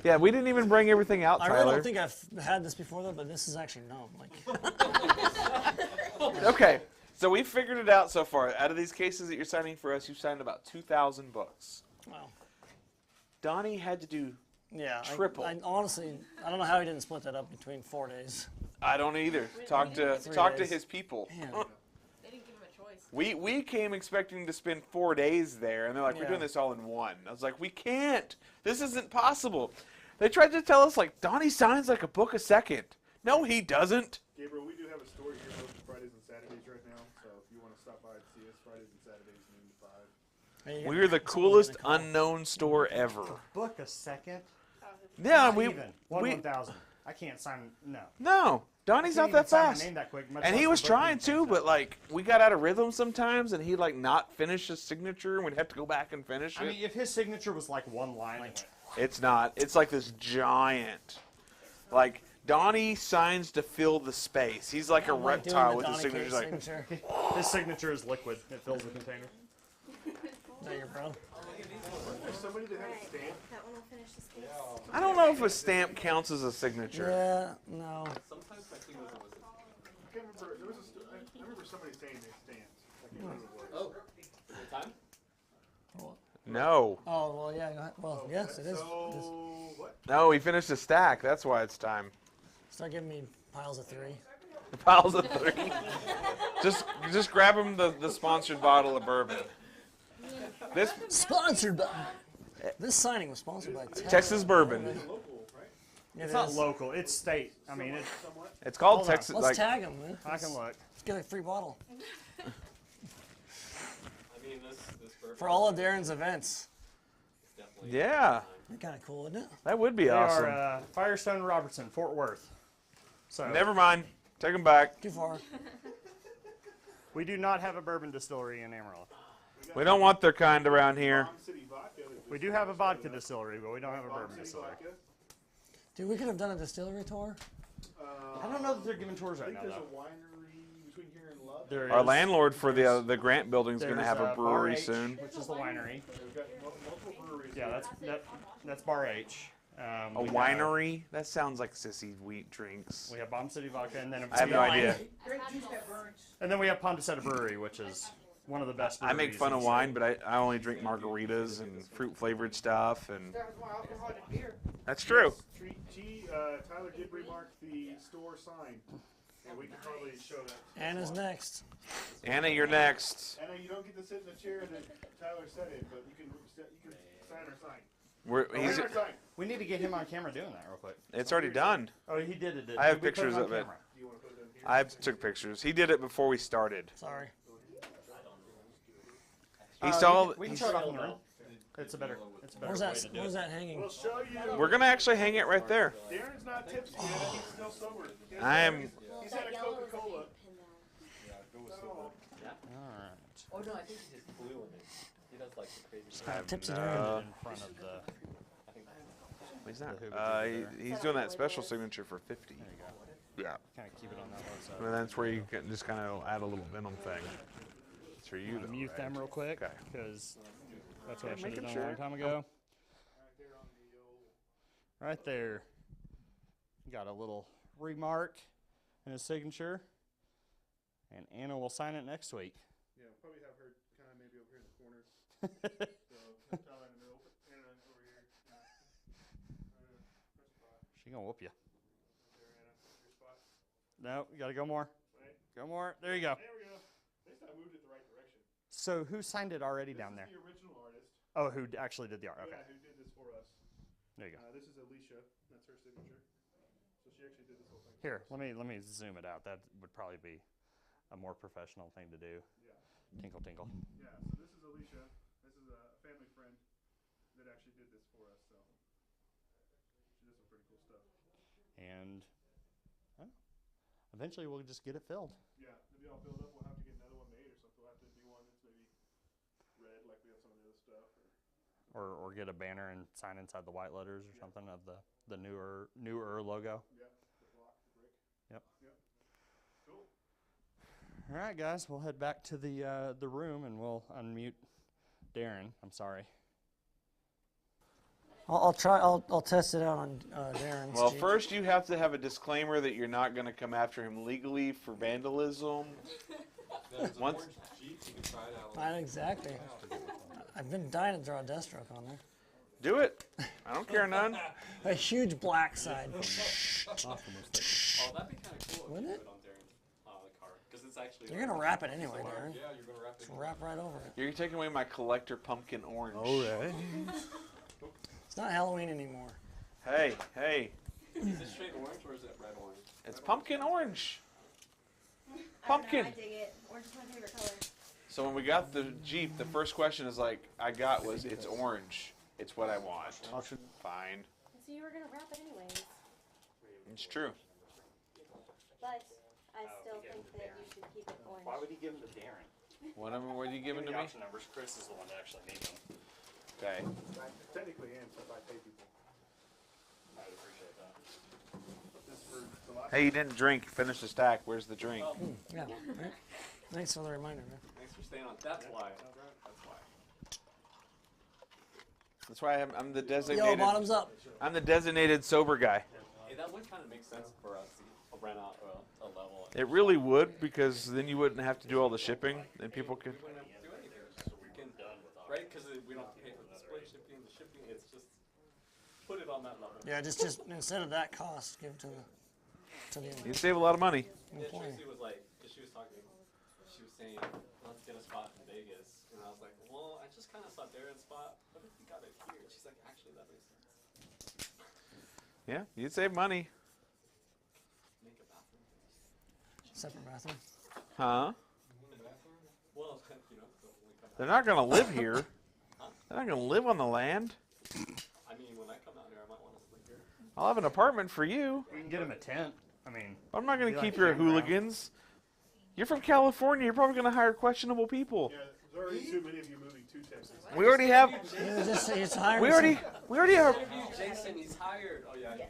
Yeah, we didn't even bring everything out, I really Tyler. don't think I've had this before though, but this is actually numb. Like, Okay, so we figured it out so far. Out of these cases that you're signing for us, you've signed about 2,000 books. wow. Donnie had to do. Yeah. Triple. I honestly, I don't know how he didn't split that up between 4 days. I don't either. Talk to 3 his days. people. They Man. didn't give him a choice. We came expecting to spend 4 days there, and they're like, we're Yeah. doing this all in one. I was like, we can't. This isn't possible. They tried to tell us, like, Donnie signs like a book a second. No, he doesn't. Gabriel, we do have a store here open Fridays and Saturdays right now. So if you want to stop by and see us Fridays and Saturdays, noon to 5. Hey, We're the someone's coolest gonna call. unknown store ever. Book a second. Yeah, Not we even. One we 1,000. I can't sign. No. no. Donnie's not Can't even that sign my fast. name that quick, much And less he the was book trying being to, finished but up. like we got out of rhythm sometimes, and he'd like not finish his signature, and we'd have to go back and finish it. I mean, if his signature was like one line, It's not. It's like this giant. Like Donnie signs to fill the space. He's like a I'm like doing reptile the with his Donnie signature. Cates Like, signature. his signature is liquid. It fills the container. Is that your bro? There's somebody that had a Right, stamp. that one will finish this case. I don't know if a stamp counts as a signature. Yeah, no. Sometimes my signals are listening. I can't remember. There was I remember somebody saying they stamped. I can't remember what it was. Oh, is it time? No. Oh, well, yeah. go ahead. Well, yes, it is. It is. So what? No, he finished a stack. That's why it's time. Start giving me piles of 3. Piles of 3. just grab him the sponsored bottle of bourbon. This Sponsored by. This signing was sponsored by Texas bourbon. It It's not is. local. It's state. I mean, it's, It's called Hold on. Texas. Let's Like tag him, man. I can look. Let's get a free bottle I mean, this bourbon for all of Darren's events. is definitely. yeah, That's kind of cool, isn't it? that would be They awesome. are Firestone Robertson, Fort Worth. So Never mind. Take him back. Too far. We do not have a bourbon distillery in Amarillo. We don't want their kind around here. Bomb City Vodka that just We do have a vodka distillery, but we don't have a Bomb bourbon City distillery. Vodka. Dude, we could have done a distillery tour. I don't know that they're giving tours I right think now, there's though. a winery between here and Love. There Our is- landlord for the Grant building is going to there's, have a Bar brewery H, soon. which is the winery. We've got multiple breweries. Yeah, that's Bar H. A We have- winery? That sounds like sissy wheat drinks. We have Bomb City Vodka, and then I have no idea. Great juice that burns. And then we have Pondicetta Brewery, which is one of the best. I make breweries fun in of the wine, state. but I only drink margaritas and fruit flavored stuff, and That was more alcohol than beer. that's true. Tyler did remark the store sign, and we can probably show that. Anna's next. Anna, you're next. Anna, you don't get to sit in the chair that Tyler sat in, but you can sign our sign. He's, Sign our sign. We need to get him on camera doing that real quick. it's already done. Oh, he did it. I have We put pictures on of it. camera. Do you want to put it in here? I took pictures. He did it before we started. Sorry. He saw. We can show it off in the room. It's a better. Where's way that? to do Where's it. that hanging? We'll show you. We're gonna actually hang it right there. Darren's not tipsy yet. He's still sober. I am. He's had a Coca-Cola. All right. Oh no, I think he's just blue in it. He does like the crazy. Kind of tipsy no- Darren. In front of the. He's not. The Hoover He's doing that special signature for 50. There you go. Yeah. Kind of keep it on that low side. And that's where you can just kind of add a little venom thing. It's for you, I'm gonna though, mute right? them real quick Okay. because that's what I Okay, should have making done a long sure. time ago. Right there. Got a little remark and his signature. And Anna will sign it next week. Yeah, we'll probably have her kind of maybe over here in the corner. So, Tyler in the middle, Anna over here. Press spot. She gonna whoop you. There, Anna. Your spot. No, you gotta go more. Right. Go more. There you go. There we go. At least I moved it the right direction. So who signed it already This down is there? the original artist. Oh, who actually did the art? Okay. Yeah, who did this for us. There you go. This is Alicia. That's her signature. So she actually did this whole thing. Here, let me zoom it out. That would probably be a more professional thing to do. Yeah. Tinkle tinkle. Yeah, so this is Alicia. This is a family friend that actually did this for us. So she did some pretty cool stuff. And eventually we'll just get it filled. Yeah, maybe I'll build up. We'll have to get another one made or something. We'll have to do one that's maybe red like we have some of the other stuff. Or get a banner and sign inside the white letters or something of the newer logo. Yeah, the block, the brick. Yep. Yep. Cool. All right, guys, we'll head back to the room and we'll unmute Darren. I'm sorry. I'll try. I'll test it out on Darren's. Well, Jeep. first you have to have a disclaimer that you're not going to come after him legally for vandalism. There's an Once- orange Jeep, you can try it out. Not exactly. I've been dying to draw a Deathstroke on there. Do it. I don't care none. A huge black side. Oh, that'd be kind of cool. Wouldn't if it? you put on Darren's car, because it's actually. You're gonna wrap it anyway, Darren. Yeah, you're gonna wrap it. Just wrap right over it. You're taking away my collector pumpkin orange. right. It's not Halloween anymore. Hey. Is it straight orange or is it red orange? It's pumpkin orange. I don't know, Pumpkin. I dig it. Orange is my favorite color. So when we got the Jeep, the first question is like, it's orange. It's what I want. Fine. So you were gonna wrap it anyways. It's true. But I still think that you should keep it orange. Why would he give them to Darren? What are you giving to me? Option numbers. Chris is the one that actually needs them. Okay. I technically am since I pay people. I would appreciate that. This for the last. Hey, you didn't drink. Finish the stack. Where's the drink? Yeah. Right. Thanks for the reminder, man. Thanks for staying on. That's why. That's why I'm the Yo, designated. bottoms up. I'm the designated sober guy. Hey, that would kind of make sense for us to rent out a level. It really would, because then you wouldn't have to do all the shipping, and people could. We wouldn't have to do anything. We can, right? Because we don't have to pay for the split shipping, the shipping. It's just put it on that level. Yeah, just instead of that cost, give it to the You save a lot of money. Yeah, employee. Tracy was like, because she was talking, she was saying, let's get a spot in Vegas. And I was like, well, I just kind of saw Darren's spot. What if we got it here? And she's like, actually, that makes sense. Yeah, you'd save money. Make a bathroom. Separate bathroom. Huh? Well, you know, so when we come They're out. not going to live here. They're not going to live on the land. I mean, when I come out here, I might want to sleep here. I'll have an apartment for you. We can get him a tent. I mean, I'm not going Be to like keep your campground. hooligans. You're from California. You're probably going to hire questionable people. Yeah, there's already too many of you moving to Texas. We already have. It's hiring We already have. Jason, he's hired. Oh, yeah. Yes.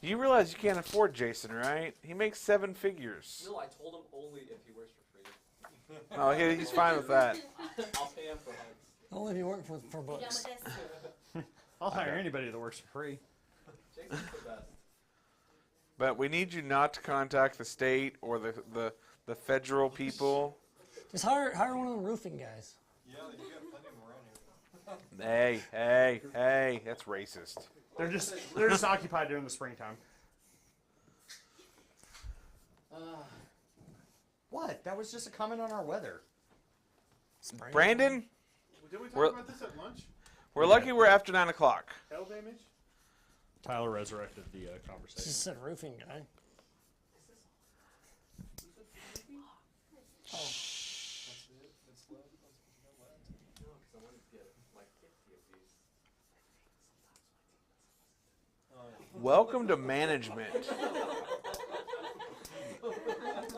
You realize you can't afford Jason, right? He makes 7 figures. No, I told him only if he works for free. Oh, he's fine with that. I'll pay him for hugs. Only if you work for You done books. with this? I'll hire anybody that works for free. Jason's the best. But we need you not to contact the state or the federal people. Just hire one of the roofing guys. Yeah, you got plenty of them around here. Hey, that's racist. They're just occupied during the springtime. What? That was just a comment on our weather. Brandon, Did we talk We're- about this at lunch? we're lucky we're after 9 o'clock. Hail damage? Tyler resurrected the conversation. Just said roofing guy. Welcome to management.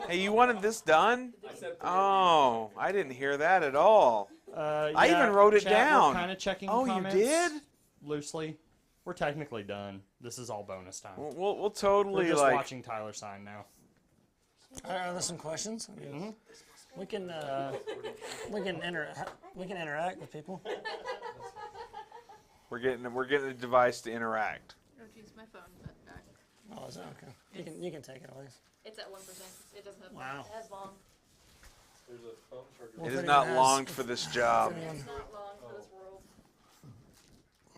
Hey, you wanted this done? Oh, I didn't hear that at all. I even wrote it down. We're kind of checking Oh, you comments did? loosely. We're technically done. This is all bonus time. We'll We're totally just like. watching Tyler sign now. Are there some questions? I mean, we can interact with people. We're getting a device to interact. Oh, geez, my phone went back. Oh, is that okay? You can take it at least. It's at 1%. It doesn't have Wow. as long. There's a phone charger. Well, It if is anyone not has- longed for this job. anyone- It's not long for this world.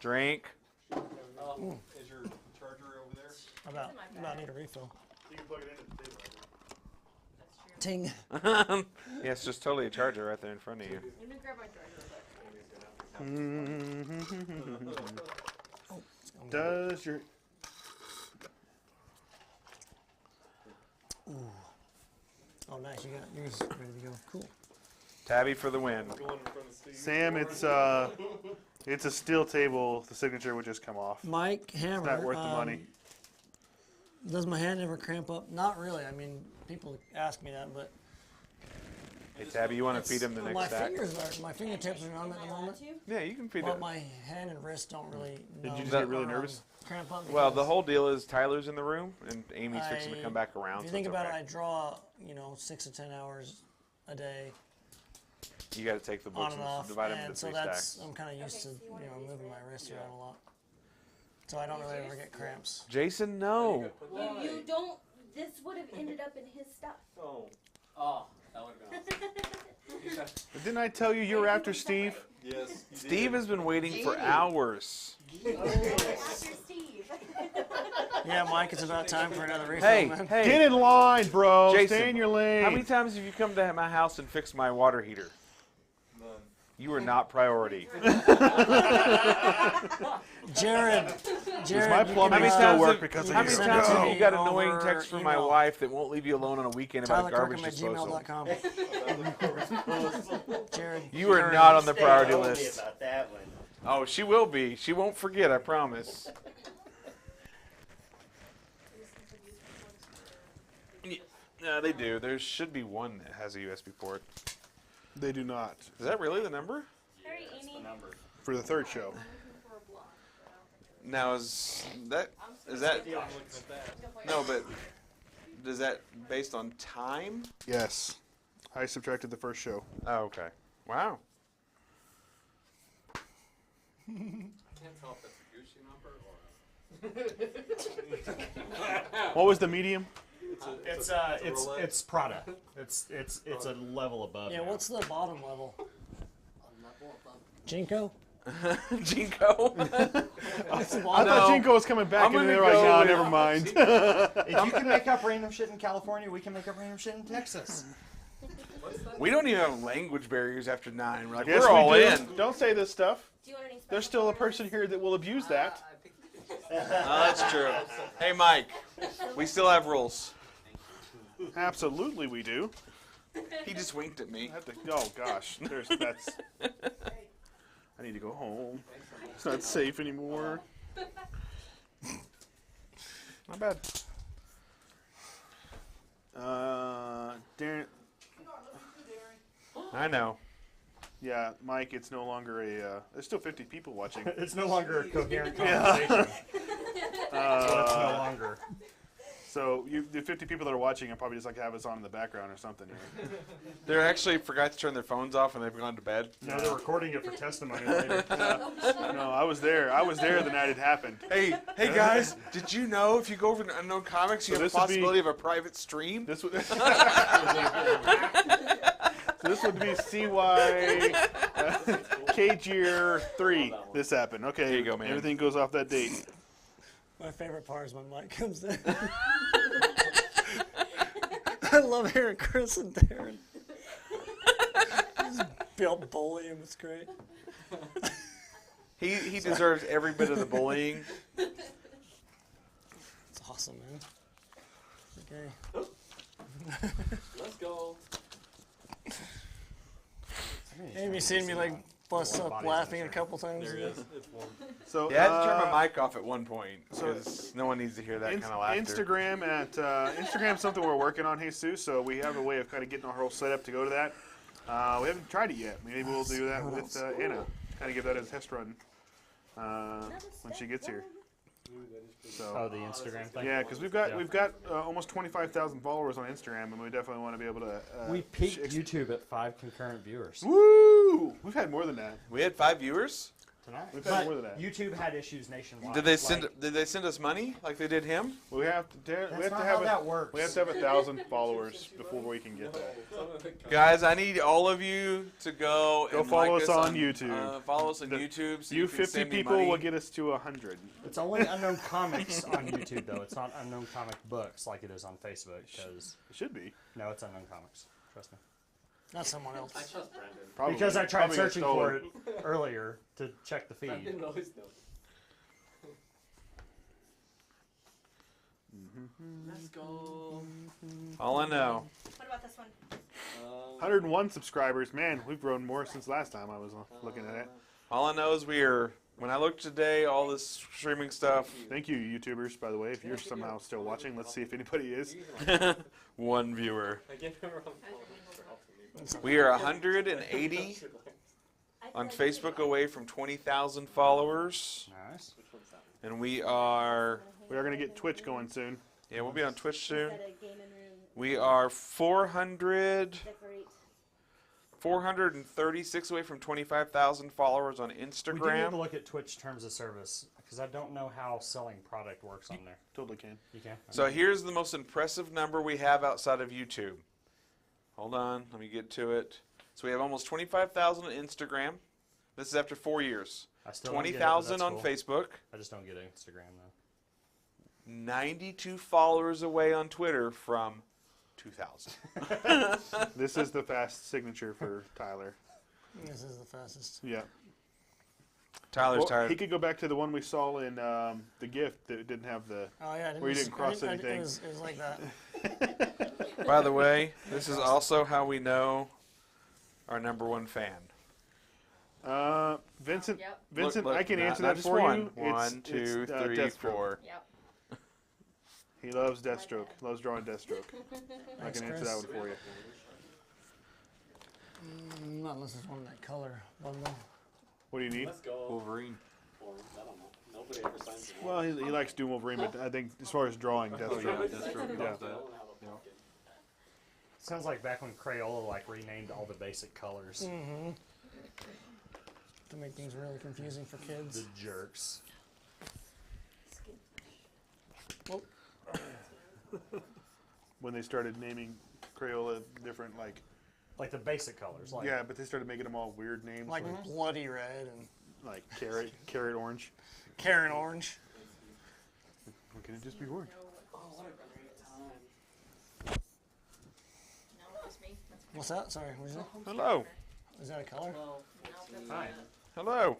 Drink. Is your charger over there? About need a refill. You can plug it into the table. That's true. Ting. Yeah, it's just totally a charger right there in front of you. Let me grab my charger real quick. Does your Oh, nice. You got yours ready to go. Cool. Tabby for the win. Sam? It's a steel table. The signature would just come off. Mike Hammer. It's not worth the money. Does my hand ever cramp up? Not really. I mean, people ask me that, but Hey, Tabby, you want to feed him the my next stack? my fingertips are numb at the moment. Yeah, you can feed But him. my hand and wrist don't really. Did you numb just get really or, nervous? Cramp up. Well, the because whole deal is Tyler's in the room and Amy's fixing to come back around. If you so think it's about okay. it, I draw 6 to 10 hours a day You got to take the on books and and off, divide them and into so 3 that's stacks. I'm kind of used to moving my wrist around a lot. So I don't really ever get cramps. Jason, no. You don't. This would have ended up in his stuff. Oh. Oh, that would have been awesome. But didn't I tell you you were after Steve? Yes. Steve has been waiting for hours. After Steve. Yeah, Mike, it's about time for another refill, Hey, man. hey. Get in line, bro. Jason, Stay in your lane. How many times have you come to my house and fixed my water heater? None. You were not priority. Jared, Does my you plumbing can, How many still times work have, because of how you? many Send it times to have me you got over annoying texts from my email. wife that won't leave you alone on a weekend about garbage disposal? TylerKirkham@gmail.com. Jared, You are not on the Stay priority on me list. about that one. Oh, she will be. She won't forget, I promise. No, they do. There should be one that has a USB port. They do not. Is that really the number? Hey, Amy. For the third show. Now is that no? But is that based on time? Yes. I subtracted the first show. Oh, okay. Wow. I can't tell if that's a Gucci number or What was the medium? It's Prada. It's a level above. yeah, now. what's the bottom level? Jinko? Jinko. I thought Jinko was coming back, I'm and they gonna were like, go "No, with- never mind." If you can make up random shit in California, we can make up random shit in Texas. We don't even have language barriers after 9. We're like, Yes, we're all we do. in. Don't say this stuff. Do you want any There's still a person here that will abuse that. Oh, that's true. Hey, Mike. We still have rules. Absolutely, we do. He just winked at me. I have to, oh gosh, that's. I need to go home. It's not safe anymore. Not bad. Darren, I know. yeah, Mike, it's no longer a. There's still 50 people watching. It's no longer a coherent conversation. That's what it's no longer. So the 50 people that are watching, are probably just like have us on in the background or something. Here. They actually forgot to turn their phones off and they've gone to bed. No, they're recording it for testimony later. No, I was there. I was there the night it happened. Hey guys, did you know if you go over to Unknown Comics, you So have the this would be- possibility of a private stream? This would. So this would be CY Cage Year 3. This happened. Okay, There you go, man. Everything goes off that date. My favorite part is when Mike comes in. I love hearing Chris and Darren. Just built bully him. It's great. He deserves every bit of the bullying. It's awesome, man. Okay. Let's go. Have you seen me like bust up laughing a couple times? There it is. It's warm. So Yeah, I had to turn my mic off at one point so- because no one needs to hear that kind of laughter. Instagram's something we're working on, Jesus. So we have a way of kind of getting our whole setup to go to that. We haven't tried it yet. Maybe we'll do that with Anna. Kind of give that as a test run when she gets here. So. Oh, the Instagram thing? Yeah, because we've got almost 25,000 followers on Instagram, and we definitely want to be able to. We peaked YouTube at 5 concurrent viewers Woo! We've had more than that. We had 5 viewers. tonight. We've had But more than that. YouTube had issues nationwide. Did they send Like, Did they send us money like they did him? We have to. That's We have not to how have that works. We have to have 1,000 followers before we can get that. Guys, I need all of you to go and follow like us on YouTube. Follow us on YouTube. So You can 50 send me people money. will get us to 100. It's only Unknown Comics on YouTube, though. It's not Unknown Comic Books like it is on Facebook. Because It should be. no, it's Unknown Comics. Trust me. Not someone else. I trust Brandon. Probably. Because I tried Probably got searching for stolen. it earlier to check the feed. Brandon always knows. Let's go. All I know. What about this one? 101 subscribers. Man, we've grown more since last time I was looking at it. All I know is when I looked today, all this streaming stuff. Thank you, YouTubers, by the way. If you're somehow still watching, let's see if anybody is. One viewer. I gave him a wrong phone for helping me. We are 180 on Facebook away from 20,000 followers, Nice. Which one's that? and we are. We are going to get Twitch going soon. Yeah, we'll be on Twitch soon. Got a gaming room, We are 400. decorate. 436 away from 25,000 followers on We do need to Instagram. look at Twitch terms of service because I don't know how selling product works on there. Totally can. You can? So here's the most impressive number we have outside of YouTube. Hold on, let me get to it. So we have almost 25,000 on Instagram. This is after 4 years. I still don't get it, but 20,000 that's on cool. Facebook. I just don't get Instagram though. 92 followers away on Twitter from 2,000. This is the fast signature for Tyler. This is the fastest. Yeah. Tyler's Well, tired. he could go back to the one we saw in the gift that didn't have the. Oh yeah, I didn't Where you just- didn't cross I didn't- anything. It was like that. By the way, this is also how we know our number one fan. Vincent. Yep. Vincent, Look, I can not- answer not that just for one. you. One, It's, two, it's, three, Deathstroke. 4. Yep. He loves Deathstroke. Loves drawing Deathstroke. I Thanks, can answer Chris. that one for you. Not unless it's one of that color bundle. What do you need? Let's go. Wolverine. Or, I don't know. Nobody ever signs it. Well, he likes doing Wolverine, but I think as far as drawing Deathstroke, yeah, yeah. Deathstroke. I don't have a pumpkin. Sounds like back when Crayola like renamed all the basic colors. Mm-hmm. To make things really confusing for The kids. jerks. When they started naming Crayola different, Like the basic colors. Like yeah, but they started making them all weird names, Like bloody red and like carrot orange. carrot orange. Why can't it just be orange? Oh, what a great time. No, just me. That's What's that? Sorry, what is that? Hello. Is that a color? no, that's Hi. Hello.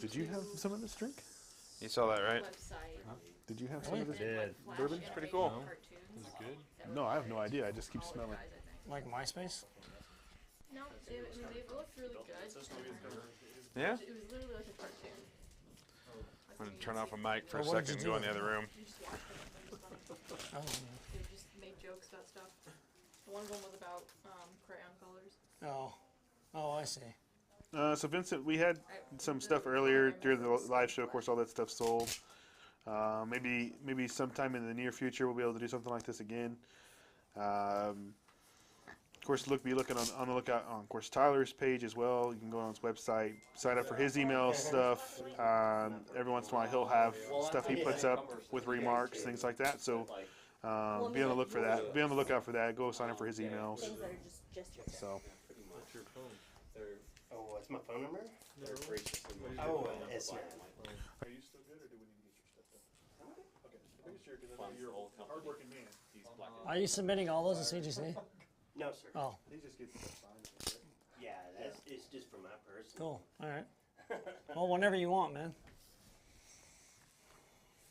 Did you have some of this drink? You saw that, right? website. Did you have some of this? Did. Bourbon's pretty cool. Cartoons. No, I have no idea. I just keep smelling. Guys, I think. Like MySpace? No, they looked really good. Yeah? It was literally like a cartoon. I'm going to turn off a mic for a Well, what did second and you go do in the with other room. You just watched them. Oh, They just made jokes about stuff. one of them was about crayon colors. Oh, I see. So Vincent, we had some stuff earlier during the live show. Of course, all that stuff sold. Maybe sometime in the near future we'll be able to do something like this again. Of course, be looking on the lookout on, of course, Tyler's page as well. You can go on his website, sign up for his email stuff. Every once in a while, he'll have stuff he puts up with remarks, things like that. So be on the look for that. Be on the lookout for that. Go sign up for his emails. Things that are just your So. Pretty much. Your phone. They're Oh, what's my phone number? gracious. Oh, it's not. Are you still good, or do we need to get your stuff done? Okay, pretty sure because I know you're a hardworking man. Are you submitting all those to CGC? No, sir. Oh, He just gets stuff signed. Yeah, it's just for my person. cool. All right. Well, whenever you want, man.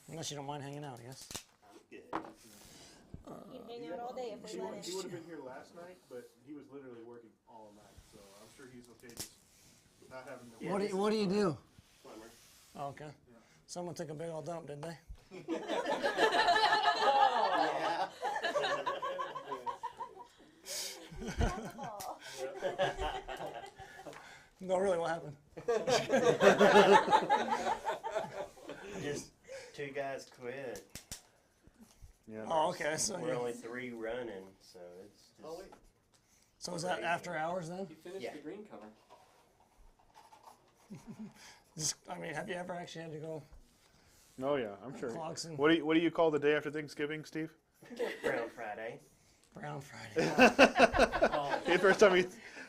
Unless you don't mind hanging out, I guess. I'm good. You can hang out all day if we let He it. would have been here last night, but he was literally working all night, so I'm sure he's okay just not having to. Yeah, What do you do? Plumber. Oh, okay. Someone took a big old dump, didn't they? Yeah. Oh. No, really, what happened? Just two guys quit. Yeah. Oh, okay. So, We're only 3 running, so it's just. Oh wait, so is that after hours then? you finished Yeah. the green cover. Just, I mean, have you ever actually had to go Oh yeah, I'm sure. clocks and What do you call the day after Thanksgiving, Steve? Brown Friday. Brown Friday? The first time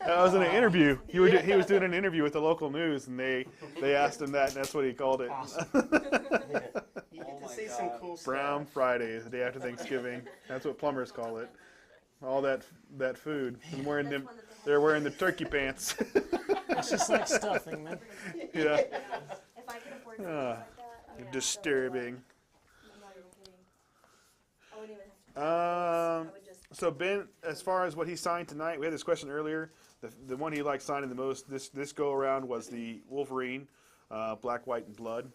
I was in an interview. He was doing an interview with the local news, and they asked him that, and that's what he called it. Awesome. You get Oh to my see some God. cool stuff. Brown Friday, the day after Thanksgiving. That's what plumbers call it. All that food. And they're wearing the turkey pants. It's just like stuffing, man. Yeah. If I could afford something like that, oh, yeah, Disturbing. I'm not even kidding. I wouldn't even have to. I would just. So Ben, as far as what he signed tonight, we had this question earlier. The one he liked signing the most this go around was the Wolverine, Black, White, and Blood.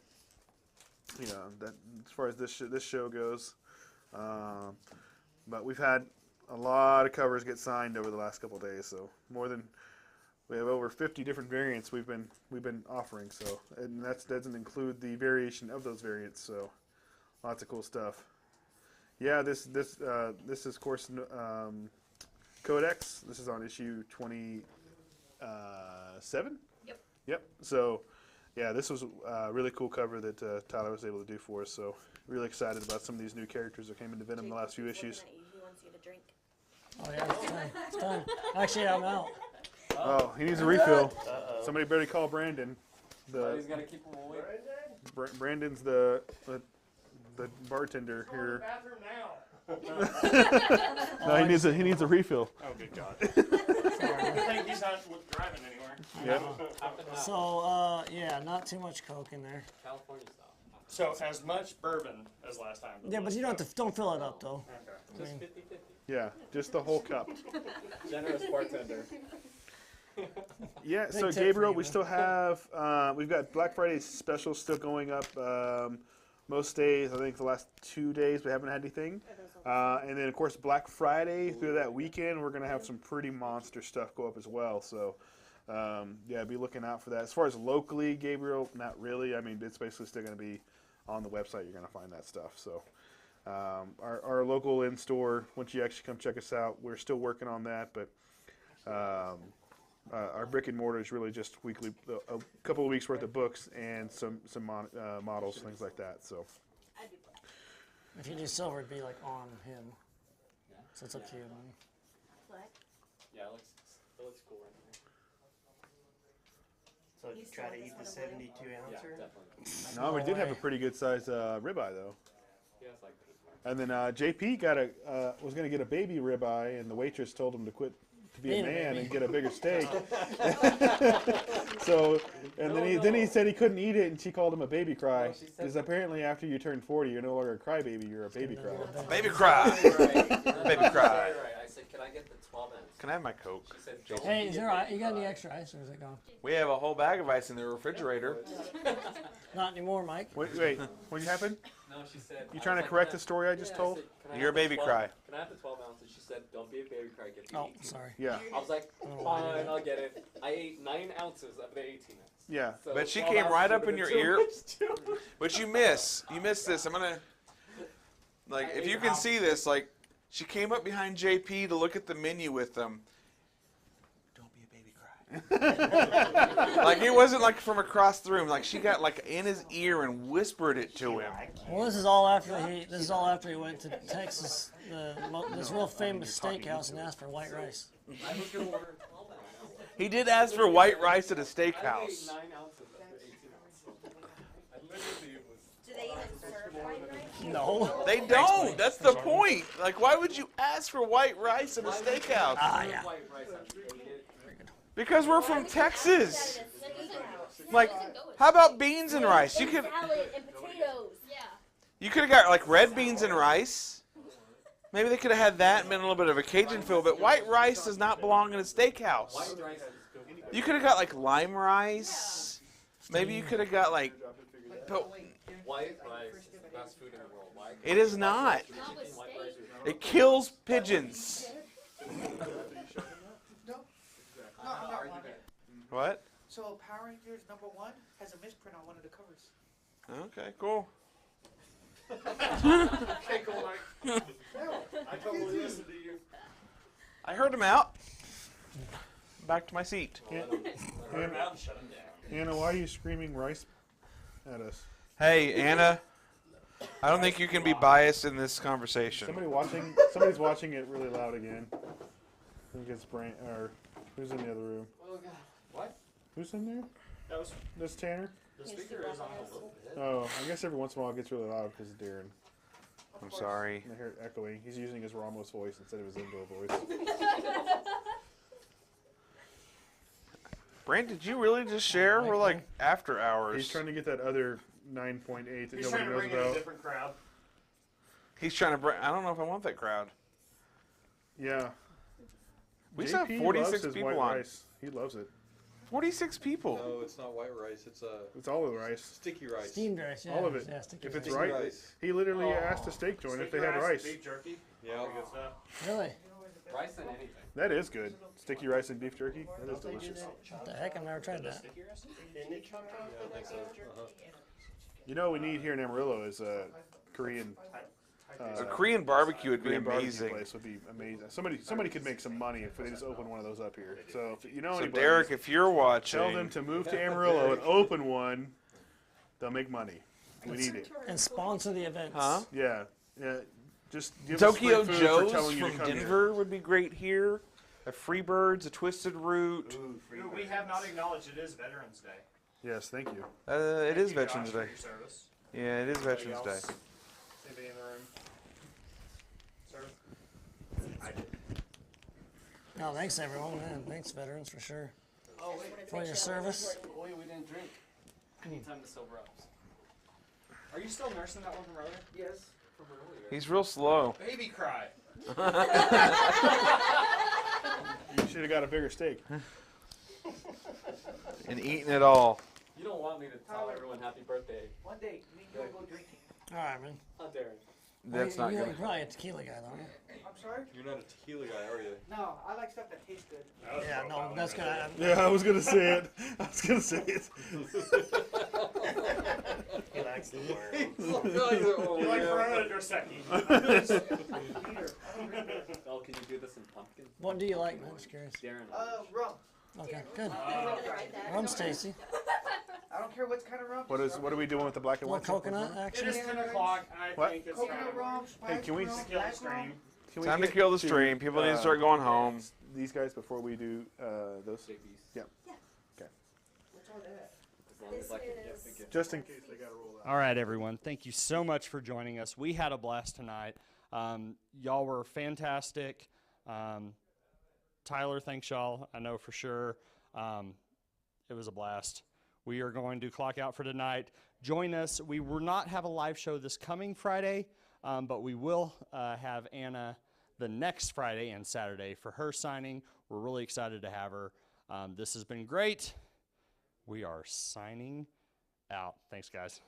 You know, that as far as this show goes. But we've had a lot of covers get signed over the last couple of days. So we have over 50 different variants we've been offering. So, and that doesn't include the variation of those variants. So, lots of cool stuff. Yeah, this is of course Codex. This is on issue 27. Yep. Yep. So, yeah, this was a really cool cover that Tyler was able to do for us. So, really excited about some of these new characters that came into Venom in the last few issues. He wants you to drink. Oh yeah, it's time. It's time. Actually, I'm out. Oh, he needs a refill. Uh-oh. Somebody better call Brandon. Somebody's gotta keep them away. Brandon's the bartender here. Bathroom now. No, he needs a refill. Oh, good God. Good thing he's not driving anywhere. Yep. Half and half. So, yeah, not too much Coke in there. California style. So as much bourbon as last time. Yeah, but you don't have to. Don't fill it up though. Okay. Just 50-50. Yeah, just the whole cup. Generous bartender. Yeah, Big so tip for Gabriel, you, we man. still have, we've got Black Friday specials still going up most days. I think the last 2 days we haven't had anything. And then, of course, Black Friday through that weekend, we're going to have some pretty monster stuff go up as well. So, yeah, be looking out for that. As far as locally, Gabriel, not really. I mean, it's basically still going to be on the website. You're going to find that stuff. So, our local in-store, once you actually come check us out, we're still working on that. But our brick and mortar is really just weekly, a couple of weeks worth of books and some models, things like that. So, If you do silver, it'd be like on him. So it's up to you, man. What? Yeah, it looks cool right there. So you try to eat the 72 Yeah, ouncer? definitely. no, we did have a pretty good size ribeye though. He has like 8 marks. And then JP was going to get a baby ribeye, and the waitress told him to quit to be a Being a man baby. and get a bigger steak. So, and then he said he couldn't eat it, and she called him a baby cry No, she said- because apparently after you turn 40, you're no longer a crybaby, you're a baby cry. Baby cry. Baby cry. Right. I said, can I get the 12 ounce? Can I have my Coke? She said, Hey, is there? You got any extra ice, or is it gone? We have a whole bag of ice in the refrigerator. Not anymore, Mike. Wait, what happened? No, she said. You I trying was to like, correct can the story I just I told? said, can I You're have a baby the 12 cry. Can I have the 12 ounces? she said, "Don't be a baby cry, get the Oh, 18." sorry. Yeah. I was like, fine, I'll get it. I ate 9 ounces of the 18 ounce. Yeah. So But she 12 came ounces right up would've in been your too ear. much, too. But you miss this. I'm gonna like if you can see this, like she came up behind JP to look at the menu with them. Don't be a baby cry. Like it wasn't like from across the room. Like she got like in his ear and whispered it to him. Well, this is all after he went to Texas, this real famous steakhouse, and asked for white rice. I was going to order 12 ounces. He did ask for white rice at a I ate steakhouse. 9 ounces of the 18 ounce. I literally was. Do they even serve white rice? No. They don't. That's the point. Like, why would you ask for white rice at a steakhouse? Ah, yeah. White rice, I ate it. Because we're from Texas. That doesn't Like, how about beans and rice? You could salad and potatoes. you could have got like red beans and rice. Maybe they could have had that and been a little bit of a Cajun feel, but white rice does not belong in a steakhouse. White rice is good. You could have got like lime rice. Maybe you could have got like. But White rice is the best food in the world. Why? it is not. Not with White steak. rice is It kills pigeons. No, I'm not one. What? So Power Rangers #1 has a misprint on one of the covers. Okay, cool. Okay, cool, Mike. I totally listened to you. I heard him out. Back to my seat. Anna, why are you screaming rice at us? Hey, Anna. I don't think you can be biased in this conversation. Somebody's watching it really loud again. I think it's Brant, or who's in the other room? Oh, God. What? Who's in there? That's Tanner? The speaker is on a little bit. Oh, I guess every once in a while it gets really loud because of Darren. I'm sorry. I hear it echoing. He's using his Ramos voice instead of his indoor voice. Brant, did you really just share? We're like after hours. He's trying to get that other 9.8 that He's nobody trying to knows bring in a about. different crowd. He's trying to bring. I don't know if I want that crowd. Yeah. We just have JP 46 loves his people white on. rice. He loves it. 46 people. No, it's not white rice. It's It's all of the rice. sticky rice. Steamed rice, yeah. All of it. Yeah, sticky If it's rice. right, rice. he literally asked a steak joint if they had rice. Beef jerky. Yeah. Good stuff. Really? Rice and anything. That is good. Sticky rice and beef jerky. That is delicious. What the heck? I've never tried that. Didn't it chopped off? Yeah, I think so. You know what we need here in Amarillo is a Korean. A Korean barbecue would be Korean barbecue amazing. place would be amazing. Somebody could make some money if they just open one of those up here. So if you know So anybody, Derek, if you're watching, tell them to move to Amarillo and open one. They'll make money. We need it. And sponsor the events. huh? Yeah, yeah. Just give Tokyo us free food Joe's for telling you to from come here. Denver would be great here. A Freebirds, a Twisted Root. We have not acknowledged it is Veterans Day. Yes, thank you. It Thank is you, Veterans Josh, for Day. your service. Yeah, it is Veterans Anybody else? Day. Anybody in the room? Sir? No, thanks everyone, man. Thanks veterans for sure. Oh, wait. For your service. Oh, wait, we didn't drink. I need time to sober up. Are you still nursing that one from earlier? Yes. From earlier. He's real slow. Baby cry. You should have got a bigger steak. And eating it all. You don't want me to tell everyone happy birthday. One day, me and you'll go drinking. All right, man. How dare you? That's not You're good. probably a tequila guy, though. I'm sorry? You're not a tequila guy, are you? No, I like stuff that tastes good. Yeah, no, that's gonna. Yeah, I was gonna say it. I was gonna say it. He likes the word. You like Corona Dos Equis. Oh, can you do this in pumpkin? What do you like, man? Just curious. Darren. Rum. Okay, good. Right. Rum's tasty. I don't care what kind of rum. What are we doing with the black A and little white? coconut It action. is 10 o'clock, and I What? think it's Coconut rum, Hey, spice can we rum, to kill the black stream. rum. Can we Time to get kill the stream. People need to start going home. These guys before we do those. JP's. Yeah. What's all that? As long as I can get the gift. Just in case they gotta roll out. All right, everyone. Thank you so much for joining us. We had a blast tonight. Y'all were fantastic. Tyler, thanks y'all. I know for sure. It was a blast. We are going to clock out for tonight. Join us. We will not have a live show this coming Friday, but we will have Anna the next Friday and Saturday for her signing. We're really excited to have her. This has been great. We are signing out. Thanks, guys.